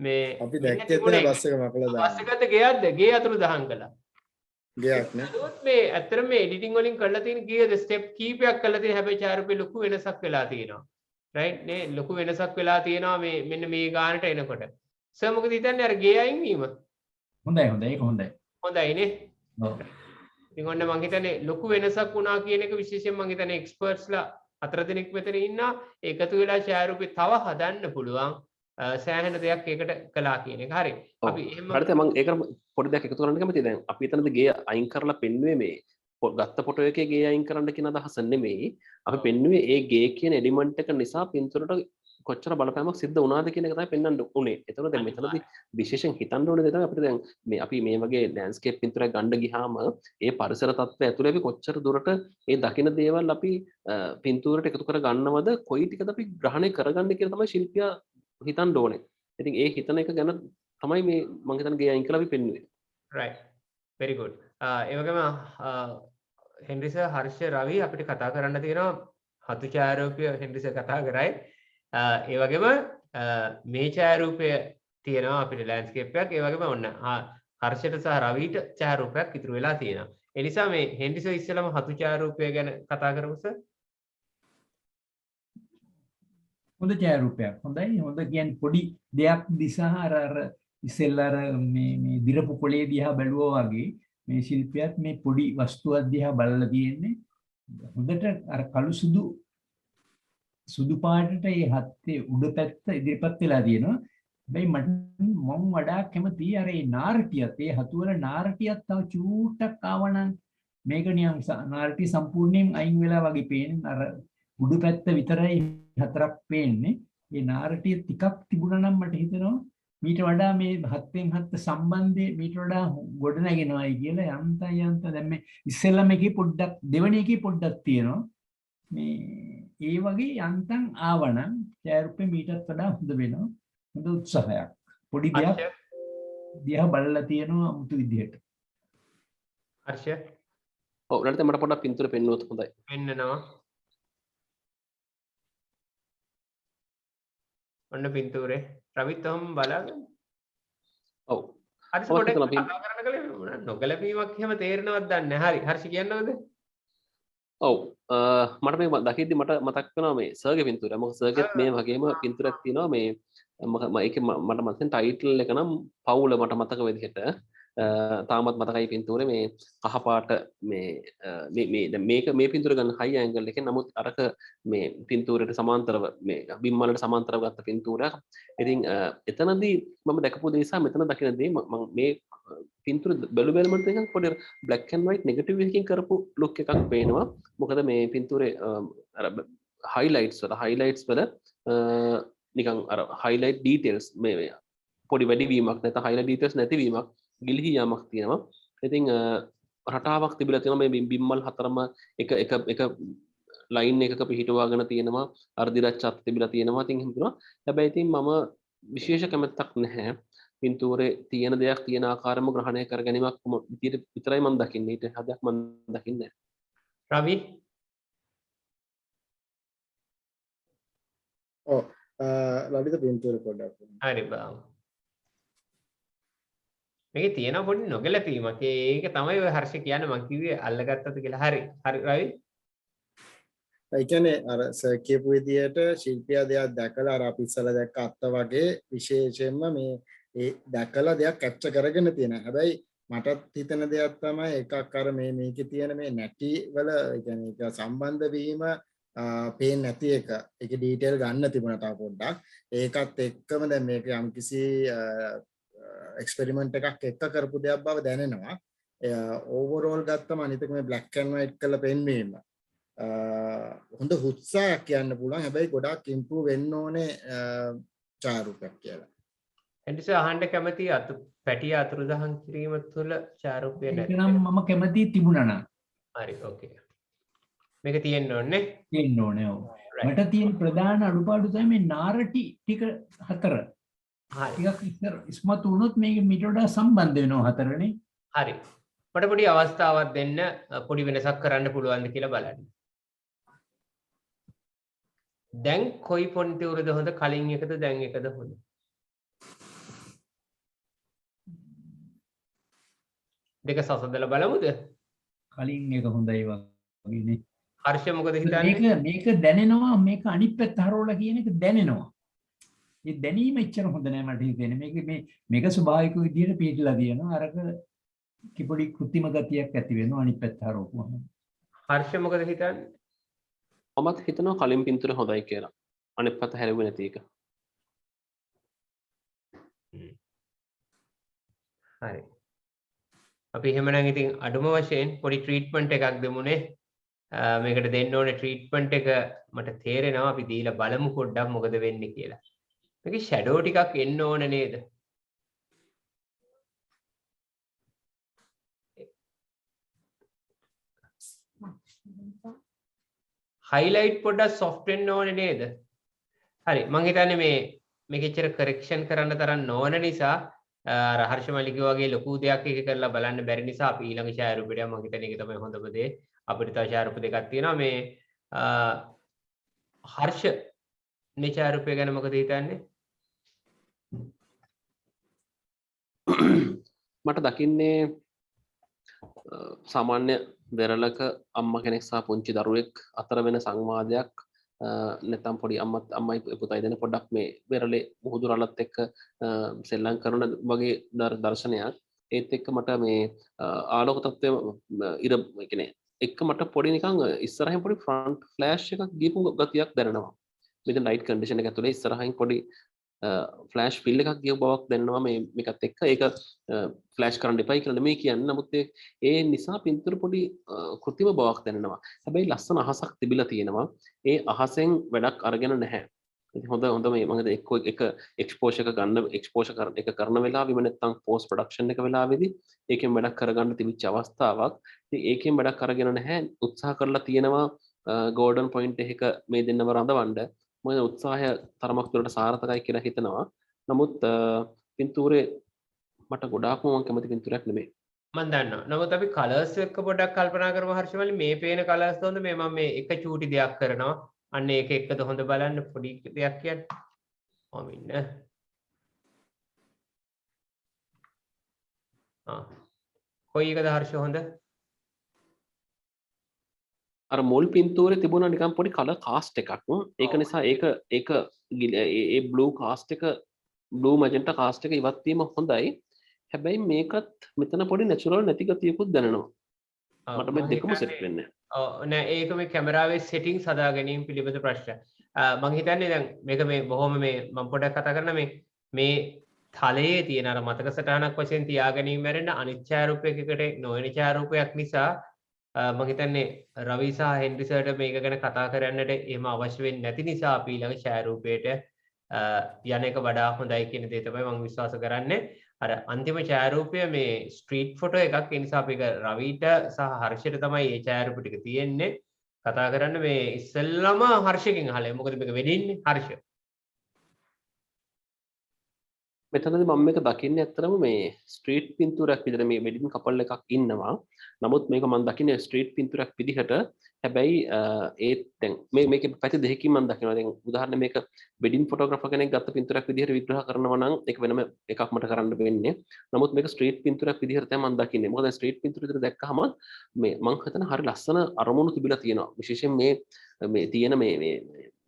මේ අපි දැක්කේ නැහැ බස් එක මකලා දාන්න. බස් එකත් ගේයක්ද? ගේ අතුරුදහන් කළා. ගයක් නේ. ඒත් මේ ඇත්තටම මේ එඩිටින් වලින් කරලා තියෙන කීයද ස්ටෙප් කීපයක් කරලා තියෙන හැබැයි ඡායාරූපේ ලොකු වෙනසක් වෙලා තියෙනවා. රයිට් නේ ලොකු වෙනසක් වෙලා තියෙනවා මේ මෙන්න මේ ගානට එනකොට. සර් මොකද හිතන්නේ අර ගේ අයින් වීම? හොඳයි ඒක හොඳයි. හොඳයි නේ. ඔව්. ඉතින් ඔන්න මං හිතන්නේ ලොකු වෙනසක් වුණා කියන එක විශේෂයෙන් මං හිතන්නේ එක්ස්පර්ට්ස්ලා 4 දෙනෙක් මෙතන ඉන්නා. ඒකතු වෙලා ඡායාරූපේ තව හදන්න පුළුවන්. සෑහෙන දෙයක් ඒකට කළා කියන එක. හරි. අපි එහෙම හරිද මම ඒක පොඩි දෙයක් එකතු කරන්න කැමතියි. දැන් අපි එතනද ගේ අයින් කරලා පෙන්නුවේ මේ ගත්ත ෆොටෝ එකේ ගේ අයින් කරන්න කියන අදහස නෙමෙයි. අපි පෙන්නුවේ ඒ ගේ කියන එලිමන්ට් එක නිසා පින්තූරට කොච්චර බලපෑමක් සිද්ධ වුණාද කියන එක තමයි පෙන්වන්න උනේ. එතකොට දැන් මෙතනදී විශේෂයෙන් හිතන්න ඕනේ දේ තමයි අපිට දැන් මේ අපි මේ වගේ ලෑන්ඩ්ස්කේප් පින්තූරයක් ගන්න ගියාම ඒ පරිසර තත්ත්වය ඇතුලේ අපි කොච්චර දුරට ඒ දකින දේවල් අපි පින්තූරයට එකතු කර ගන්නවද කොයි ටිකද අපි ග්‍රහණය කරගන්නේ කියලා තමයි ශිල්පියා හිතන්න ඕනේ. ඉතින් ඒ හිතන එක ගැන තමයි මේ මම හිතන්නේ ගේ අයින් කළා අපි පෙන්වුවේ. right very good. ඒ වගේම හෙන්රි සර් හර්ෂ රවි අපිට කතා කරන්න තියෙනවා හතු ඡායාරූපය හෙන්රි සර් කතා කරයි. ඒ වගේම මේ ඡායාරූපය තියෙනවා අපිට ලෑන්ඩ්ස්කේප් එකක්. ඒ වගේම ඔන්න හර්ෂට සහ රවිට ඡායාරූපයක් ඉතුරු වෙලා තියෙනවා. ඒ නිසා මේ හෙන්රි සර් ඉස්සෙල්ලාම හතු ඡායාරූපය ගැන කතා කරමු සර්. හොඳ ඡායාරූපයක්. හොඳයි. හොඳ කියන්නේ පොඩි දෙයක් දිසා අර ඉස්සෙල්ලා අර මේ දිරපු කොළේ දිහා බැලුවා වගේ මේ ශිල්පියත් මේ පොඩි වස්තුවක් දිහා බලලා තියෙන්නේ. හොඳට අර කළු සුදු පාටට ඒ හත්තේ උඩ පැත්ත ඉදිරිපත් වෙලා තියෙනවා. හැබැයි මම වඩා කැමතියි අර ඒ නාරටියත් ඒ හතු වල නාරටියත් තව චූට්ටක් ආවනම් මේක නියම් නාරටිය සම්පූර්ණයෙන් අයින් වෙලා වගේ පේන්නේ. අර උඩු පැත්ත විතරයි හතරක් පේන්නේ. ඒ නාරටිය ටිකක් තිබුණා නම් මට හිතෙනවා මීට වඩා මේ හත්ෙන් හත්ත සම්බන්ධය මීට වඩා ගොඩ නැගෙනවායි කියලා යන්තම් දැන් මේ ඉස්සෙල්ලාම එකේ පොඩ්ඩක් දෙවෙනි එකේ පොඩ්ඩක් තියෙනවා. මේ ඒ වගේ යන්තම් ආවනම් ඡායාරූපෙ මීටත් වඩා හොඳ වෙනවා. හොඳ උත්සාහයක්. පොඩි දෙයක් දිහා බලලා තියෙනවා අමුතු විදිහට. හර්ෂ ඔව් ඊළඟට මට පොඩ්ඩක් පින්තූර පෙන්වුවොත් හොඳයි. පෙන්නනවා. ඔන්න පින්තූරේ රවිත් ඔහම බලාගන්න. ඔව්. හර්ෂ පොඩ්ඩක් කතා කරන්න කලේ නොගැලපීමක් එහෙම තේරෙනවද දන්නේ නැහැ. හරි හර්ෂ කියන්නවද? ඔව් මට මේ දකිද්දි මට මතක් වෙනවා මේ සර්ගේ පින්තූරය. මොකද සර්ගෙත් මේ වගේම පින්තූරයක් තියෙනවා මේ ඒකේ මට මතකයි ටයිටල් එක නම් පවුල මට මතක විදිහට තාමත් මතකයි පින්තූරේ මේ කහපාට මේක මේ පින්තූර ගන්න හයි ඇන්ගල් එකෙන් නමුත් අරක මේ පින්තූරයට සමාන්තරව මේ බිම්මලට සමාන්තරව ගත්ත පින්තූරයක්. ඉතින් එතනදී මම දැකපු දේ සහ මෙතන දකින දේ මම මේ පින්තූර බැලුවම නිකන් පොඩි black and white negative එකකින් කරපු look එකක් පේනවා. මොකද මේ පින්තූරේ අර highlights වල නිකන් අර highlight details මේ පොඩි වැඩි වීමක් නැත්නම් highlight details නැති වීමක් ගිලිහි යාමක් තියෙනවා. ඉතින් රටාවක් තිබිලා තියෙනවා මේ බිම්මල් හතරම එක ලයින් එකක පිහිටවාගෙන තියෙනවා. අර්ධි රච්චත් තිබිලා තියෙනවා. ඉතින් හිතුණා හැබැයි ඉතින් මම විශේෂ කැමැත්තක් නැහැ. පින්තූරේ තියෙන දෙයක් තියෙන ආකාරම ග්‍රහණය කර ගැනීමක් විදියට විතරයි මම දකින්නේ. ඊට හදයක් මම දකින්නේ නැහැ. රවි ඔව් ලලිත පින්තූර පොඩ්ඩක්. හරි බා. මේකේ තියෙන පොඩි නොගැලපීමක්. ඒක තමයි ඔය හර්ෂ කියන්නේ මං කිව්වේ අල්ලගත්තද කියලා. හරි රවි. ඒ කියන්නේ අර සර් කියපු විදිහට ශිල්පියා දෙයක් දැකලා අර අපි ඉස්සලා දැක්ක අත්ත වගේ විශේෂයෙන්ම මේ ඒ දැකලා දෙයක් කැප්චර් කරගෙන තියෙනවා. හැබැයි මටත් හිතෙන දෙයක් තමයි එකක් අර මේකේ තියෙන මේ නැටි වල ඒ කියන්නේ ඒක සම්බන්ධ වීම පේන්නේ නැති එක. ඒකේ ඩීටේල් ගන්න තිබුණා තව පොඩ්ඩක්. ඒකත් එක්කම දැන් මේක යම්කිසි එක්ස්පෙරිමන්ට් එකක් එක්ක කරපු දෙයක් බව දැනෙනවා. ඕවරෝල් ගත්තම අනිත් එක මේ black and white කරලා පෙන්වීම. හොඳ උත්සාහයක් කියන්න පුළුවන්. හැබැයි ගොඩාක් ඉම්ප්‍රූව් වෙන්න ඕනේ ඡායාරූපයක් කියලා. එනිසා අහන්න කැමති පැටිය අතුරුදහන් කිරීම තුළ ඡායාරූපය ඒක නම් මම කැමති තිබුණා නම්. හරි ඕකේ. මේක තියෙන්න ඕනේ. තියෙන්න ඕනේ. ඔව්. මට තියෙන ප්‍රධාන අඩුපාඩු තමයි මේ නාරටි ටික හතර. හරි. ටිකක් ඉස්සර ඉස්මතු වුණොත් මේක මීට වඩා සම්බන්ධ වෙනවා හතරනේ. හරි. මට පොඩි අවස්ථාවක් දෙන්න පොඩි වෙනසක් කරන්න පුළුවන්ද කියලා බලන්න. දැන් කොයි පොන්තිවුරද හොඳ කලින් එකද දැන් එකද හොඳ? දෙක සසඳලා බලමුද? කලින් එක හොඳයි වගේනේ. හර්ෂ මොකද හිතන්නේ? මේක දැනෙනවා මේක අනිත් පැත්ත හරවලා කියන එක දැනෙනවා. ඒ දැනීම එච්චර හොඳ නෑ මට හිතෙන්නේ. මේක ස්වභාවික විදිහට පිටලා තියෙනවා. අරක කිපොඩි කෘත්‍රිම ගතියක් ඇති වෙනවා අනිත් පැත්ත හරවපුවම. හර්ෂ මොකද හිතන්නේ? මමත් හිතනවා කලින් පින්තූර හොඳයි කියලා. අනිත් පැත්ත හැරෙන්නේ නැති එක. හරි. අපි එහෙමනම් ඉතින් අඩුම වශයෙන් පොඩි ට්‍රීට්මන්ට් එකක් දෙමුනේ. මේකට දෙන්න ඕනේ ට්‍රීට්මන්ට් එක මට තේරෙනවා අපි දීලා බලමු පොඩ්ඩක් මොකද වෙන්නේ කියලා. මේකේ ෂැඩෝ ටිකක් එන්න ඕන නේද? highlight පොඩ්ඩක් soft වෙන්න ඕනේ නේද? හරි මම හිතන්නේ මේක එච්චර correction කරන්න තරම් නොවන නිසා අර හර්ෂ මල්ලික වගේ ලොකු දෙයක් එක කරලා බලන්න බැරි නිසා අපි ඊළඟ ඡායාරූපයට මම හිතන්නේ ඒක තමයි හොඳම දේ. අපිට තව ඡායාරූප දෙකක් තියෙනවා මේ හර්ෂ මේ ඡායාරූපය ගැන මොකද හිතන්නේ? මට දකින්නේ සාමාන්‍ය වෙරළක අම්මා කෙනෙක් සහ පුංචි දරුවෙක් අතර වෙන සංවාදයක් නැත්නම් පොඩි අම්මයි පුතයි දෙන පොඩ්ඩක් මේ වෙරළේ මුහුදු රළත් එක්ක සෙල්ලම් කරන වගේ දර්ශනයක්. ඒත් එක්ක මට මේ ආලෝක තත්ත්වය ඉර කියන්නේ එක්ක මට පොඩි නිකන් ඉස්සරහින් පොඩි ෆ්‍රන්ට් ෆ්ලෑෂ් එකක් ගිහපු ගතියක් දැනෙනවා. මෙතන ලයිට් කන්ඩිෂන් එක ඇතුලේ ඉස්සරහින් පොඩි ෆ්ලෑෂ් ෆිල් එකක් ගිය බවක් දැනෙනවා මේකත් එක්ක. ඒක ෆ්ලෑෂ් කරන්න එපයි කියලා නෙමෙයි කියන්නේ. නමුත් ඒ නිසා පින්තූර පොඩි කෘත්‍රිම බවක් දැනෙනවා. හැබැයි ලස්සන අහසක් තිබිලා තියෙනවා. ඒ අහසෙන් වැඩක් අරගෙන නැහැ. ඉතින් හොඳ මේ මම එක එක්ස්පෝෂර් එක ගන්න එක්ස්පෝෂර් එක කරන වෙලාවෙම නැත්නම් පෝස්ට් ප්‍රොඩක්ෂන් එක වෙලාවේදී ඒකෙන් වැඩක් කරගන්න තිබිච්ච අවස්ථාවක්. ඉතින් ඒකෙන් වැඩක් අරගෙන නැහැ. උත්සාහ කරලා තියෙනවා ගෝල්ඩන් පොයින්ට් එක මේ දෙන්නම රඳවන්න. මොකද උත්සාහය තරමක් දුරට සාර්ථකයි කියලා හිතනවා. නමුත් පින්තූරේ මට ගොඩාක්ම මම කැමති පින්තූරයක් නෙමෙයි. මම දන්නවා. නමුත් අපි කලර්ස් එක්ක පොඩ්ඩක් කල්පනා කරමු හර්ෂමලි මේ පේන කලර්ස් හොඳ මේ මම මේ එක චූටි දෙයක් කරනවා. අන්න ඒක එක්කද හොඳ බලන්න පොඩි දෙයක් කියන්න. මම ඉන්න. කොයි එකද හර්ෂ හොඳ? අර මුල් පින්තූරේ තිබුණා නිකන් පොඩි කලර් කාස්ට් එකක්. ඒක නිසා ඒක ඒ බ්ලූ කාස්ට් එක බ්ලූ මැජෙන්ටා කාස්ට් එක ඉවත් වීම හොඳයි. හැබැයි මේකත් මෙතන පොඩි නැචරල් නැති ගතියකුත් දැනෙනවා. මට මේ දෙකම සෙට් වෙන්නේ නැහැ. ඔව් නෑ ඒක මේ කැමරාවේ සෙටින්ග්ස් හදා ගැනීම පිළිබඳ ප්‍රශ්නයක්. මම හිතන්නේ දැන් මේක මේ බොහොම මේ මම පොඩ්ඩක් කතා කරන මේ තලයේ තියෙන අර මතක සටහනක් වශයෙන් තියාගැනීම මැරෙන්න අනිත් ඡායාරූපයකට නොවන ඡායාරූපයක් නිසා මම හිතන්නේ රවි සහ හෙන්රි සර්ට මේක ගැන කතා කරන්නට එහෙම අවශ්‍ය වෙන්නේ නැති නිසා අපි ඊළඟ ඡායාරූපයට යන එක වඩා හොඳයි කියන දේ තමයි මම විශ්වාස කරන්නේ. අර අන්තිම ඡායාරූපය මේ ස්ට්‍රීට් ෆොටෝ එකක්. ඒ නිසා අපි රවිට සහ හර්ෂයට තමයි මේ ඡායාරූප ටික තියෙන්නේ. කතා කරන්න මේ ඉස්සෙල්ලම හර්ෂකින් අහලා. මොකද මේක වෙඩින්නේ හර්ෂ. මෙතනදී මම මේක දකින්නේ ඇත්තටම මේ ස්ට්‍රීට් පින්තූරයක් විදිහට මේ වෙඩින් කපල් එකක් ඉන්නවා. නමුත් මේක මම දකින්නේ ස්ට්‍රීට් පින්තූරයක් විදිහට. හැබැයි ඒත් දැන් මේකේ පැති දෙකකින් මම දකිනවා. දැන් උදාහරණ මේක වෙඩින් ෆොටෝග්‍රැෆර් කෙනෙක් ගත්ත පින්තූරයක් විදිහට විග්‍රහ කරනවා නම් ඒක වෙනම එකක් මට කරන්න වෙන්නේ. නමුත් මේක ස්ට්‍රීට් පින්තූරයක් විදිහට තමයි මම දකින්නේ. මොකද ස්ට්‍රීට් පින්තූර විදිහට දැක්කහම මේ මම හිතන හරි ලස්සන අරමුණු තිබිලා තියෙනවා. විශේෂයෙන් මේ තියෙන මේ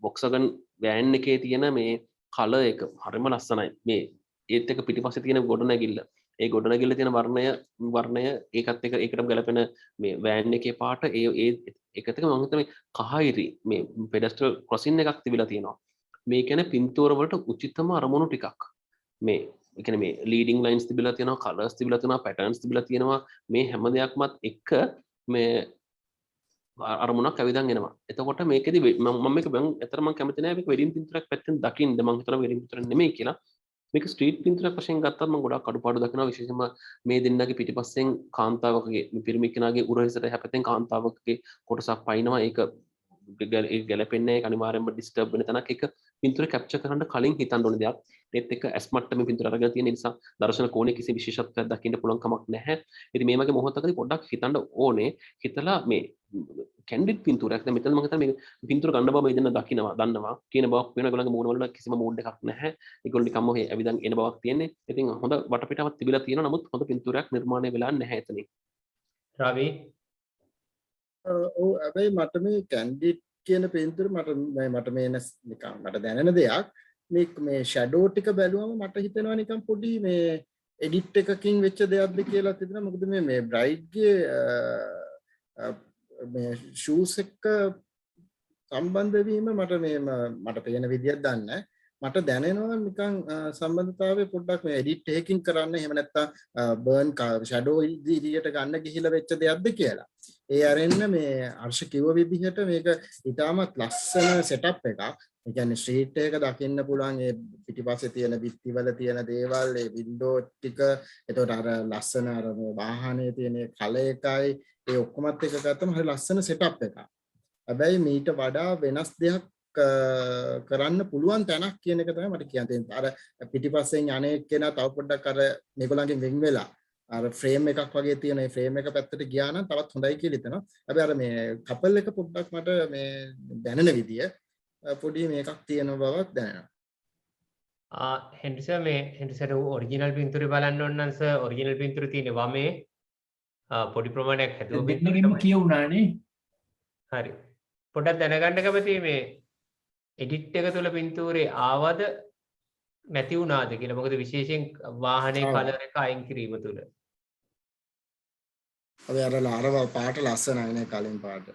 වොක්සගන් වෑන් එකේ තියෙන මේ කලර් එක හරිම ලස්සනයි. මේ ඒත් එක පිටිපස්සේ තියෙන ගොඩනැගිල්ල ඒ ගොඩනැගිල්ල තියෙන වර්ණය ඒකත් එක ඒකටම ගැලපෙන මේ වෑන් එකේ පාට ඒකත් එක මම හිතන්නේ කහයිරි මේ පෙඩස්ට්‍රල් ක්‍රොසින් එකක් තිබිලා තියෙනවා. මේ කියන්නේ පින්තූර වලට උචිතම අරමුණු ටිකක්. මේ ඒ කියන්නේ මේ ලීඩින් ලයින්ස් තිබිලා තියෙනවා, කලර්ස් තිබිලා තියෙනවා, පැටර්න්ස් තිබිලා තියෙනවා. මේ හැම දෙයක්මත් එක්ක මේ අරමුණක් ඇවිදන් එනවා. එතකොට මේකෙදි මම මේක ඇත්තටම මම කැමති නෑ මේක වෙඩින් පින්තූරයක් පැත්තෙන් දකින්න. මම හිතනවා වෙඩින් පින්තූරයක් නෙමෙයි කියලා. මේක ස්ට්‍රීට් පින්තූරයක් වශයෙන් ගත්තත් මම ගොඩක් අඩුපාඩු දකිනවා. විශේෂයෙන්ම මේ දෙන්නගේ පිටිපස්සෙන් කාන්තාවකගේ පිරිමි කෙනාගේ උරහිසට හැපතෙන් කාන්තාවකගේ කොටසක් පයින්නවා. ඒක ගැලපෙන්නේ නැහැ. අනිවාර්යෙන්ම ඩිස්ටර්බ් වෙන තැනක්. ඒක පින්තූරේ කැප්චර් කරන්න කලින් හිතන්න ඕන දෙයක්. ඒත් එක්ක ඇස් මට්ටමේ පින්තූර අරගෙන තියෙන නිසා දර්ශන කෝණේ කිසි විශේෂත්වයක් දකින්න පුළුවන් කමක් නැහැ. ඉතින් මේ වගේ මොහොතකදී පොඩ්ඩක් හිතන්න ඕනේ. හිතලා මේ කැන්ඩිඩ් පින්තූරයක් දැන් මෙතන මම හිතන්නේ මේ පින්තූර ගන්න බව මේ දෙන්න දන්නවා කියන බවක් වෙන ඒගොල්ලන්ගේ මූණ වල කිසිම මූඩ් එකක් නැහැ. ඒගොල්ලෝ නිකම්ම ඔහේ ඇවිදන් එන බවක් තියෙන්නේ. ඉතින් හොඳ වටපිටාවක් තිබිලා තියෙනවා. නමුත් හොඳ පින්තූරයක් නිර්මාණය වෙලා නැහැ එතනින්. රවි ඔව් හැබැයි මට මේ කැන්ඩිඩ් කියන පින්තූර මට මේ නිකන් මට දැනෙන දෙයක් මේ ෂැඩෝ ටික බැලුවම මට හිතෙනවා නිකන් පොඩි මේ එඩිට් එකකින් වෙච්ච දෙයක්ද කියලා හිතෙනවා. මොකද මේ බ්‍රයිට්ගේ මේ ෂූස් එක්ක සම්බන්ධ වීම මට පේන විදියක් දන්නේ. මට දැනෙනවා නිකන් සම්බන්ධතාවය පොඩ්ඩක් මේ එඩිට් එකකින් කරන්න එහෙම නැත්නම් බර්න් ෂැඩෝ ඉදිරියට ගන්න ගිහිලා වෙච්ච දෙයක්ද කියලා. ඒ අරෙන්න මේ අර්ශ කිව්ව විදිහට මේක ඊටමත් ලස්සන සෙටප් එකක්. ඒ කියන්නේ ස්ට්‍රීට් එක දකින්න පුළුවන් ඒ පිටිපස්සේ තියෙන බිත්තිවල තියෙන දේවල් ඒ වින්ඩෝ ටික එතකොට අර ලස්සන අර මේ වාහනේ තියෙන කල එකයි ඒ ඔක්කොමත් එක ගත්තම හරි ලස්සන සෙටප් එකක්. හැබැයි මීට වඩා වෙනස් දෙයක් කරන්න පුළුවන් තැනක් කියන එක තමයි මට කියන්න තියෙන්නේ. අර පිටිපස්සෙන් අනේක කෙනා තව පොඩ්ඩක් අර මේගොල්ලන්ගෙන් වෙන් වෙලා අර ෆ්‍රේම් එකක් වගේ තියෙන ඒ ෆ්‍රේම් එක පැත්තට ගියා නම් තවත් හොඳයි කියලා හිතෙනවා. හැබැයි අර මේ කපල් එක පොඩ්ඩක් මට මේ දැනෙන විදිය පොඩි මේකක් තියෙන බවක් දැනෙනවා. හෙන්රිසර් මේ හෙන්රිසර් ඔරිජිනල් පින්තූරේ බලන්න ඕන නම් සර් ඔරිජිනල් පින්තූරේ තියෙන්නේ වමේ පොඩි ප්‍රමාණයක් හැදුව දෙන්නගෙම කියුණානේ. හරි. පොඩ්ඩක් දැනගන්න කැමතියි මේ එඩිට් එක තුල පින්තූරේ ආවද නැති වුණාද කියලා. මොකද විශේෂයෙන් වාහනේ කලර් එක අයින් කිරීම තුල. අපි අර ලාරවල් පාට ලස්සනයි නේ කලින් පාට.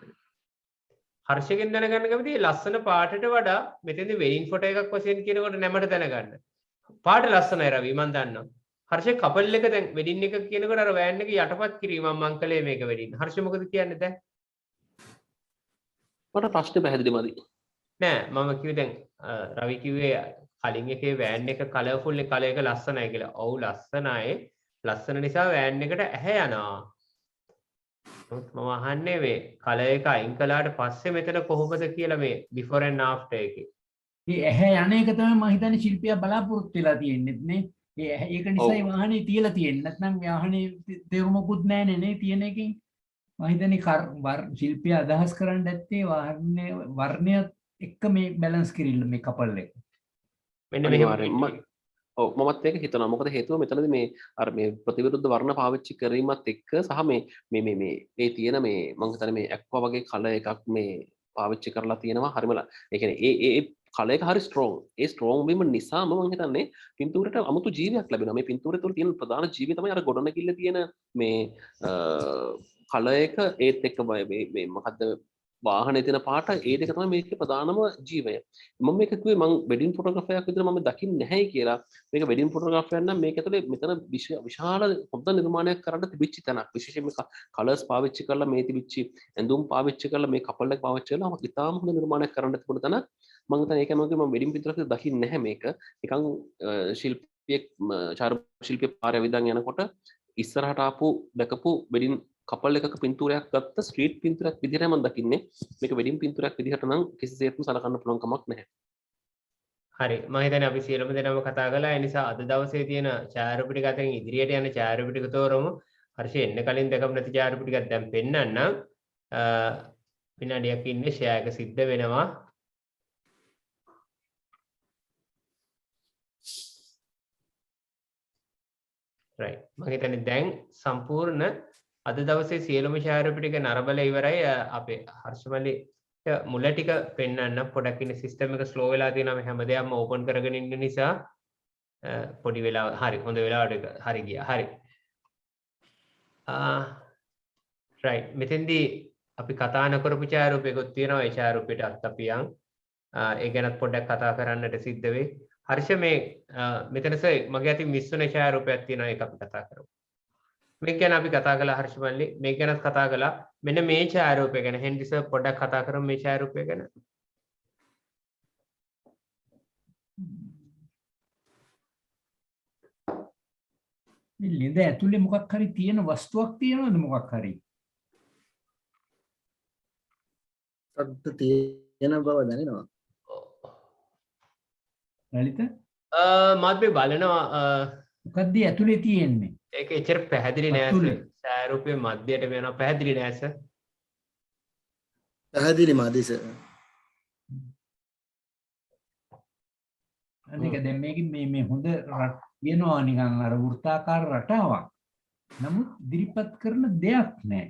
හර්ෂයෙන් දැනගන්න කැමතියි ලස්සන පාටට වඩා මෙතෙන්දී වෙඩින් ෆොටෝ එකක් වශයෙන් කියනකොට නැමට දැනගන්න. පාට ලස්සනයි රවි මම දන්නවා. හර්ෂ කපල් එක දැන් වෙඩින් එක කියනකොට අර වෑන් එක යටපත් කිරීම මම කළේ මේක වෙඩින්. හර්ෂ මොකද කියන්නේ දැන්? මට ප්‍රශ්නේ පැහැදිලි මදි. නෑ මම කිව්වේ දැන් රවි කිව්වේ කලින් එකේ වෑන් එක කලර්ෆුල් එක කලර් එක ලස්සනයි කියලා. ඔව් ලස්සනයි. ලස්සන නිසා වෑන් එකට ඇහැ යනවා. මම අහන්නේ මේ කලර් එක අයින් කළාට පස්සේ මෙතන කොහොමද කියලා මේ before and after එකේ. මේ ඇහැ යන එක තමයි මම හිතන්නේ ශිල්පියා බලාපොරොත්තු වෙලා තියෙන්නේ නේ. ඒක නිසා වාහනේ තියලා තියෙන්නේ. නැත්නම් වාහනේ තේරුමකුත් නැහැනේ නේ තියෙන එකකින්. මම හිතන්නේ ශිල්පියා අදහස් කරන්න ඇත්තේ වාහනේ වර්ණය එක්ක මේ බැලන්ස් කිරිල්ල මේ කපල් එක. මෙන්න මෙහෙම ඔව් මමත් ඒක හිතනවා. මොකද හේතුව මෙතනදී මේ අර මේ ප්‍රතිවිරුද්ධ වර්ණ පාවිච්චි කිරීමත් එක්ක සහ මේ තියෙන මේ මම හිතන්නේ මේ ඇක්වා වගේ කලර් එකක් මේ පාවිච්චි කරලා තියෙනවා. හරිමලා. ඒ කියන්නේ ඒ කලර් එක හරි ස්ට්‍රෝං. ඒ ස්ට්‍රෝං වීම නිසාම මම හිතන්නේ පින්තූරයට අමුතු ජීවියක් ලැබෙනවා. මේ පින්තූරය තුළ තියෙන ප්‍රධාන ජීවිය තමයි අර ගොඩනැගිල්ල තියෙන මේ කලර් එක ඒත් එක්ක මේ මොකද්ද වාහනේ තියෙන පාට ඒ දෙක තමයි මේකේ ප්‍රධානම ජීවය. මම මේක කිව්වේ මම වෙඩින් ෆොටෝග්‍රැෆර් එකක් විදිහට මම දකින්නේ නැහැයි කියලා. මේක වෙඩින් ෆොටෝග්‍රැෆර් නම් මේක ඇතුලේ මෙතන විශාල හොඳ නිර්මාණයක් කරන්න තිබිච්ච තැනක්. විශේෂයෙන්ම කලර්ස් පාවිච්චි කරලා මේ තිබිච්ච ඇඳුම් පාවිච්චි කරලා මේ කපල් එක පාවිච්චි කරලා ඉතාලම හොඳ නිර්මාණයක් කරන්න තිබුණ තැනක්. මම හිතන්නේ ඒකම මම වෙඩින් පිටරක දකින්නේ නැහැ මේක. නිකන් ශිල්පියෙක් චාරු ශිල්පියෙක් පාරේ විදන් යනකොට ඉස්සරහට ආපු දැකපු වෙඩින් කපල් එකක පින්තූරයක් ගත්ත ස්ට්‍රීට් පින්තූරයක් විදිහට මම දකින්නේ. මේක වෙඩින් පින්තූරයක් විදිහට නම් කිසිසේත්ම සලකන්න පුළුවන් කමක් නැහැ. හරි මම හිතන්නේ අපි සියලුම දෙනාම කතා කළා. ඒ නිසා අද දවසේ තියෙන ඡායාරූප ටික අතරින් ඉදිරියට යන ඡායාරූප ටික තෝරමු. හර්ෂ එන්න කලින් දැකපු නැති ඡායාරූප ටිකක් දැන් පෙන්නන්නම්. විනාඩියක් ඉන්නේ ෂෙයා එක සිද්ධ වෙනවා. right මම හිතන්නේ දැන් සම්පූර්ණ අද දවසේ සියලුම ඡායාරූප ටික නරඹලා ඉවරයි. අපේ හර්ෂමලි මුල ටික පෙන්වන්න පොඩක් ඉන්නේ සිස්ටම් එක ස්ලෝ වෙලා තියෙනවා. මේ හැමදේම ඕපන් කරගෙන ඉන්න නිසා පොඩි වෙලාව හරි හොඳ වෙලාවට හරි ගියා. හරි. right මෙතෙන්දී අපි කතා නොකරපු ඡායාරූපයකුත් තියෙනවා. ඒ ඡායාරූපයට අත්අපියන් ඒ ගැනත් පොඩ්ඩක් කතා කරන්නට සිද්ධ වෙයි. හර්ෂ මේ මෙතන මගේ අතින් මිස් වුණ ඡායාරූපයක් තියෙනවා. ඒක අපි කතා කරමු. මේක ගැන අපි කතා කළා හර්ෂ මල්ලි. මේක ගැනත් කතා කළා. මෙන්න මේ ඡායාරූපය ගැන හෙන්රි සර් පොඩ්ඩක් කතා කරමු මේ ඡායාරූපය ගැන. මේ ළිඳ ඇතුලේ මොකක් හරි තියෙන වස්තුවක් තියෙනවද මොකක් හරි? සද්ද තියෙන බව දැනෙනවා. ලලිත? මාත් බලනවා මොකක්ද ඇතුලේ තියෙන්නේ? ඒක එච්චර පැහැදිලි නෑ සර්. ඡායාරූපයේ මැදයට වෙනවා පැහැදිලි නෑ සර්. පැහැදිලි මදි සර්. අනික දැන් මේ හොඳ වෙනවා නිකන් අර වෘත්තාකාර රටාවක්. නමුත් ඉදිරිපත් කරන දෙයක් නෑ.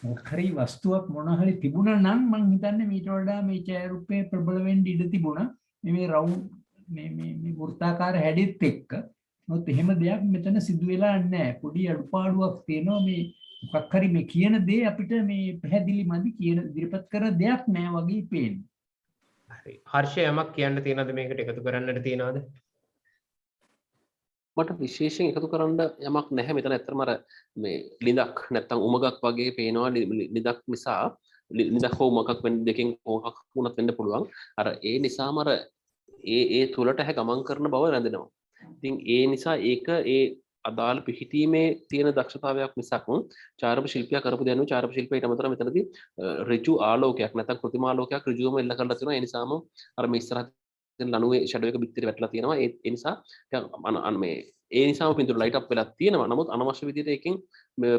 මොකක් හරි වස්තුවක් මොන හරි තිබුණා නම් මං හිතන්නේ මීට වඩා මේ ඡායාරූපේ ප්‍රබල වෙන්න ඉඩ තිබුණා. මේ රවුන්ඩ් මේ වෘත්තාකාර හැඩෙත් එක්ක. මොකද එහෙම දෙයක් මෙතන සිදු වෙලා නැහැ. පොඩි අඩුපාඩුවක් තියෙනවා මේ මොකක් හරි මේ කියන දේ අපිට මේ පැහැදිලි මදි කියන ඉදිරිපත් කරන දෙයක් නැහැ වගේ පේන්නේ. හරි. හර්ෂය යමක් කියන්න තියෙනවද මේකට එකතු කරන්නට තියෙනවද? මට විශේෂයෙන් එකතු කරන්න යමක් නැහැ. මෙතන ඇත්තටම අර මේ ලිඳක් නැත්තම් උමගක් වගේ පේනවා. ලිඳක් නිසා ලිඳක් හෝ උමගක් වෙන දෙකෙන් මොකක් වුණත් වෙන්න පුළුවන්. අර ඒ නිසාම අර ඒ තුලට ගමන් කරන බව රැඳෙනවා. ඉතින් ඒ නිසා ඒක ඒ අදාළ පිහිටීමේ තියෙන දක්ෂතාවයක් මිසක් චාරක ශිල්පියා කරපු දැනුම චාරක ශිල්පයට අමතරව මෙතනදී ඍජු ආලෝකයක් නැත්නම් කෘත්‍රිම ආලෝකයක් ඍජුවම එල්ල කරලා තියෙනවා. ඒ නිසාම අර මේ ඉස්සරහ තියෙන ලණුවේ ෂැඩෝ එක පිටියට වැටලා තියෙනවා. ඒ නිසා මේ ඒ නිසාම පින්තූර ලයිට් අප් වෙලා තියෙනවා. නමුත් අනවශ්‍ය විදිහට එකකින්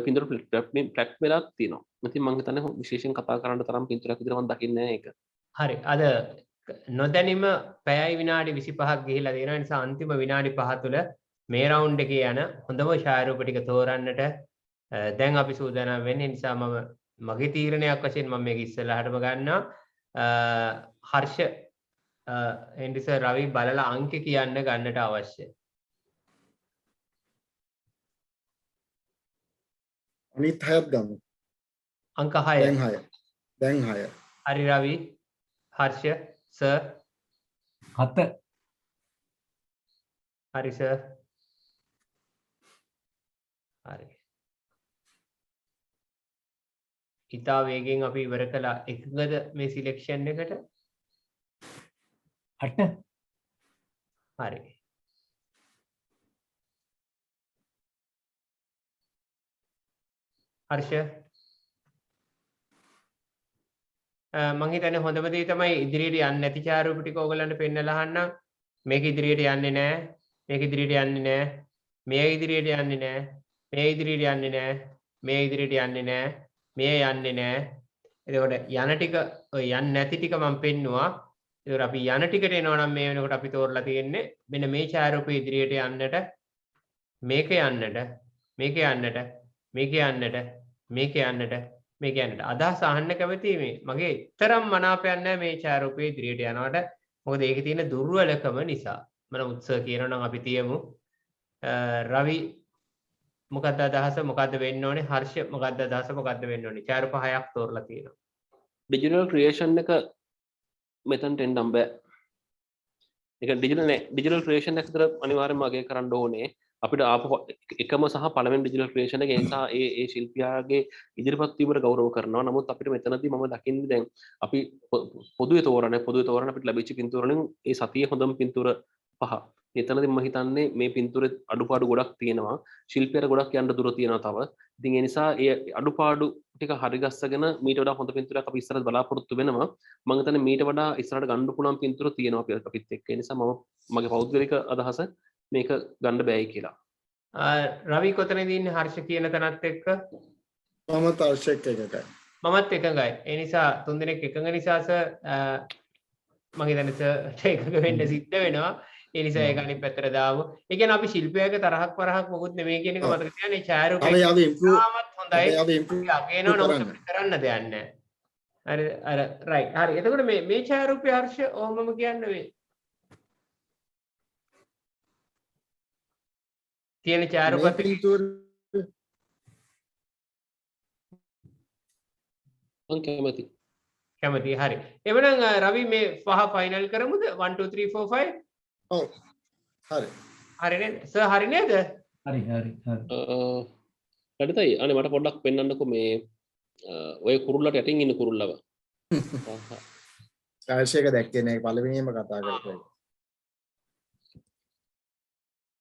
පින්තූර ෆ්ලැට් වෙලා තියෙනවා. ඉතින් මම හිතන්නේ විශේෂයෙන් කතා කරන්න තරම් පින්තූරයක් විදිහට මම දකින්නේ නැහැ ඒක. හරි. අද නොදැනීම පැයයි විනාඩි 25ක් ගිහිලා තියෙනවා. ඒ නිසා අන්තිම විනාඩි 5 තුල මේ රවුන්ඩ් එකේ යන හොඳම ඡායාරූප ටික තෝරන්නට දැන් අපි සූදානම් වෙන්නේ. නිසා මම මගේ තීරණයක් වශයෙන් මම මේක ඉස්සෙල්ලාටම ගන්නවා. හර්ෂ එන්ඩි සර් රවි බලලා අංක කියන්න ගන්නට අවශ්‍යයි. අනිත් හයත් ගමු. අංක 6. දැන් 6. හරි රවි, හර්ෂ, සර්. 7. හරි සර්. හරි. ඉතා වේගෙන් අපි ඉවර කළා. එකගද මේ සිලෙක්ෂන් එකට? 8. හරි. හර්ෂ මං හිතන්නේ හොඳම දේ තමයි ඉදිරියට යන්නේ නැති ඡායාරූප ටික ඕගලන්ට පෙන්නලා අහන්නම්. මේක ඉදිරියට යන්නේ නැහැ. මේක ඉදිරියට යන්නේ නැහැ. මේ ඉදිරියට යන්නේ නැහැ. මේ ඉදිරියට යන්නේ නැහැ. මේ ඉදිරියට යන්නේ නැහැ. මේ යන්නේ නැහැ. එතකොට යන ටික ඔය යන්නේ නැති ටික මම පෙන්නුවා. ඒතකොට අපි යන ටිකට එනවා නම් මේ වෙනකොට අපි තෝරලා තියෙන්නේ මෙන්න මේ ඡායාරූපය ඉදිරියට යන්නට මේක යන්නට මේක යන්නට මේක යන්නට මේක යන්නට මේක යන්නට අදහස් අහන්න කැමතියි මේ මගේ තරම් මනාපයක් නැහැ මේ ඡායාරූපය ඉදිරියට යනවට මොකද ඒකේ තියෙන දුර්වලකම නිසා මම උත්සාහ කරනවා නම් අපි තියමු රවි මොකක්ද අදහස මොකක්ද වෙන්න ඕනේ හර්ෂ මොකක්ද අදහස මොකක්ද වෙන්න ඕනේ ඡායාරූප 6ක් තෝරලා තියෙනවා ඩිජිටල් ක්‍රියේෂන් එක මෙතනට එන්න බෑ ඒක ඩිජිටල් ක්‍රියේෂන් එක විතර අනිවාර්යෙන්ම අගය කරන්න ඕනේ අපිට ආපු එකම සහ පළවෙනි ඩිජිටල් ක්‍රියේෂන් එක ඒ නිසා ඒ ශිල්පියාගේ ඉදිරිපත් වීමට ගෞරව කරනවා. නමුත් අපිට මෙතනදී මම දකින්නේ දැන් අපි පොදුවේ තෝරන අපිට ලැබිච්ච පින්තූර වලින් ඒ සතියේ හොඳම පින්තූර 5. එතනදී මම හිතන්නේ මේ පින්තූරේ අඩුපාඩු ගොඩක් තියෙනවා. ශිල්පියාට ගොඩක් යන්න දුර තියෙනවා තව. ඉතින් ඒ නිසා ඒ අඩුපාඩු ටික හරි ගස්සගෙන මීට වඩා හොඳ පින්තූරයක් අපි ඉස්සරහට බලාපොරොත්තු වෙනවා. මම හිතන්නේ මීට වඩා ඉස්සරහට ගන්න පුළුවන් පින්තූර තියෙනවා අපිත් එක්ක. ඒ නිසා මම මගේ පෞද්ගලික අදහස මේක ගන්න බෑයි කියලා. රවි කොතනද ඉන්නේ හර්ෂ කියන තැනත් එක්ක? මම හර්ෂෙක් එකයි. මමත් එකඟයි. ඒ නිසා තුන්දෙනෙක් එකඟ නිසා මම හිතන්නේ එකඟ වෙන්න සිද්ධ වෙනවා. ඒ නිසා ඒක අනිත් පැත්තට දාමු. ඒ කියන්නේ අපි ශිල්පියාගේ තරහක් වරහක් මොකුත් නෙමෙයි කියන එක මතක තියාගන්න. ඡායාරූපේ තාමත් හොඳයි. අගේනවා නමුත් අපිට කරන්න දෙයක් නැහැ. හරි අර රයිට්. හරි. එතකොට මේ ඡායාරූපේ හර්ෂ ඔහොමම කියන්න වේ. තියෙන ඡායාරූපත් පින්තූර මම කැමති හරි එවනම් රවි මේ පහ ෆයිනල් කරමුද 1 2 3 4 5 ඔව් හරි හරි නේද සර් හරි නේද හරි ලඩිතයි අනේ මට පොඩ්ඩක් පෙන්වන්නකෝ මේ ඔය කුරුල්ලට යටින් ඉන්න කුරුල්ලව හර්ෂයක දැක්කේ නෑ පළවෙනිම කතා කරපු එක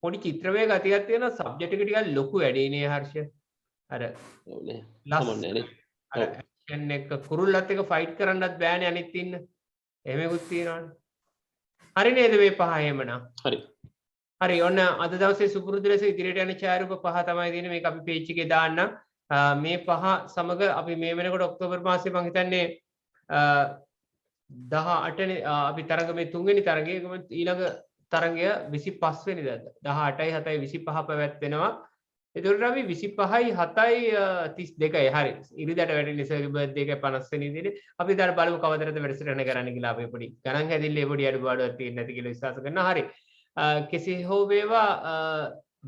පොඩි චිත්‍රමය ගතියක් තියෙන සබ්ජෙක්ට් එක ටිකක් ලොකු වැඩිනේ හර්ෂ අර ඕනේ ලස්සන නේ අර ඇක්ෂන් එක කුරුල්ලත් එක ෆයිට් කරන්නත් බෑනේ අනිත් ඉන්න එහෙමකුත් තියෙනවනේ හරි නේද මේ පහ එහෙමනම් හරි ඔන්න අද දවසේ සුපුරුදු ලෙස ඉදිරියට යන ඡායාරූප පහ තමයි තියෙන්නේ මේක අපි පේජ් එකේ දාන්න මේ පහ සමග අපි මේ වෙනකොට ඔක්තෝබර් මාසේ මම හිතන්නේ 18 අපි තරඟ මේ තුන්වෙනි තරඟයේ ඊළඟ තරගය 25 වෙනිදාද 18යි 7යි 25 පැවැත්වෙනවා. ඒතකොට අපි 25යි 7යි 32යි හරි. ඉරිදට වැටෙන ඉසගේ බර්ත්ඩේ එක 50 වෙනිදානේ. අපි ඊට බලමු කවදද වැඩසටහන කරන්න කියලා අපි පොඩි ගණන් හැදිල්ලේ පොඩි අඩුපාඩුවක් තියෙන්නේ නැති කියලා විශ්වාස කරනවා. හරි. කෙසේ හෝ වේවා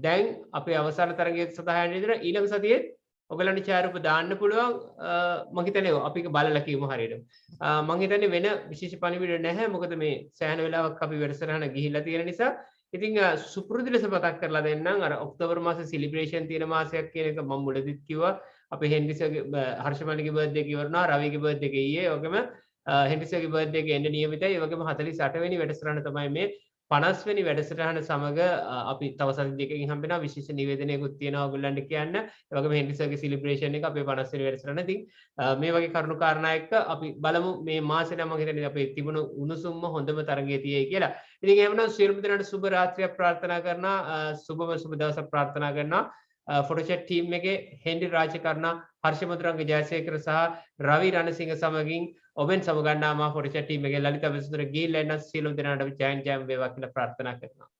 දැන් අපේ අවසාන තරගයේ සතහන් ඉදිරිය ඊළඟ සතියේ ඔයගලන්ට ඡායාරූප දාන්න පුළුවන් මම හිතන්නේ අපි ඒක බලලා කියමු හරියට මම හිතන්නේ වෙන විශේෂ පණිවිඩ නැහැ මොකද මේ සෑහෙන වෙලාවක් අපි වැඩසටහන ගිහිල්ලා තියෙන නිසා ඉතින් සුපුරුදු ලෙස මතක් කරලා දෙන්නම් අර ඔක්තෝබර් මාසේ සෙලිබ්‍රේෂන් තියෙන මාසයක් කියන එක මම මුලදිත් කිව්වා අපේ හෙන්රිස්ගේ හර්ෂමණිගේ බර්ත්ඩේ එක ඉවරනවා රවිගේ බර්ත්ඩේ එක ඊයේ වගේම හෙන්රිස්ගේ බර්ත්ඩේ එක එන්න නියමිතයි ඒ වගේම 48 වෙනි වැඩසටහන තමයි මේ 50 වෙනි වැඩසටහන සමග අපි තව සති දෙකකින් හම්බ වෙනවා විශේෂ නිවේදනයකුත් තියෙනවා ඔයගොල්ලන්ට කියන්න. ඒ වගේම හෙන්රිස්ගේ සෙලිබ්‍රේෂන් එක අපේ 50 වෙනි වැඩසටහන. ඉතින් මේ වගේ කරුණු කාරණා එක්ක අපි බලමු මේ මාසෙ නම් මම හිතන්නේ අපේ තිබුණු උණුසුම්ම හොඳම තරගයේ තියෙයි කියලා. ඉතින් එහෙමනම් සියලුම දෙනාට සුබ රාත්‍රියක් ප්‍රාර්ථනා කරනවා. සුබ දවසක් ප්‍රාර්ථනා කරනවා. ෆොටෝෂොට් ටීම් එකේ හෙන්රි රාජකර්ණ හර්ෂමුද්‍රංග ජයසේකර සහ රවි රණසිංහ සමගින් ඔබෙන් සමගන්නා මා ෆොටෝෂොට් ටීම් එකේ ලලිත වෙසුන්දර ගීල් එන්න සියලුම දෙනාට ජයන් ජයම් වේවා කියලා ප්‍රාර්ථනා කරනවා.